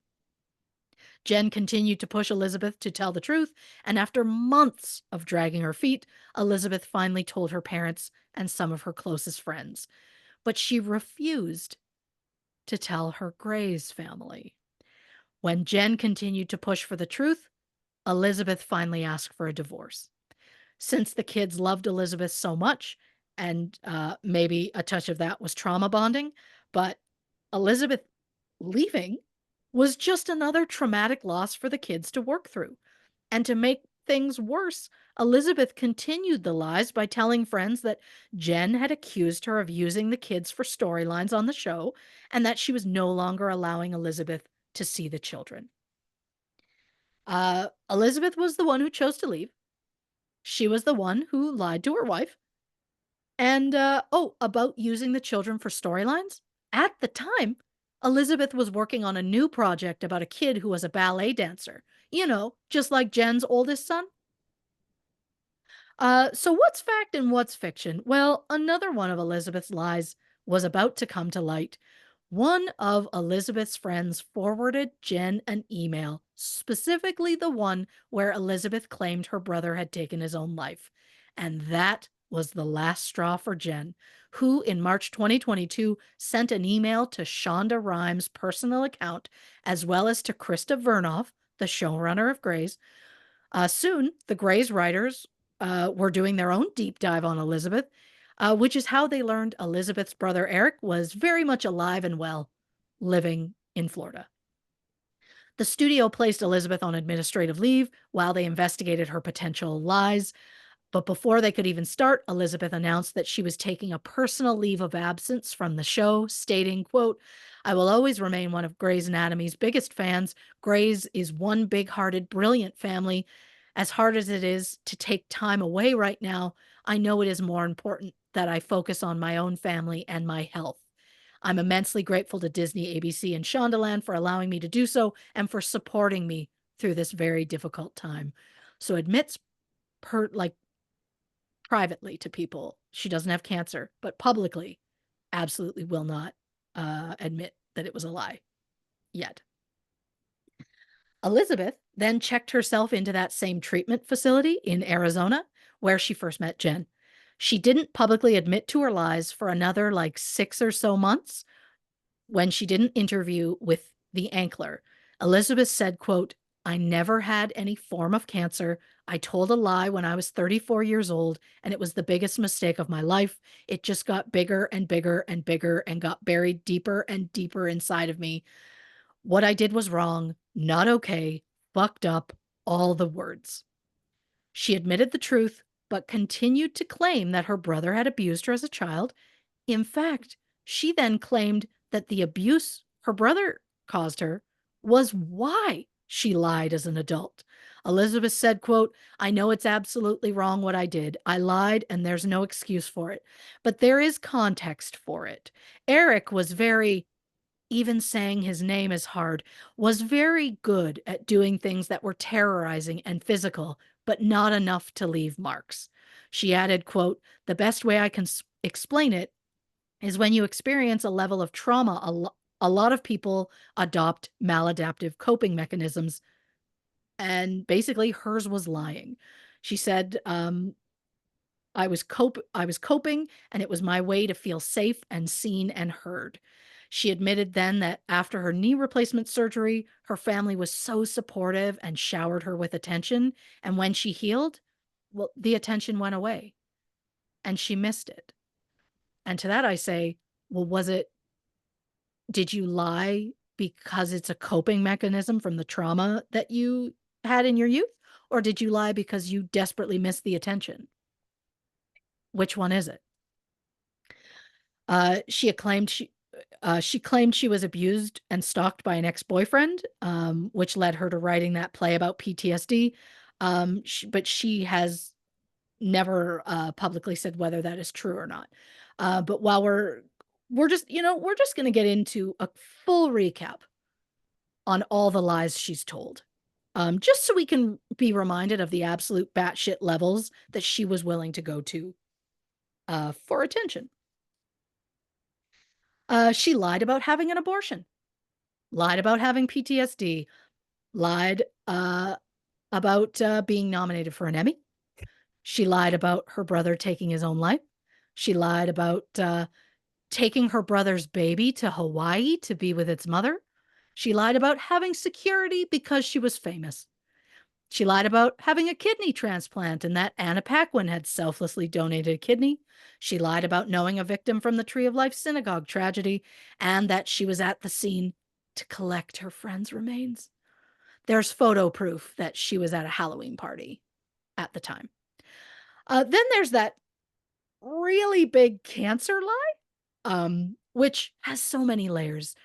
Jen continued to push Elizabeth to tell the truth, and after months of dragging her feet, Elizabeth finally told her parents and some of her closest friends. But she refused to tell her Gray's family. When Jen continued to push for the truth, Elizabeth finally asked for a divorce. Since the kids loved Elizabeth so much, and maybe a touch of that was trauma bonding. But Elizabeth leaving was just another traumatic loss for the kids to work through. And to make things worse, Elizabeth continued the lies by telling friends that Jen had accused her of using the kids for storylines on the show and that she was no longer allowing Elizabeth to see the children. Elizabeth was the one who chose to leave. She was the one who lied to her wife. And, oh, about using the children for storylines? At the time, Elizabeth was working on a new project about a kid who was a ballet dancer. You know, just like Jen's oldest son. So what's fact and what's fiction? Well, another one of Elizabeth's lies was about to come to light. One of Elizabeth's friends forwarded Jen an email, specifically the one where Elizabeth claimed her brother had taken his own life. And that was the last straw for Jen, who in March 2022 sent an email to Shonda Rhimes' personal account, as well as to Krista Vernoff, the showrunner of Grey's. Soon, the Grey's writers were doing their own deep dive on Elizabeth, which is how they learned Elizabeth's brother Eric was very much alive and well, living in Florida. The studio placed Elizabeth on administrative leave while they investigated her potential lies. But before they could even start, Elizabeth announced that she was taking a personal leave of absence from the show, stating, quote, "I will always remain one of Grey's Anatomy's biggest fans. Grey's is one big-hearted, brilliant family. As hard as it is to take time away right now, I know it is more important that I focus on my own family and my health. I'm immensely grateful to Disney, ABC, and Shondaland for allowing me to do so and for supporting me through this very difficult time." So admits like privately to people she doesn't have cancer, but publicly absolutely will not admit that it was a lie yet. Elizabeth then checked herself into that same treatment facility in Arizona where she first met Jen. She didn't publicly admit to her lies for another like 6 or so months when she didn't interview with the Ankler. Elizabeth said, quote, "I never had any form of cancer. I told a lie when I was 34 years old, and it was the biggest mistake of my life. It just got bigger and bigger and bigger and got buried deeper and deeper inside of me. What I did was wrong, not okay, fucked up, all the words." She admitted the truth, but continued to claim that her brother had abused her as a child. In fact, she then claimed that the abuse her brother caused her was why she lied as an adult. Elizabeth said, quote, "I know it's absolutely wrong what I did. I lied and there's no excuse for it. But there is context for it. Eric was very, even saying his name is hard, was very good at doing things that were terrorizing and physical, but not enough to leave marks." She added, quote, "The best way I can explain it is when you experience a level of trauma, a lot of people adopt maladaptive coping mechanisms." And basically, hers was lying. She said, I was coping, and it was my way to feel safe and seen and heard." She admitted then that after her knee replacement surgery, her family was so supportive and showered her with attention. And when she healed, well, the attention went away and she missed it. And to that I say, well, did you lie because it's a coping mechanism from the trauma that you had in your youth? Or did you lie because you desperately missed the attention? Which one is it? She acclaimed she claimed she was abused and stalked by an ex-boyfriend, which led her to writing that play about PTSD. But she has never publicly said whether that is true or not. But while we're just we're just going to get into a full recap on all the lies she's told, just so we can be reminded of the absolute batshit levels that she was willing to go to for attention. She lied about having an abortion, lied about having PTSD, lied about being nominated for an Emmy. She lied about her brother taking his own life. She lied about taking her brother's baby to Hawaii to be with its mother. She lied about having security because she was famous. She lied about having a kidney transplant and that Anna Paquin had selflessly donated a kidney. She lied about knowing a victim from the Tree of Life synagogue tragedy and that she was at the scene to collect her friend's remains. There's photo proof that she was at a Halloween party at the time. Then there's that really big cancer lie, which has so many layers.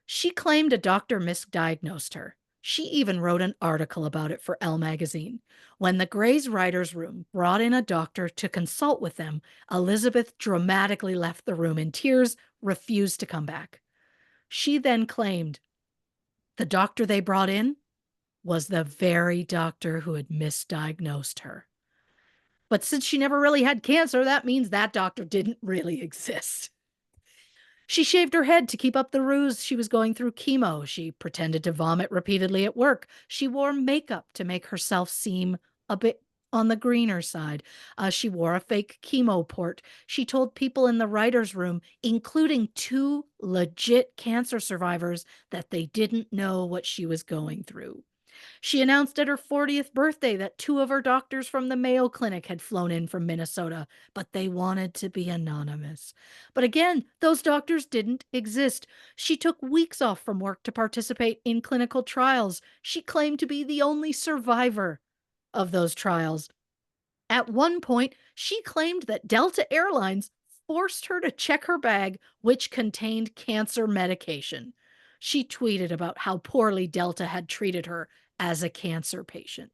She claimed a doctor misdiagnosed her. She even wrote an article about it for Elle magazine. When the Gray's writer's room brought in a doctor to consult with them, Elizabeth dramatically left the room in tears, refused to come back. She then claimed the doctor they brought in was the very doctor who had misdiagnosed her. But since she never really had cancer, that means that doctor didn't really exist. She shaved her head to keep up the ruse she was going through chemo. She pretended to vomit repeatedly at work. She wore makeup to make herself seem a bit on the greener side. She wore a fake chemo port. She told people in the writer's room, including two legit cancer survivors, that they didn't know what she was going through. She announced at her 40th birthday that two of her doctors from the Mayo Clinic had flown in from Minnesota, but they wanted to be anonymous. But again, those doctors didn't exist. She took weeks off from work to participate in clinical trials. She claimed to be the only survivor of those trials. At one point, she claimed that Delta Airlines forced her to check her bag, which contained cancer medication. She tweeted about how poorly Delta had treated her as a cancer patient.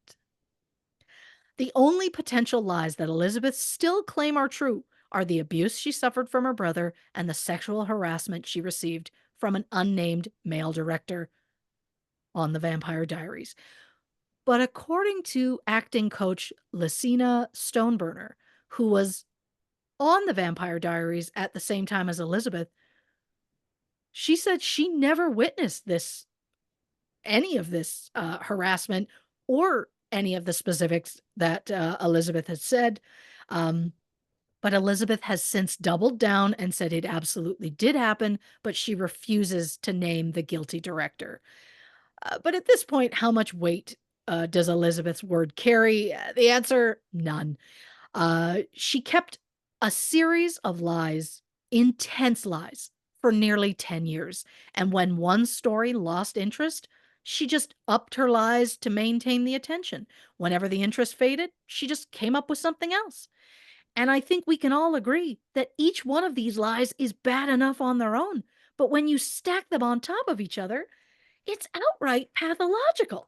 The only potential lies that Elizabeth still claim are true are the abuse she suffered from her brother and the sexual harassment she received from an unnamed male director on the Vampire Diaries. But according to acting coach Lucina Stoneburner, who was on the Vampire Diaries at the same time as Elizabeth, she said she never witnessed any of this harassment or any of the specifics that Elizabeth had said. Um, but Elizabeth has since doubled down and said it absolutely did happen, but she refuses to name the guilty director. But at this point, how much weight does Elizabeth's word carry? The answer, none. She kept a series of lies, intense lies, for nearly 10 years. And when one story lost interest, she just upped her lies to maintain the attention. Whenever the interest faded, she just came up with something else. And I think we can all agree that each one of these lies is bad enough on their own. But when you stack them on top of each other, it's outright pathological.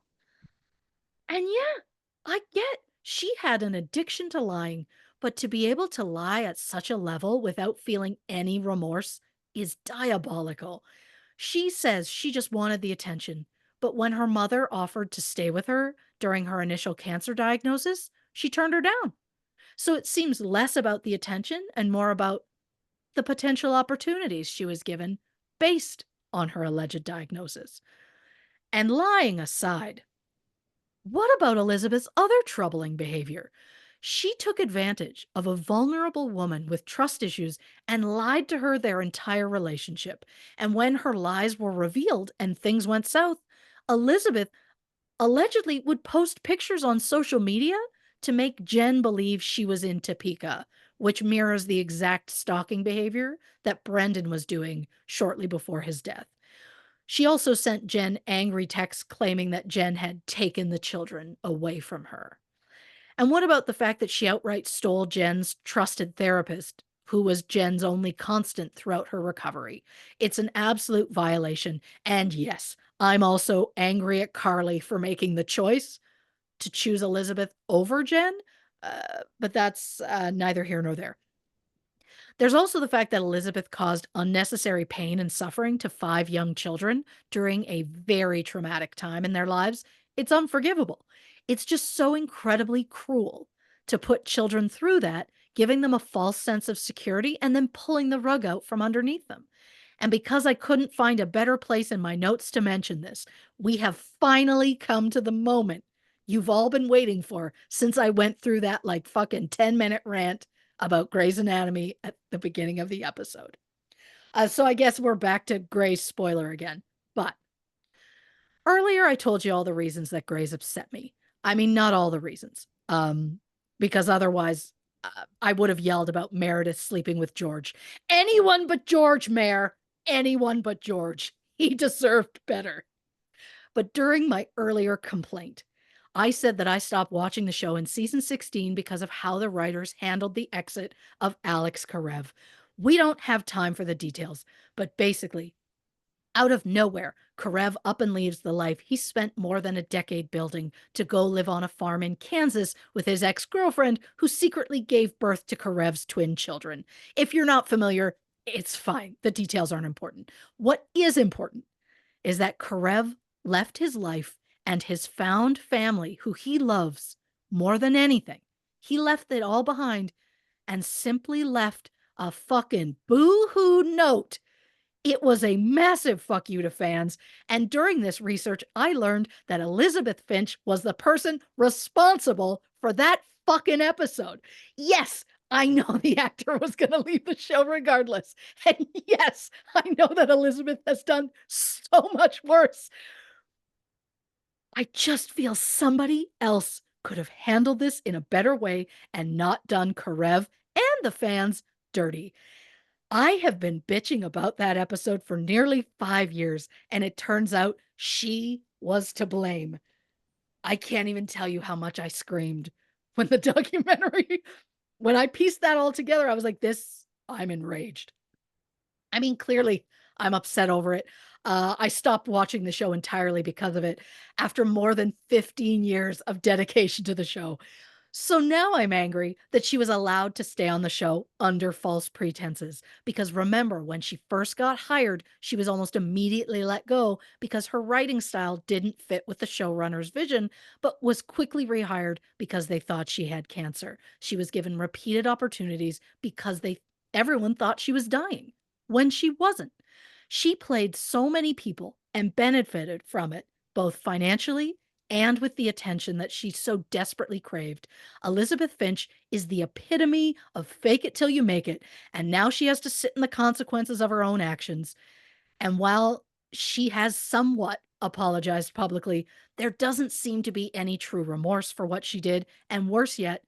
And yeah, I get she had an addiction to lying, but to be able to lie at such a level without feeling any remorse is diabolical. She says she just wanted the attention, but when her mother offered to stay with her during her initial cancer diagnosis, she turned her down. So it seems less about the attention and more about the potential opportunities she was given based on her alleged diagnosis. And lying aside, what about Elizabeth's other troubling behavior? She took advantage of a vulnerable woman with trust issues and lied to her their entire relationship. And when her lies were revealed and things went south, Elizabeth allegedly would post pictures on social media to make Jen believe she was in Topeka, which mirrors the exact stalking behavior that Brendan was doing shortly before his death. She also sent Jen angry texts claiming that Jen had taken the children away from her. And what about the fact that she outright stole Jen's trusted therapist, who was Jen's only constant throughout her recovery? It's an absolute violation. And yes, I'm also angry at Carly for making the choice to choose Elizabeth over Jen, but that's neither here nor there. There's also the fact that Elizabeth caused unnecessary pain and suffering to 5 young children during a very traumatic time in their lives. It's unforgivable. It's just so incredibly cruel to put children through that, giving them a false sense of security and then pulling the rug out from underneath them. And because I couldn't find a better place in my notes to mention this, we have finally come to the moment you've all been waiting for since I went through that like fucking 10-minute rant about Grey's Anatomy at the beginning of the episode. So I guess we're back to Grey's spoiler again. But earlier I told you all the reasons that Grey's upset me. I mean, not all the reasons. Because otherwise I would have yelled about Meredith sleeping with George. Anyone but George, Mayor. Anyone but George. He deserved better. But during my earlier complaint, I said that I stopped watching the show in season 16 because of how the writers handled the exit of Alex Karev. We don't have time for the details, but basically, out of nowhere, Karev up and leaves the life he spent more than a decade building to go live on a farm in Kansas with his ex girlfriend, who secretly gave birth to Karev's twin children. If you're not familiar, it's fine. The details aren't important. What is important is that Karev left his life and his found family, who he loves more than anything. He left it all behind and simply left a fucking boo hoo note. It was a massive fuck you to fans. And during this research, I learned that Elizabeth Finch was the person responsible for that fucking episode. Yes, I know the actor was going to leave the show regardless. And yes, I know that Elizabeth has done so much worse. I just feel somebody else could have handled this in a better way and not done Karev and the fans dirty. I have been bitching about that episode for nearly 5 years, and it turns out she was to blame. I can't even tell you how much I screamed when the documentary, when I pieced that all together, I was like, I'm enraged. I mean, clearly, I'm upset over it. I stopped watching the show entirely because of it after more than 15 years of dedication to the show. So now I'm angry that she was allowed to stay on the show under false pretenses. Because remember, when she first got hired, she was almost immediately let go because her writing style didn't fit with the showrunner's vision, but was quickly rehired because they thought she had cancer. She was given repeated opportunities because everyone thought she was dying when she wasn't. She played so many people and benefited from it, both financially and with the attention that she so desperately craved. Elizabeth Finch is the epitome of fake it till you make it, and now she has to sit in the consequences of her own actions. And while she has somewhat apologized publicly, there doesn't seem to be any true remorse for what she did, and worse yet,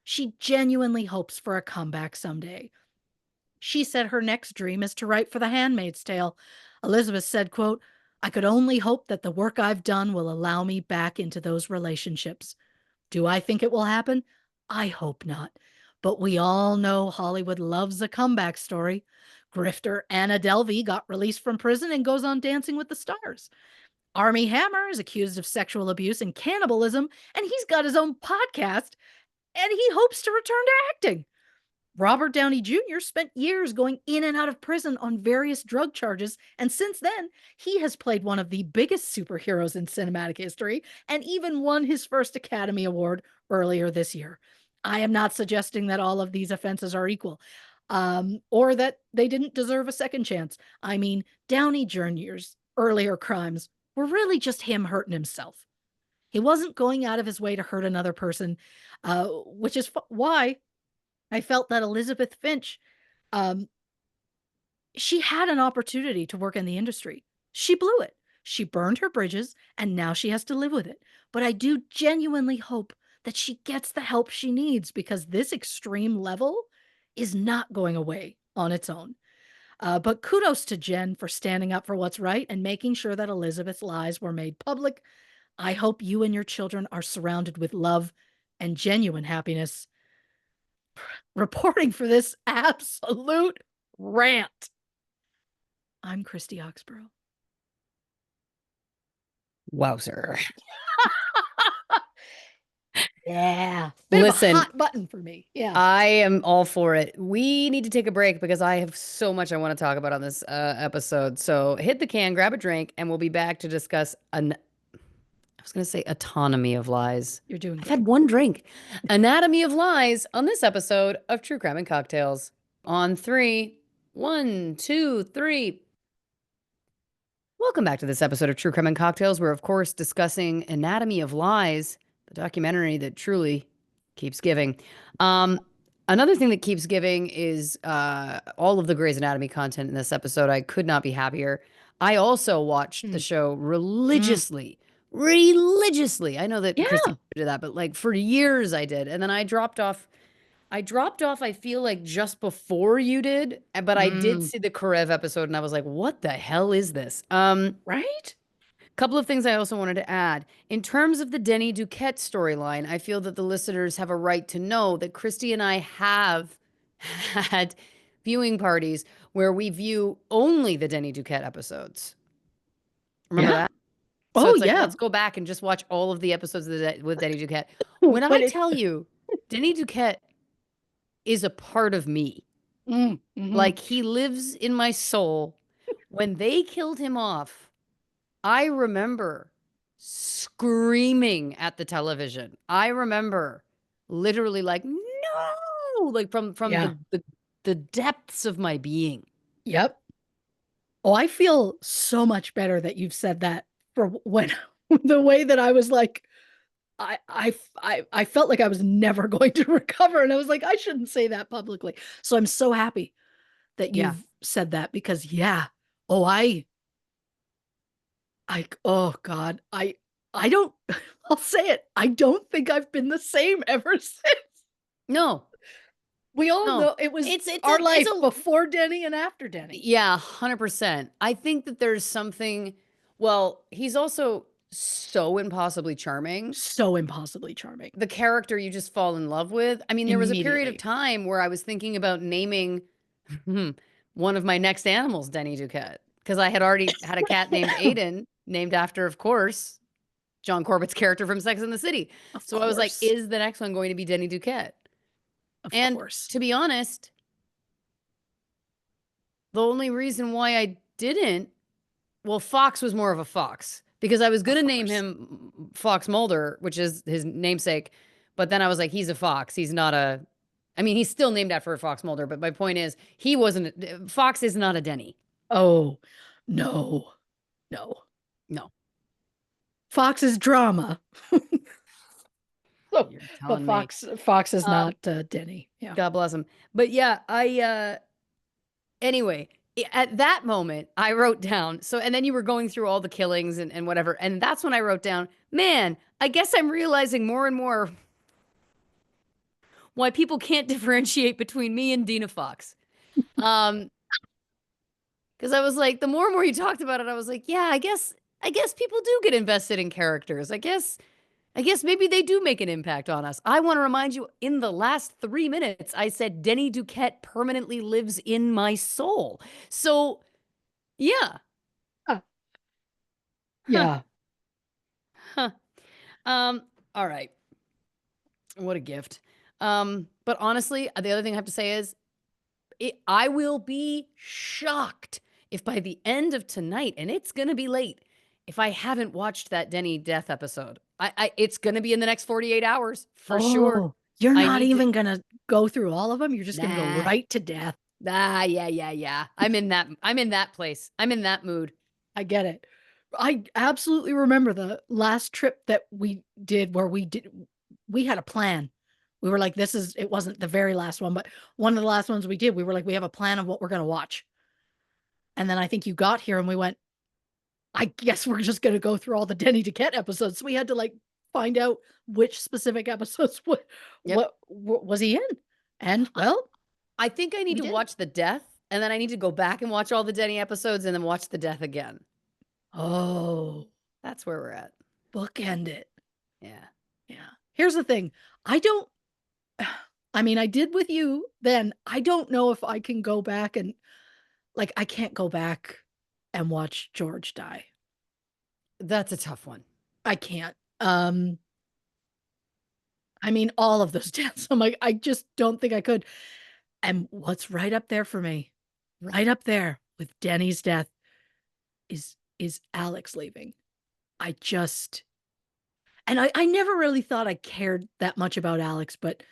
she genuinely hopes for a comeback someday. She said her next dream is to write for The Handmaid's Tale. Elizabeth said, quote, "I could only hope that the work I've done will allow me back into those relationships. Do I think it will happen? I hope not. But we all know Hollywood loves a comeback story. Grifter Anna Delvey got released from prison and goes on Dancing with the Stars. Armie Hammer is accused of sexual abuse and cannibalism, and he's got his own podcast, and he hopes to return to acting. Robert Downey Jr. spent years going in and out of prison on various drug charges, and since then, he has played one of the biggest superheroes in cinematic history and even won his first Academy Award earlier this year. I am not suggesting that all of these offenses are equal, or that they didn't deserve a second chance. I mean, Downey Jr.'s earlier crimes were really just him hurting himself. He wasn't going out of his way to hurt another person, which is why I felt that Elizabeth Finch, um, she had an opportunity to work in the industry. She blew it. She burned her bridges, and now she has to live with it. But I do genuinely hope that she gets the help she needs, because this extreme level is not going away on its own. But kudos to Jen for standing up for what's right and making sure that Elizabeth's lies were made public. I hope you and your children are surrounded with love and genuine happiness. Reporting for this absolute rant, I'm Christy Oxborrow. Wowzer. Yeah. Listen, a hot button for me. Yeah. I am all for it. We need to take a break because I have so much I want to talk about on this episode. So hit the can, grab a drink, and we'll be back to discuss I was going to say autonomy of lies. You're doing I've great. had one drink. Anatomy of Lies on this episode of True Crime and Cocktails. On three. 1, 2, 3. Welcome back to this episode of True Crime and Cocktails. We're, of course, discussing Anatomy of Lies, the documentary that truly keeps giving. Another thing that keeps giving is all of the Grey's Anatomy content in this episode. I could not be happier. I also watched the show religiously religiously. I know that Christy Yeah. did that, but like for years I did. And then I dropped off. I dropped off, I feel like just before you did, but I did Mm, see the Karev episode and I was like, what the hell is this? right? Couple of things I also wanted to add. In terms of the Denny Duquette storyline, I feel that the listeners have a right to know that Christy and I have had viewing parties where we view only the Denny Duquette episodes. Remember Yeah. that? So Oh, it's like, yeah. let's go back and just watch all of the episodes of with Denny Duquette. When When I it tell you, Denny Duquette is a part of me. mhm. Like he lives in my soul. When they killed him off, I remember screaming at the television. I remember literally like, no, like from Yeah. the depths of my being. Yep. Oh, I feel so much better that you've said that for when the way that I was like, I felt like I was never going to recover. And I was like, I shouldn't say that publicly. So I'm so happy that Yeah. you've said that because yeah. Oh, oh God, I don't, I'll say it. I don't think I've been the same ever since. No, We all no. know it was It's our it's life a before Denny and after Denny. yeah, 100%. I think that there's something, well, he's also so impossibly charming. So impossibly charming. The character you just fall in love with. I mean, there was a period of Immediately. time where I was thinking about naming one of my next animals Denny Duquette because I had already had a cat named Aiden, named after, of course, John Corbett's character from Sex and the City. Of So I was like, course. is the next one going to be Denny Duquette? Of And course. to be honest, the only reason why I didn't, well, Fox was more of a fox because I was going Of to name course. him Fox Mulder, which is his namesake. But then I was like, he's a fox. He's not a, I mean, he's still named after Fox Mulder. But my point is, he wasn't, Fox is not a Denny. Oh, no. No. No, Fox's drama. So, you're but telling me. Fox is Um, not Denny. Yeah. God bless him. But yeah, anyway, at that moment, I wrote down, so, and then you were going through all the killings and whatever. And that's when I wrote down, man, I guess I'm realizing more and more why people can't differentiate between me and Dina Fox. Um, because I was like, the more and more you talked about it, I was like, yeah, I guess people do get invested in characters. I guess maybe they do make an impact on us. I want to remind you, in the last 3 minutes, I said Denny Duquette permanently lives in my soul. So yeah. Ah, Huh. yeah. Huh. All right. What a gift. But honestly, the other thing I have to say is I will be shocked if by the end of tonight, and it's gonna be late, if I haven't watched that Denny death episode. It's gonna be in the next 48 hours for sure. Oh, you're I not need to. even gonna go through all of them. You're just gonna go Nah, right to death. yeah, yeah, yeah. I'm in that place. I'm in that mood. I get it. I absolutely remember the last trip that we did where we had a plan. We were like, this is, it wasn't the very last one, but one of the last ones we did, we were like, we have a plan of what we're going to watch. And then I think you got here and we went, I guess we're just going to go through all the Denny Duquette episodes. So we had to like find out which specific episodes, Yep. what was he in? And well, I think I need we to did. watch the death, and then I need to go back and watch all the Denny episodes, and then watch the death again. Oh, That's where we're at. bookend it. Yeah. Yeah. Here's the thing. I don't, I mean, I did with you then. I don't know if I can go back and like, I can't go back and watch George die. That's a tough one. I can't. I mean, all of those deaths. I'm like, I just don't think I could. And what's right up there for me, right up there with Denny's death is Alex leaving. I just, and I never really thought I cared that much about Alex, but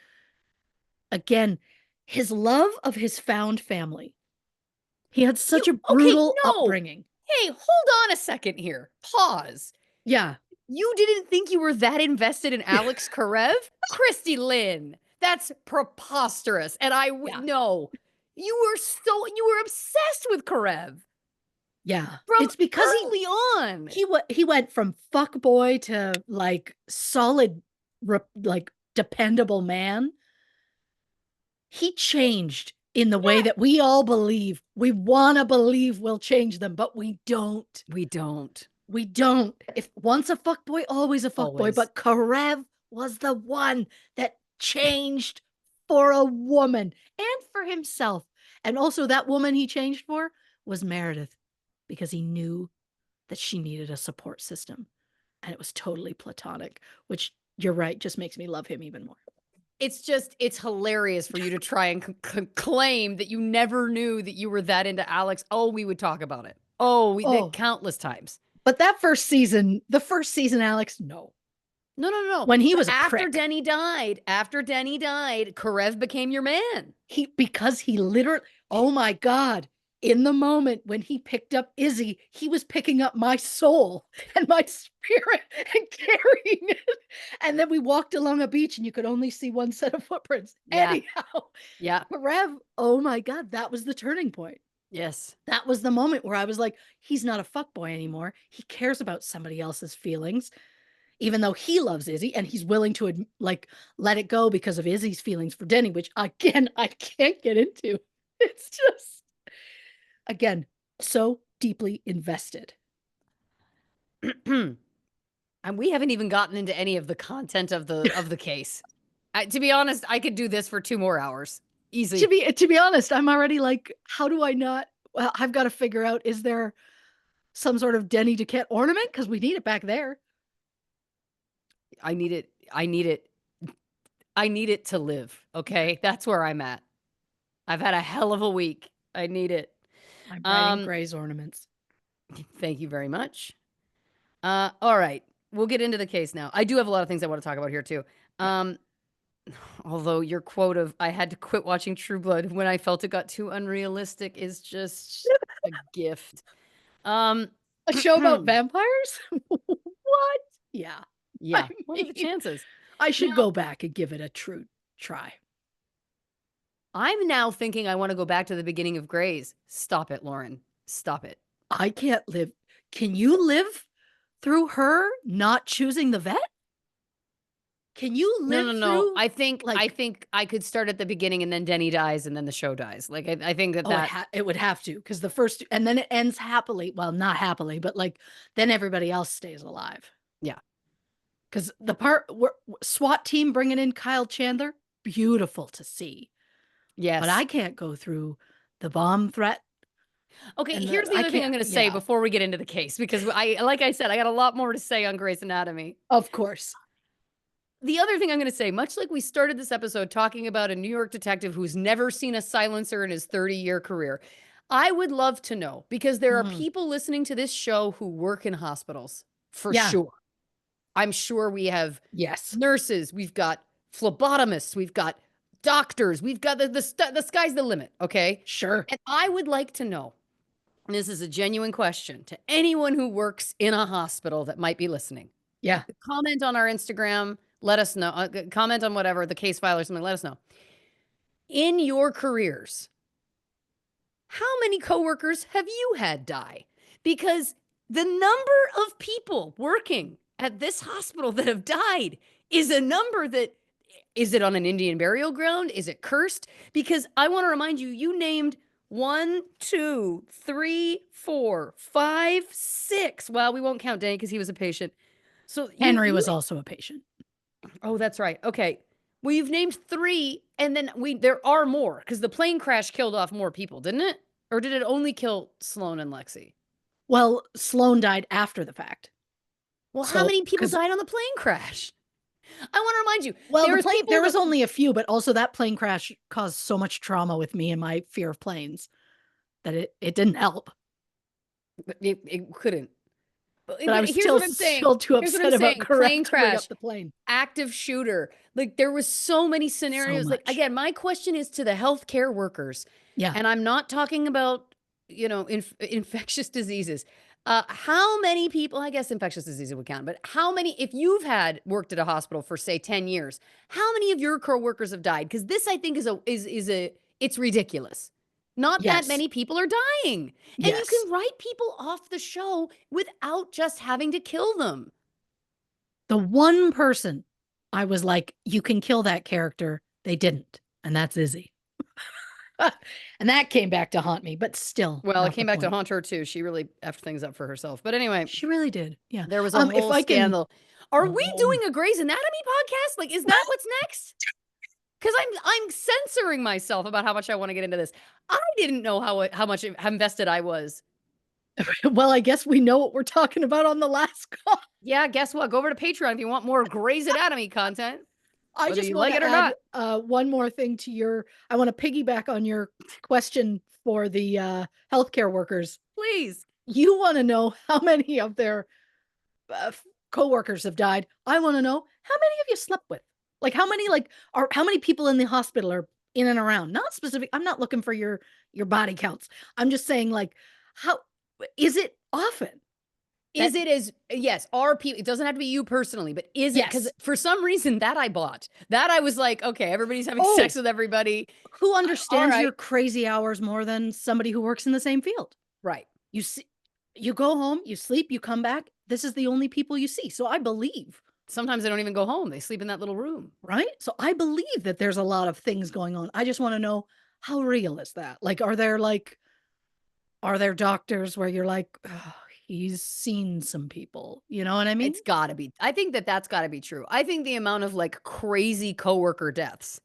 again, his love of his found family. He had You such a okay, brutal no. upbringing. Hey, hold on a second here. Pause. Yeah. You didn't think you were that invested in Alex Karev? Christy Lynn. That's preposterous. And Yeah. no. You were obsessed with Karev. Yeah. from It's because early on. he went from fuck boy to like solid like dependable man. He changed in the way Yeah. that we all believe. We want to believe we'll change them, but we don't. We don't. We don't. If once a fuckboy, always a fuckboy. Always. But Karev was the one that changed for a woman and for himself. And also, that woman he changed for was Meredith because he knew that she needed a support system. And it was totally platonic, which you're right, just makes me love him even more. It's hilarious for you to try and claim that you never knew that you were that into Alex. Oh, we would talk about it. Oh, we did Oh, countless times. but the first season, Alex, no. No, no, no, no. When he But was a prick. after Denny died, Karev became your man. Because he literally, oh my God, in the moment when he picked up Izzy, he was picking up my soul and my spirit and carrying it. And then we walked along a beach and you could only see one set of footprints. Yeah. Anyhow, Yeah. Karev, oh my God, that was the turning point. Yes. That was the moment where I was like, he's not a fuckboy anymore. He cares about somebody else's feelings, even though he loves Izzy and he's willing to like let it go because of Izzy's feelings for Denny, which again, I can't get into. It's just, again, so deeply invested. And we haven't even gotten into any of the content of the case. To be honest, I could do this for 2 more hours. Easy. To be honest, I'm already like, how do I not? Well, I've got to figure out, is there some sort of Denny Duquette ornament? Because we need it back there. I need it. I need it. I need it to live. Okay. That's where I'm at. I've had a hell of a week. I need it. I'm writing Gray's ornaments. Thank you very much. All right. We'll get into the case now. I do have a lot of things I want to talk about here too. Although your quote of "I had to quit watching True Blood when I felt it got too unrealistic" is just a gift. A show about vampires? What? Yeah. Yeah. What are the chances? I should go back and give it a true try. I'm now thinking I want to go back to the beginning of Grey's. Stop it, Lauren. Stop it. I can't live. Can you live through her not choosing the vet? Can you live No. through? I think I could start at the beginning and then Denny dies and then the show dies. Like I think that it would have to, because the first, and then it ends happily. Well, not happily, but like then everybody else stays alive. Yeah. Because the part where SWAT team bringing in Kyle Chandler, beautiful to see. Yes. But I can't go through the bomb threat. Okay, here's the other thing I'm going to say before we get into the case, because like I said, I got a lot more to say on Grey's Anatomy. Of course. The other thing I'm going to say, much like we started this episode talking about a New York detective who's never seen a silencer in his 30-year career, I would love to know, because there are people listening to this show who work in hospitals, for sure. I'm sure we have nurses, we've got phlebotomists, we've got doctors, we've got the sky's the limit, okay? Sure. And I would like to know, and this is a genuine question to anyone who works in a hospital that might be listening. Yeah. Comment on our Instagram. Let us know. Comment on whatever, the case file or something. Let us know. In your careers, how many coworkers have you had die? Because the number of people working at this hospital that have died is a number that, is it on an Indian burial ground? Is it cursed? Because I want to remind you, you named 1, 2, 3, 4, 5, 6. Well, we won't count Danny because he was a patient. So Henry was also a patient. Oh, that's right. Okay. Well, you've named 3, and then there are more, because the plane crash killed off more people, didn't it? Or did it only kill Sloan and Lexi? Well, Sloan died after the fact. Well, how many people died on the plane crash? I want to remind you. Well, there was only a few, but also that plane crash caused so much trauma with me and my fear of planes that it didn't help. It couldn't. But I was still too upset about plane crash, the plane. Active shooter. Like there was so many scenarios. Like again, my question is to the healthcare workers. Yeah. And I'm not talking about, infectious diseases. How many people, I guess infectious diseases would count, but how many, if you've worked at a hospital for say 10 years, how many of your coworkers have died? Because this I think it's ridiculous. Not that Yes. many people are dying. And you Yes. can write people off the show without just having to kill them. The one person I was like, you can kill that character, they didn't, and that's Izzy. And that came back to haunt me, but still Well, it not the came back to point. haunt her too. She really effed things up for herself. But anyway, She really did. Yeah. there was a If whole I can scandal. Are we oh, doing a Grey's Anatomy podcast? Like, is that what's next? Because I'm censoring myself about how much I want to get into this. I didn't know how invested I was. well, I guess we know what we're talking about on the last call. Yeah, guess what? Go over to Patreon if you want more Grey's Anatomy content, I whether just you want like to it or add not. one more thing to I want to piggyback on your question for the healthcare workers. Please. You want to know how many of their coworkers have died. I want to know how many have you slept with? Like how many people in the hospital are in and around? Not specific. I'm not looking for your body counts. I'm just saying like how is it often Is that it as yes, are people it doesn't have to be you personally, but is it because yes. for some reason that I bought. That I was like, okay, everybody's having Oh, sex with everybody. who All understands your right. crazy hours more than somebody who works in the same field? Right. You see, you go home, you sleep, you come back. This is the only people you see. So I believe, Sometimes they don't even go home. They sleep in that little room. right? So I believe that there's a lot of things going on. I just want to know how real is that? Are there doctors where you're like, oh, he's seen some people? You know what I mean? It's gotta be. I think that that's gotta be true. I think the amount of like crazy coworker deaths.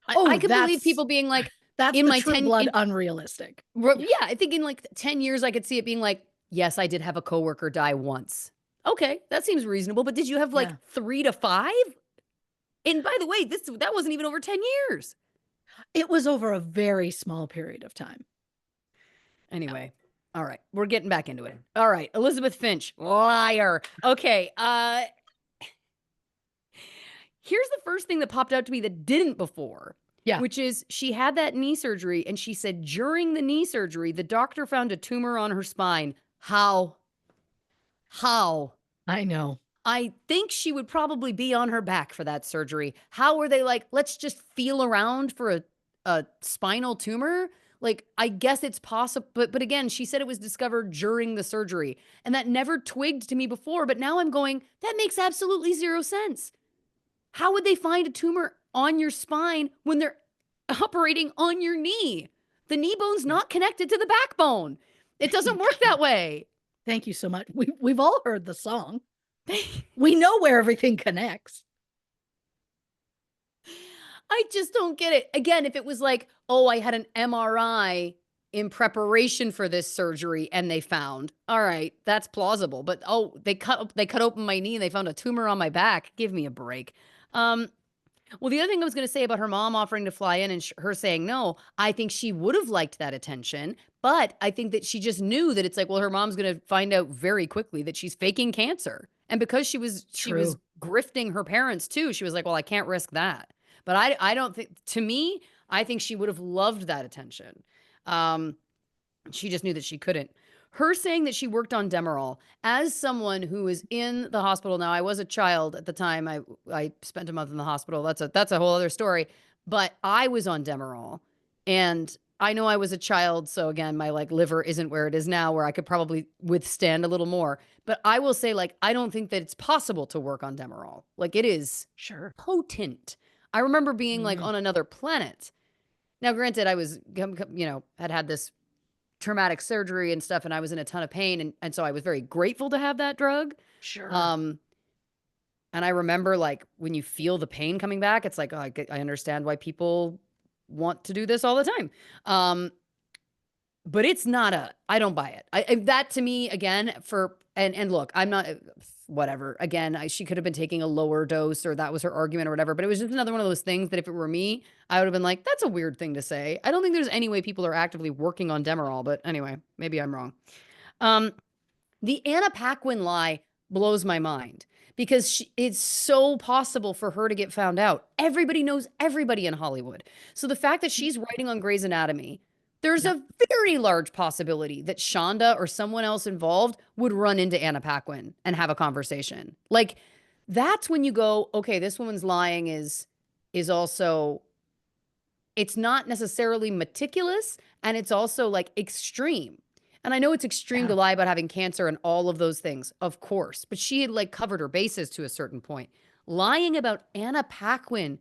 I Oh, could believe people being like that's in the my true 10 blood in unrealistic. Yeah, yeah, I think in like 10 years I could see it being like, yes, I did have a coworker die once. Okay, that seems reasonable, but did you have like yeah. 3 to 5? And by the way, that wasn't even over 10 years. It was over a very small period of time. Yeah. Anyway, all right, we're getting back into it. All right, Elizabeth Finch, liar. Okay, here's the first thing that popped out to me that didn't before, Yeah, which is she had that knee surgery and she said during the knee surgery, the doctor found a tumor on her spine. How? How? I know. I think she would probably be on her back for that surgery. How were they like, let's just feel around for a spinal tumor? Like, I guess it's possible, but again, she said it was discovered during the surgery, and that never twigged to me before. But now I'm going, that makes absolutely zero sense. How would they find a tumor on your spine when they're operating on your knee? The knee bone's Yeah. not connected to the backbone. It doesn't work that way. Thank you so much. We've all heard the song. We know where everything connects. I just don't get it. Again, if it was like, oh, I had an MRI in preparation for this surgery and they found, all right, that's plausible. But oh, they cut open my knee and they found a tumor on my back. Give me a break. Um, well, the other thing I was going to say about her mom offering to fly in and her saying no, I think she would have liked that attention, but I think that she just knew that it's like, well, her mom's going to find out very quickly that she's faking cancer. And because she was True. grifting her parents too, she was like, well, I can't risk that. But I don't think to me, I think she would have loved that attention. Um, she just knew that she couldn't. Her saying that she worked on Demerol as someone who is in the hospital now. I was a child at the time. I spent a month in the hospital. That's a whole other story. But I was on Demerol, and I know I was a child. So again, my like liver isn't where it is now, where I could probably withstand a little more. But I will say, like, I don't think that it's possible to work on Demerol. Like it is Sure. potent. I remember being like Mm, on another planet. Now, granted, I was, had this traumatic surgery and stuff, and I was in a ton of pain, and so I was very grateful to have that drug. sure. Um, and I remember like when you feel the pain coming back, it's like, oh, I understand why people want to do this all the time. Um, but it's not I don't buy it. That to me again and look, I'm not whatever. Again, she could have been taking a lower dose or that was her argument or whatever, but it was just another one of those things that if it were me, I would have been like, that's a weird thing to say. I don't think there's any way people are actively working on Demerol, but anyway, maybe I'm wrong. Um, the Anna Paquin lie blows my mind because it's so possible for her to get found out. Everybody knows everybody in Hollywood. So the fact that she's writing on Grey's Anatomy, there's Yep. a very large possibility that Shonda or someone else involved would run into Anna Paquin and have a conversation. Like that's when you go, okay, this woman's lying is also it's not necessarily meticulous And it's also like extreme. And I know it's extreme to Yeah. lie about having cancer and all of those things, of course, but she had like covered her bases to a certain point. Lying about Anna Paquin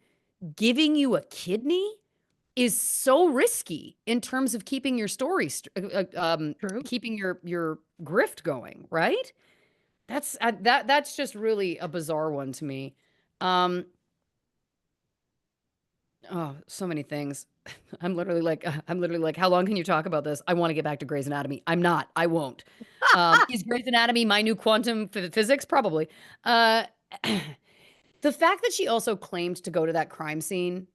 giving you a kidney is so risky in terms of keeping your story, True. keeping your grift going, right? That's just really a bizarre one to me. Um, oh, so many things. I'm literally like, how long can you talk about this? I want to get back to Grey's Anatomy. I'm not. I won't. Is Grey's Anatomy my new quantum physics? Probably. Uh, the fact that she also claimed to go to that crime scene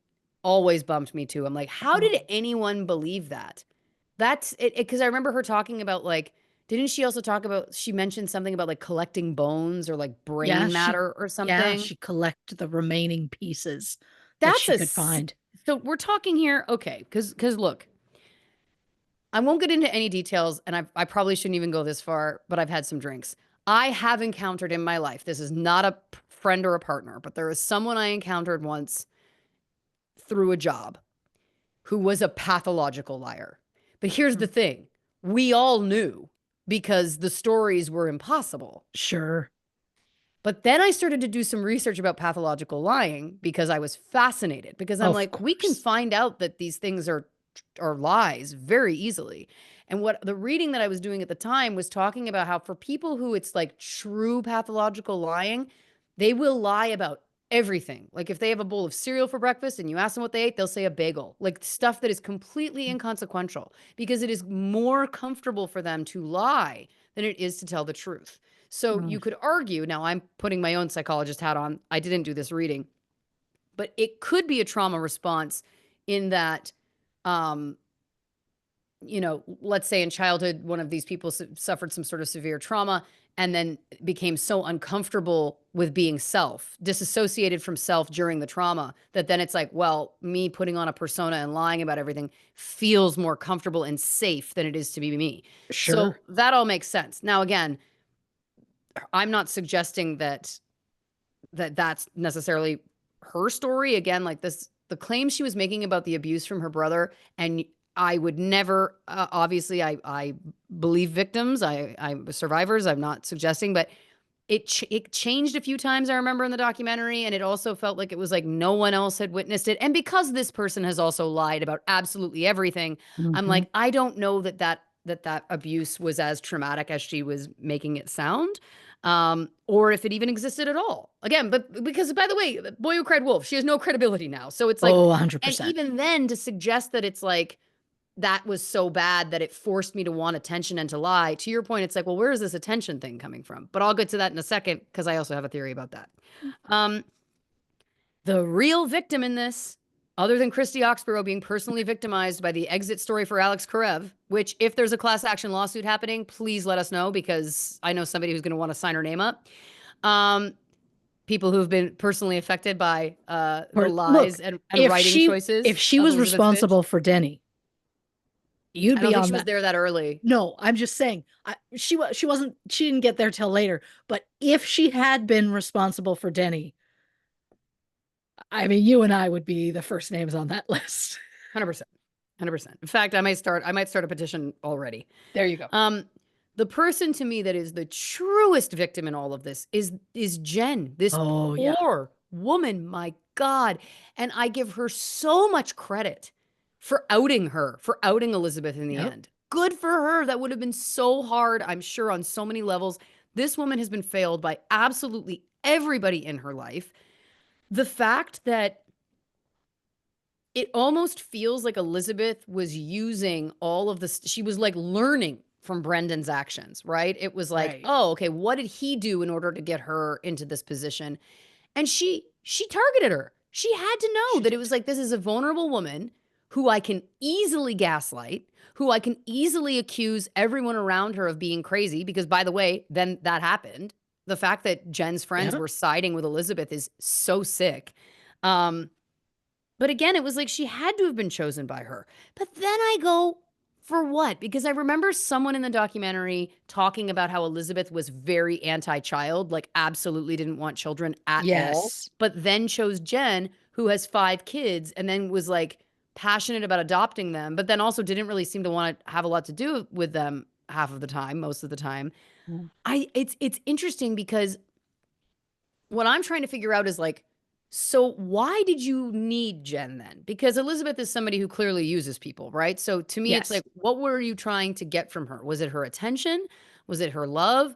always bumped me too. I'm like, how did Oh, anyone believe that? That's it, because I remember her talking about like, didn't she also talk about, she mentioned something about like collecting bones or like yeah, brain matter or something? she collected the remaining pieces that That's she a, could find. so we're talking here, okay, because look, I won't get into any details, and I probably shouldn't even go this far, but I've had some drinks. I have encountered in my life, this is not a friend or a partner, but there is someone I encountered once through a job who was a pathological liar. But here's the Mm. thing, we all knew because the stories were impossible. Sure. But then I started to do some research about pathological lying because I was fascinated because I'm Of like, we can course. find out that these things are lies very easily. And what the reading that I was doing at the time was talking about how for people who it's like true pathological lying, they will lie about everything. Like if they have a bowl of cereal for breakfast and you ask them what they ate, they'll say a bagel. Like stuff that is completely inconsequential because it is more comfortable for them to lie than it is to tell the truth. So Mm. you could argue, now I'm putting my own psychologist hat on. I didn't do this reading, but it could be a trauma response in that, um, let's say in childhood, one of these people suffered some sort of severe trauma and then became so uncomfortable with being self, disassociated from self during the trauma, that then it's like, well, me putting on a persona and lying about everything feels more comfortable and safe than it is to be me. So Sure. that all makes sense. Now, again, I'm not suggesting that's necessarily her story. Again, like this, the claim she was making about the abuse from her brother, and I would never, obviously, I believe victims, I'm survivors. I'm not suggesting, but it changed a few times. I remember in the documentary, and it also felt like it was like no one else had witnessed it. And because this person has also lied about absolutely everything, I'm Hmm. like, I don't know that abuse was as traumatic as she was making it sound, or if it even existed at all. Again, but because by the way, Boy Who Cried Wolf, she has no credibility now. So it's like, Oh, and 100%. even then to suggest that it's like that was so bad that it forced me to want attention and to lie. To your point, it's like, well, where is this attention thing coming from? But I'll get to that in a second because I also have a theory about that. Um, the real victim in this, other than Christy Oxborrow being personally victimized by the exit story for Alex Karev, which if there's a class action lawsuit happening, please let us know because I know somebody who's going to want to sign her name up. Um, People who've been personally affected by the Or look, lies and if writing if choices she of was Elizabeth Finch. responsible for Denny, you'd I don't be think on she was that. there that early. No, I'm just saying, she wasn't, she didn't get there till later. But if she had been responsible for Denny, I mean, you and I would be the first names on that list. 100%. 100%. In fact, I might start a petition already. There you go. Um, the person to me that is the truest victim in all of this is Jen, this Oh, yeah. poor woman, my God. And I give her so much credit for outing her, for outing Elizabeth in the Yep. end. Good for her. That would have been so hard, I'm sure, on so many levels. This woman has been failed by absolutely everybody in her life. The fact that it almost feels like Elizabeth was using all of this. She was like learning from Brendan's actions, right? It was like, Right. oh, okay, what did he do in order to get her into this position? And she targeted her. She had to know She that it did. was like, this is a vulnerable woman who I can easily gaslight, who I can easily accuse everyone around her of being crazy. Because by the way, then that happened. The fact that Jen's friends Yep. were siding with Elizabeth is so sick. Um, but again, it was like she had to have been chosen by her. But then I go, for what? Because I remember someone in the documentary talking about how Elizabeth was very anti child, like absolutely didn't want children at all, Yes. but then chose Jen, who has 5 kids, and then was like, passionate about adopting them, but then also didn't really seem to want to have a lot to do with them half of the time, most of the time. Mm. It's interesting because what I'm trying to figure out is like, so why did you need Jen then? Because Elizabeth is somebody who clearly uses people, right? So to me, it's Yes. like, what were you trying to get from her? Was it her attention? Was it her love?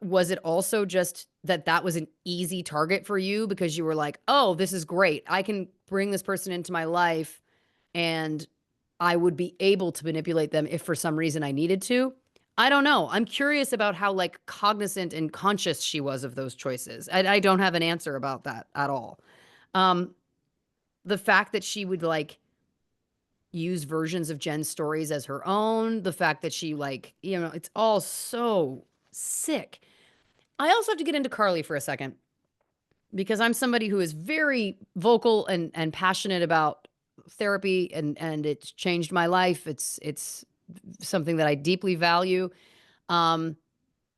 Was it also just that that was an easy target for you because you were like, oh, this is great. I can bring this person into my life and I would be able to manipulate them if for some reason I needed to. I don't know. I'm curious about how like cognizant and conscious she was of those choices. I don't have an answer about that at all. Um, the fact that she would like use versions of Jen's stories as her own, the fact that she like, it's all so sick. I also have to get into Carly for a second because I'm somebody who is very vocal and passionate about therapy and it's changed my life. It's something that I deeply value. Um,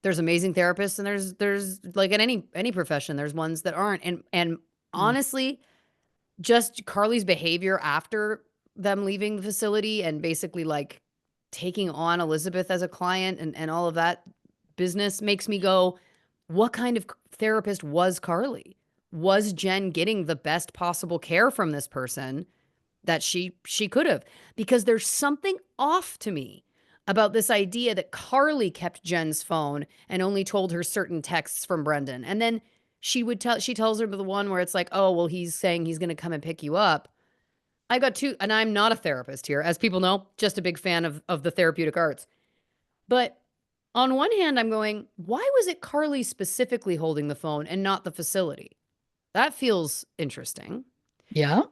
there's amazing therapists and there's like in any profession, there's ones that aren't. And Mm. honestly, just Carly's behavior after them leaving the facility and basically like taking on Elizabeth as a client and all of that business makes me go, what kind of therapist was Carly? Was Jen getting the best possible care from this person that she could have? Because there's something off to me about this idea that Carly kept Jen's phone and only told her certain texts from Brendan. And then she tells her the one where it's like, oh, well, he's saying he's going to come and pick you up. I got two, and I'm not a therapist here. As people know, just a big fan of the therapeutic arts. But on one hand, I'm going, why was it Carly specifically holding the phone and not the facility? That feels interesting. Yeah.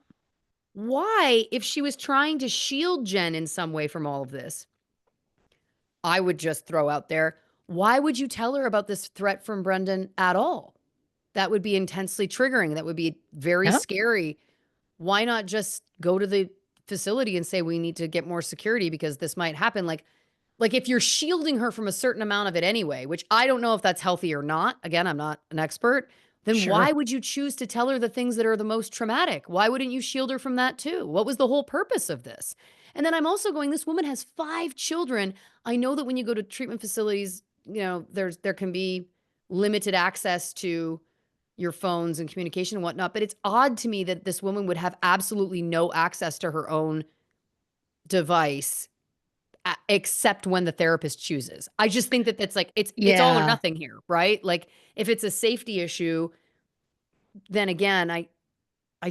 Why, if she was trying to shield Jen in some way from all of this, I would just throw out there, why would you tell her about this threat from Brendan at all? That would be intensely triggering. That would be very Yeah. scary. Why not just go to the facility and say, we need to get more security because this might happen? Like if you're shielding her from a certain amount of it anyway, which I don't know if that's healthy or not. Again, I'm not an expert. Then Sure. why would you choose to tell her the things that are the most traumatic? Why wouldn't you shield her from that too? What was the whole purpose of this? And then I'm also going, this woman has 5 children. I know that when you go to treatment facilities, there can be limited access to your phones and communication and whatnot. But it's odd to me that this woman would have absolutely no access to her own device except when the therapist chooses. I just think that that's like it's all or Yeah. nothing here, right? Like if it's a safety issue, then again, I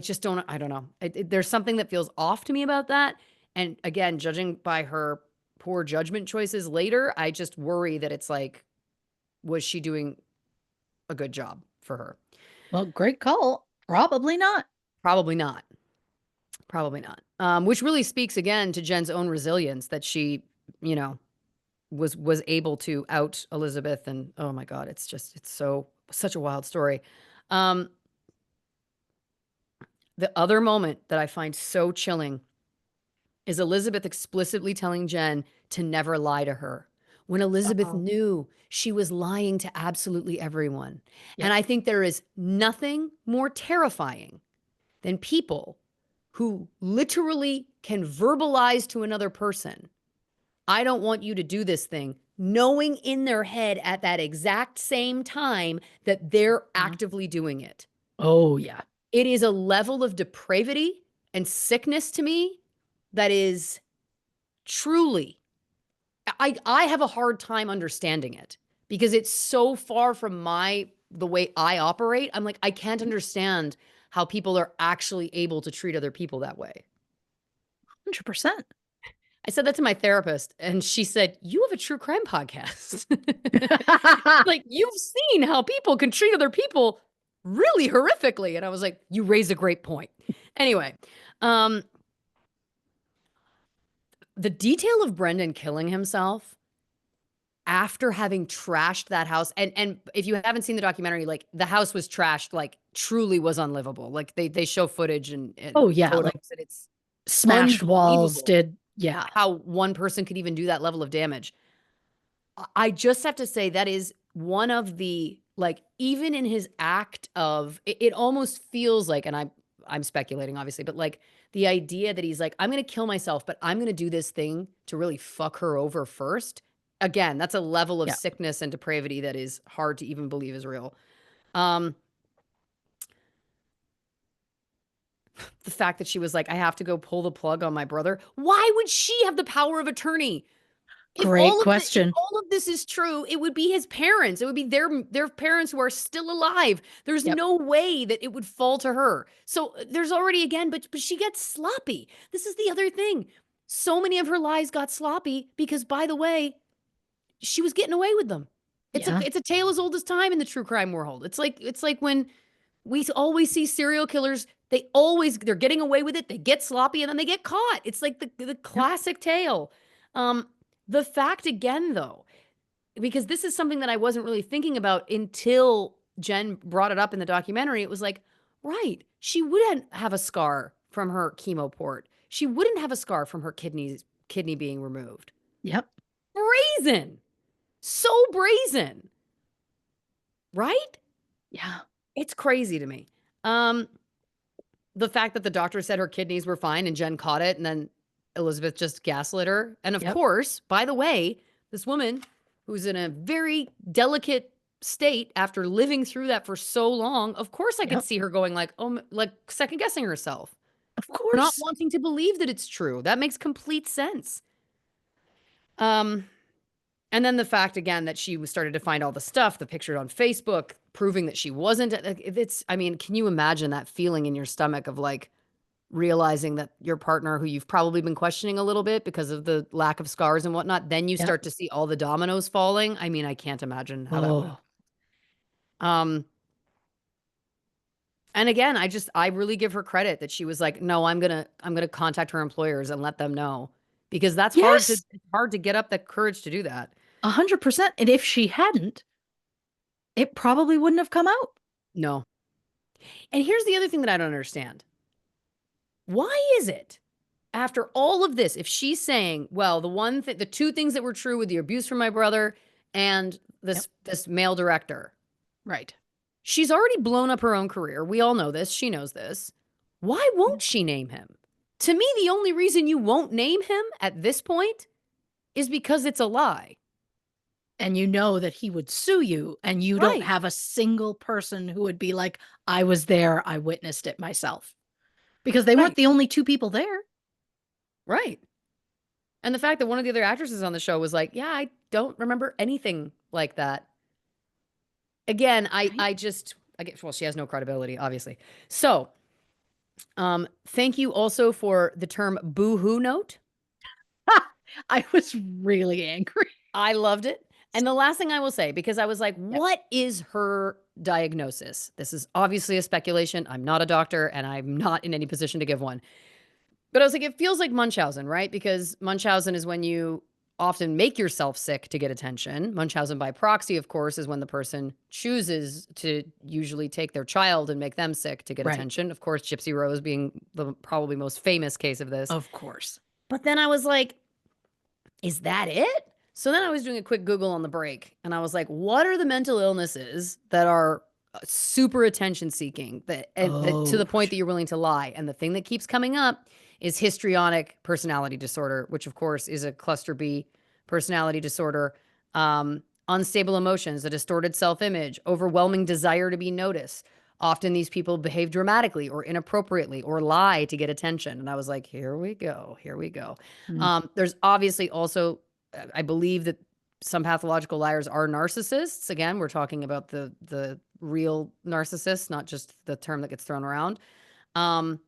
just I don't know. There's something that feels off to me about that. And again, judging by her poor judgment choices later, I just worry that it's like, was she doing a good job for her? Well, great call. Probably not. Probably not. Probably not. Which really speaks again to Jen's own resilience that she, you know, was able to out Elizabeth. And oh my God, it's so such a wild story. Um, the other moment that I find so chilling is Elizabeth explicitly telling Jen to never lie to her when Elizabeth Oh, knew she was lying to absolutely everyone. And yep. I think there is nothing more terrifying than people who literally can verbalize to another person, I don't want you to do this thing, knowing in their head at that exact same time that they're Mhm. actively doing it. Oh, yeah. It is a level of depravity and sickness to me that is truly, I have a hard time understanding it because it's so far from the way I operate. I'm like, I can't Mhm. understand how people are actually able to treat other people that way. 100%. I said that to my therapist, and she said, "You have a true crime podcast." Like, "You've seen how people can treat other people really horrifically." And I was like, "You raise a great point." Anyway, um, the detail of Brendan killing himself after having trashed that house, and if you haven't seen the documentary, like, the house was trashed, like, truly was unlivable. Like, they show footage Oh, and yeah, photos, like, and it's smashed walls unbelievable did yeah. how one person could even do that level of damage. I just have to say that is one of the like even in his act of it almost feels like, and I'm speculating obviously, but like the idea that he's like, I'm going to kill myself, but I'm going to do this thing to really fuck her over first. Again, that's a level of Yeah. sickness and depravity that is hard to even believe is real. Um, the fact that she was like, I have to go pull the plug on my brother. Why would she have the power of attorney? Great If question. all of this is true, it would be his parents. It would be their parents who are still alive. There's Yep. no way that it would fall to her. So there's already again, but she gets sloppy. This is the other thing. So many of her lies got sloppy because, by the way, she was getting away with them. Yeah. It's a tale as old as time in the true crime world. It's like when we always see serial killers, they're getting away with it, they get sloppy, and then they get caught. It's like the Yep. classic tale. Um, the fact again, though, because this is something that I wasn't really thinking about until Jen brought it up in the documentary. It was like, right, she wouldn't have a scar from her chemo port. She wouldn't have a scar from her kidney being removed. Yep. Brazen. So brazen. Right? Yeah. It's crazy to me. Um, the fact that the doctor said her kidneys were fine and Jen caught it and then Elizabeth just gaslit her. And of Yep. course, by the way, this woman who's in a very delicate state after living through that for so long, of course I could Yep. see her going like, oh, like second guessing herself, Of not course. wanting to believe that it's true. That makes complete sense. Um, and then the fact again that she was started to find all the stuff, the pictures on Facebook proving that she wasn't. It's, I mean, can you imagine that feeling in your stomach of like realizing that your partner, who you've probably been questioning a little bit because of the lack of scars and whatnot, then you Yep. start to see all the dominoes falling. I mean, I can't imagine how that would have. Oh, Um, and again, I really give her credit that she was like, no, I'm gonna contact her employers and let them know because that's yes. hard to get up the courage to do that. 100%. And if she hadn't, it probably wouldn't have come out. No. And here's the other thing that I don't understand. Why is it after all of this, if she's saying, well, the two things that were true with the abuse from my brother and Yep. this male director, Right. she's already blown up her own career. We all know this. She knows this. Why Yeah. won't she name him? To me, the only reason you won't name him at this point is because it's a lie. And you know that he would sue you, and you don't Right. have a single person who would be like, I was there, I witnessed it myself. Because they weren't Right. the only two people there. Right. And the fact that one of the other actresses on the show was like, yeah, I don't remember anything like that. Again, Right. I get, well, she has no credibility, obviously. So, thank you also for the term boo-hoo note. I was really angry. I loved it. And the last thing I will say, because I was like, Yep. what is her diagnosis? This is obviously a speculation. I'm not a doctor and I'm not in any position to give one. But I was like, it feels like Munchausen, right? Because Munchausen is when you often make yourself sick to get attention. Munchausen by proxy, of course, is when the person chooses to usually take their child and make them sick to get Right. attention. Of course, Gypsy Rose being the probably most famous case of this. Of course. But then I was like, is that it? So then I was doing a quick Google on the break and I was like, what are the mental illnesses that are super attention seeking that to the Oh, point that you're willing to lie? And the thing that keeps coming up is histrionic personality disorder, which of course is a cluster B personality disorder, unstable emotions, a distorted self-image, overwhelming desire to be noticed. Often these people behave dramatically or inappropriately or lie to get attention. And I was like, here we go. Here we go. mm, There's obviously also, I believe that some pathological liars are narcissists. Again, we're talking about the real narcissist, not just the term that gets thrown around. Um,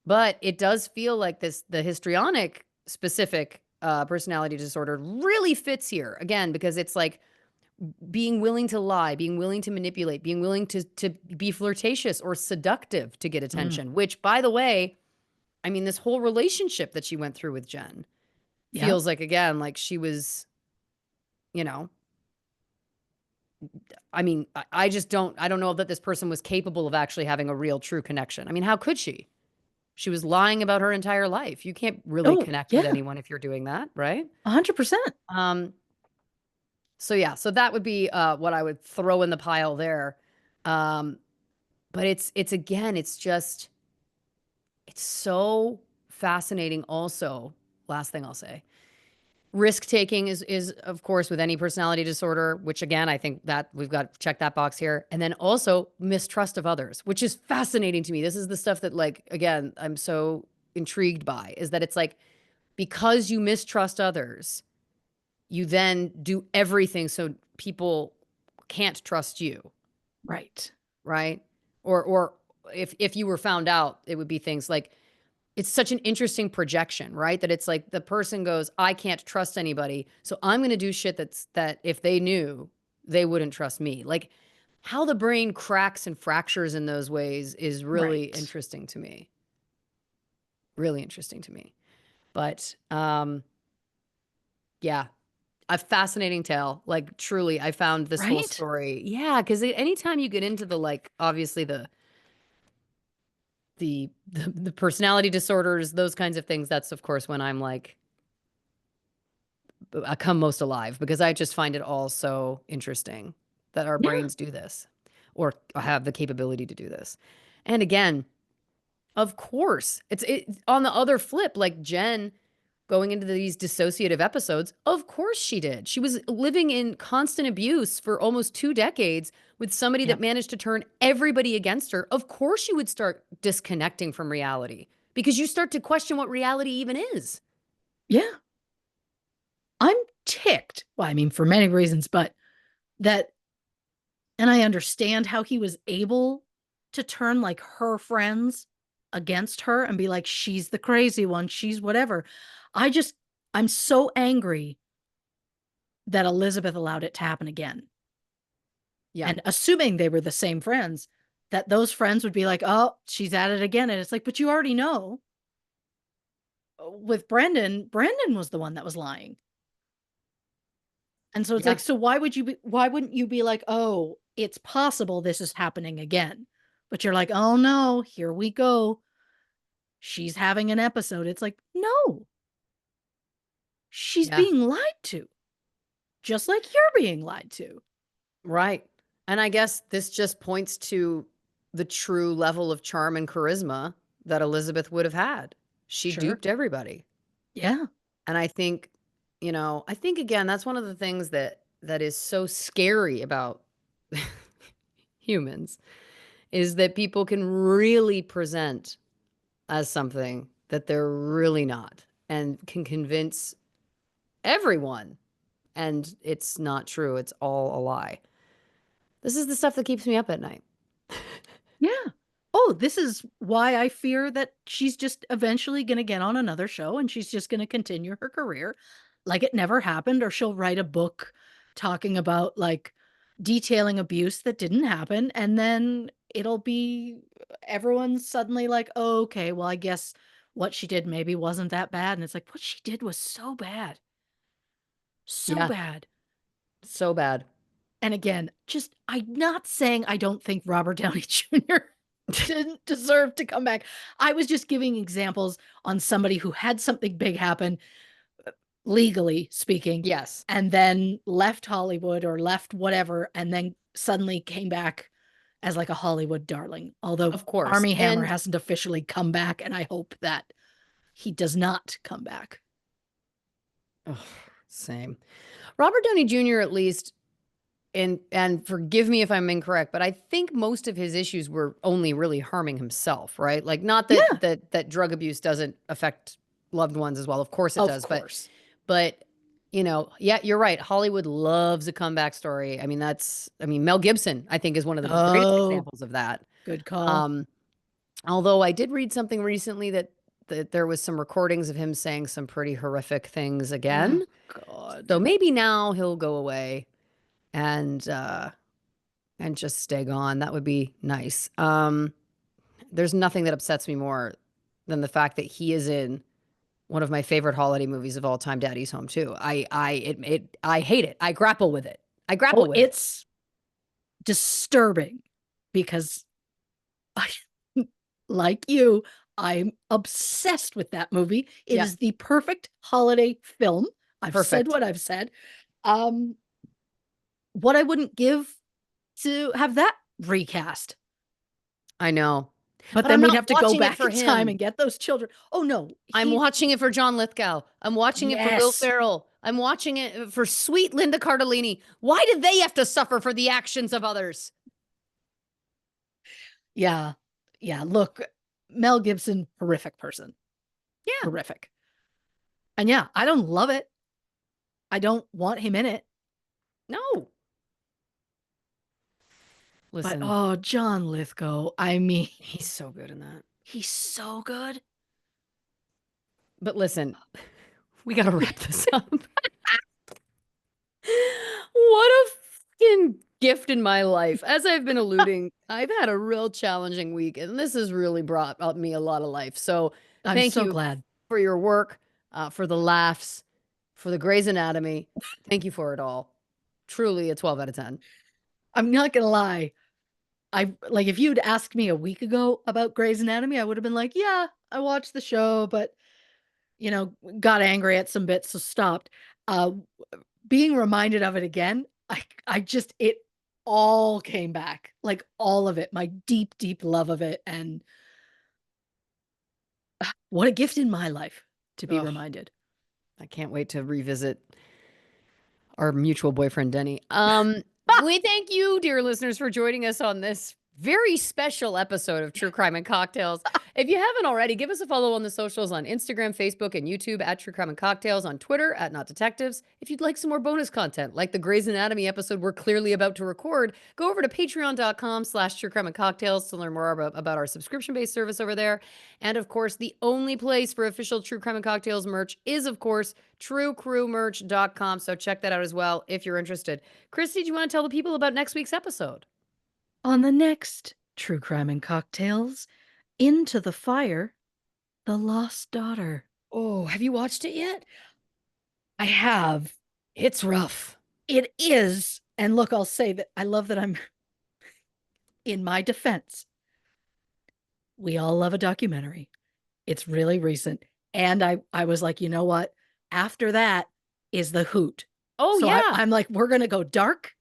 but it does feel like the histrionic specific personality disorder really fits here again because it's like being willing to lie, being willing to manipulate, being willing to be flirtatious or seductive to get mm, attention. Which, by the way, I mean, this whole relationship that she went through with Jen yep. feels like again, like she was, you know, I mean, I just I don't know that this person was capable of actually having a real true connection. I mean, how could she? She was lying about her entire life. You can't really Oh, connect with yeah. anyone if you're doing that, right? 100%. Um, so yeah, so that would be what I would throw in the pile there. Um, but it's again, it's just it's so fascinating also. Last thing I'll say. Risk taking is of course with any personality disorder, which again, I think that we've got to check that box here. And then also mistrust of others, which is fascinating to me. This is the stuff that like again, I'm so intrigued by is that it's like because you mistrust others, you then do everything so people can't trust you, Right. right? Or if you were found out, it would be things like it's such an interesting projection, right? That it's like the person goes, I can't trust anybody, so I'm going to do shit that if they knew, they wouldn't trust me. Like how the brain cracks and fractures in those ways is really Right. interesting to me. Really interesting to me. But yeah, a fascinating tale. Like truly, I found this whole Right? story. Yeah, because anytime you get into the like, obviously the personality disorders, those kinds of things. That's of course when I'm like, I come most alive because I just find it all so interesting that our Yeah. brains do this or have the capability to do this. And again, of course, on the other flip, like Jen going into these dissociative episodes, of course she did. She was living in constant abuse for almost 2 decades with somebody that Yep. managed to turn everybody against her. Of course, you would start disconnecting from reality because you start to question what reality even is. Yeah. I'm ticked. Well, I mean, for many reasons, but that, and I understand how he was able to turn like her friends against her and be like, she's the crazy one, she's whatever. I just, I'm so angry that Elizabeth allowed it to happen again. Yeah. And assuming they were the same friends, that those friends would be like, oh, she's at it again. And it's like, but you already know. With Brendan was the one that was lying. And so it's Yeah. like, so why wouldn't you be like, oh, it's possible this is happening again? But you're like, oh no, here we go. She's having an episode. It's like, no, she's Yeah. being lied to, just like you're being lied to. Right. And I guess this just points to the true level of charm and charisma that Elizabeth would have had. She Sure. duped everybody. Yeah. And I think, I think again, that's one of the things that is so scary about humans is that people can really present as something that they're really not and can convince everyone and it's not true. It's all a lie. This is the stuff that keeps me up at night. Yeah. Oh, this is why I fear that she's just eventually going to get on another show and she's just going to continue her career like it never happened, or she'll write a book talking about like detailing abuse that didn't happen. And then it'll be everyone's suddenly like, oh, okay, well, I guess what she did maybe wasn't that bad. And it's like, what she did was so bad, so Yeah, bad. so bad. And again, just I'm not saying I don't think Robert Downey Jr. didn't deserve to come back. I was just giving examples on somebody who had something big happen, legally speaking, Yes, and then left Hollywood or left whatever, and then suddenly came back as like a Hollywood darling. Although of course. Army Hammer And hasn't officially come back, and I hope that he does not come back. oh, same. Robert Downey Jr. at least, and forgive me if I'm incorrect, but I think most of his issues were only really harming himself, right? Like not Yeah, that drug abuse doesn't affect loved ones as well. Of course it of does, course. but yeah, you're right. Hollywood loves a comeback story. I mean Mel Gibson, I think is one of the greatest Oh, examples of that. good call. Um, Although I did read something recently that there was some recordings of him saying some pretty horrific things Oh, again. So God. maybe now he'll go away and and just stay gone. That would be nice. There's nothing that upsets me more than the fact that he is in one of my favorite holiday movies of all time, Daddy's Home too. I hate it. I grapple with it. I grapple Oh, with it. it's disturbing because I, like you, I'm obsessed with that movie. It Yeah, is the perfect holiday film. I've said perfect. what I've said. Um, what I wouldn't give to have that recast. I know. But But then I'm we'd not have to go watching it back for in time him. and get those children. Oh, no, I'm watching it for John Lithgow. I'm watching it for Will yes. Ferrell. I'm watching it for sweet Linda Cardellini. Why did they have to suffer for the actions of others? Yeah. Yeah, look, Mel Gibson, horrific person. Yeah. Horrific. And yeah, I don't love it. I don't want him in it. No. But, Listen, oh, John Lithgow, I mean, he's so good in that. he's so good. But listen, we got to wrap this up. What a fucking gift in my life. As I've been alluding, I've had a real challenging week, and this has really brought up me a lot of life. So I'm thank so you glad. for your work, for the laughs, for the Grey's Anatomy. Thank you for it all. Truly a 12 out of 10. I'm not gonna lie. If you'd asked me a week ago about Grey's Anatomy, I would have been like, "Yeah, I watched the show, but, got angry at some bits, so stopped." Uh, being reminded of it again, I just it all came back, like, all of it, my deep, deep love of it, and what a gift in my life to be Ugh, reminded. I can't wait to revisit our mutual boyfriend, Denny. We thank you, dear listeners, for joining us on this very special episode of True Crime and Cocktails. If you haven't already, give us a follow on the socials on Instagram, Facebook, and YouTube at True Crime and Cocktails, on Twitter at Not Detectives. If you'd like some more bonus content, like the Grey's Anatomy episode we're clearly about to record, go over to patreon.com/True Crime and Cocktails to learn more about our subscription-based service over there. And of course, the only place for official True Crime and Cocktails merch is, of course, truecrewmerch.com. So check that out as well if you're interested. Christy, do you want to tell the people about next week's episode? On the next True Crime and Cocktails, Into the Fire, The Lost Daughter. Oh, have you watched it yet? I have. It's rough. It is, and look, I'll say that I love that I'm in my defense, we all love a documentary. It's really recent, and I was like, "You know what? After that is The Hoot." Oh, So yeah. I'm like, "We're gonna go dark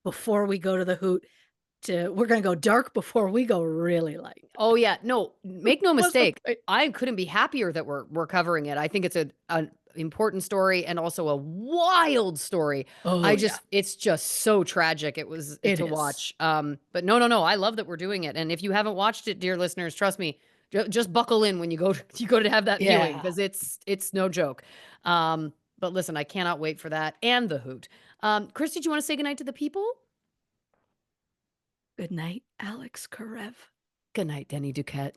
before we go to The Hoot we're gonna go dark before we go really light." Oh, yeah. No, make no What's the mistake. point? I couldn't be happier that we're covering it. I think it's an important story and also a wild story. Oh, yeah. It's just so tragic. It was It to is. watch. But no. I love that we're doing it. And if you haven't watched it, dear listeners, trust me, just buckle in when you go you go to have that viewing Yeah. because it's no joke. But listen, I cannot wait for that and the hoot. Christy, do you want to say goodnight to the people? Good night, Alex Karev. Good night, Denny Duquette.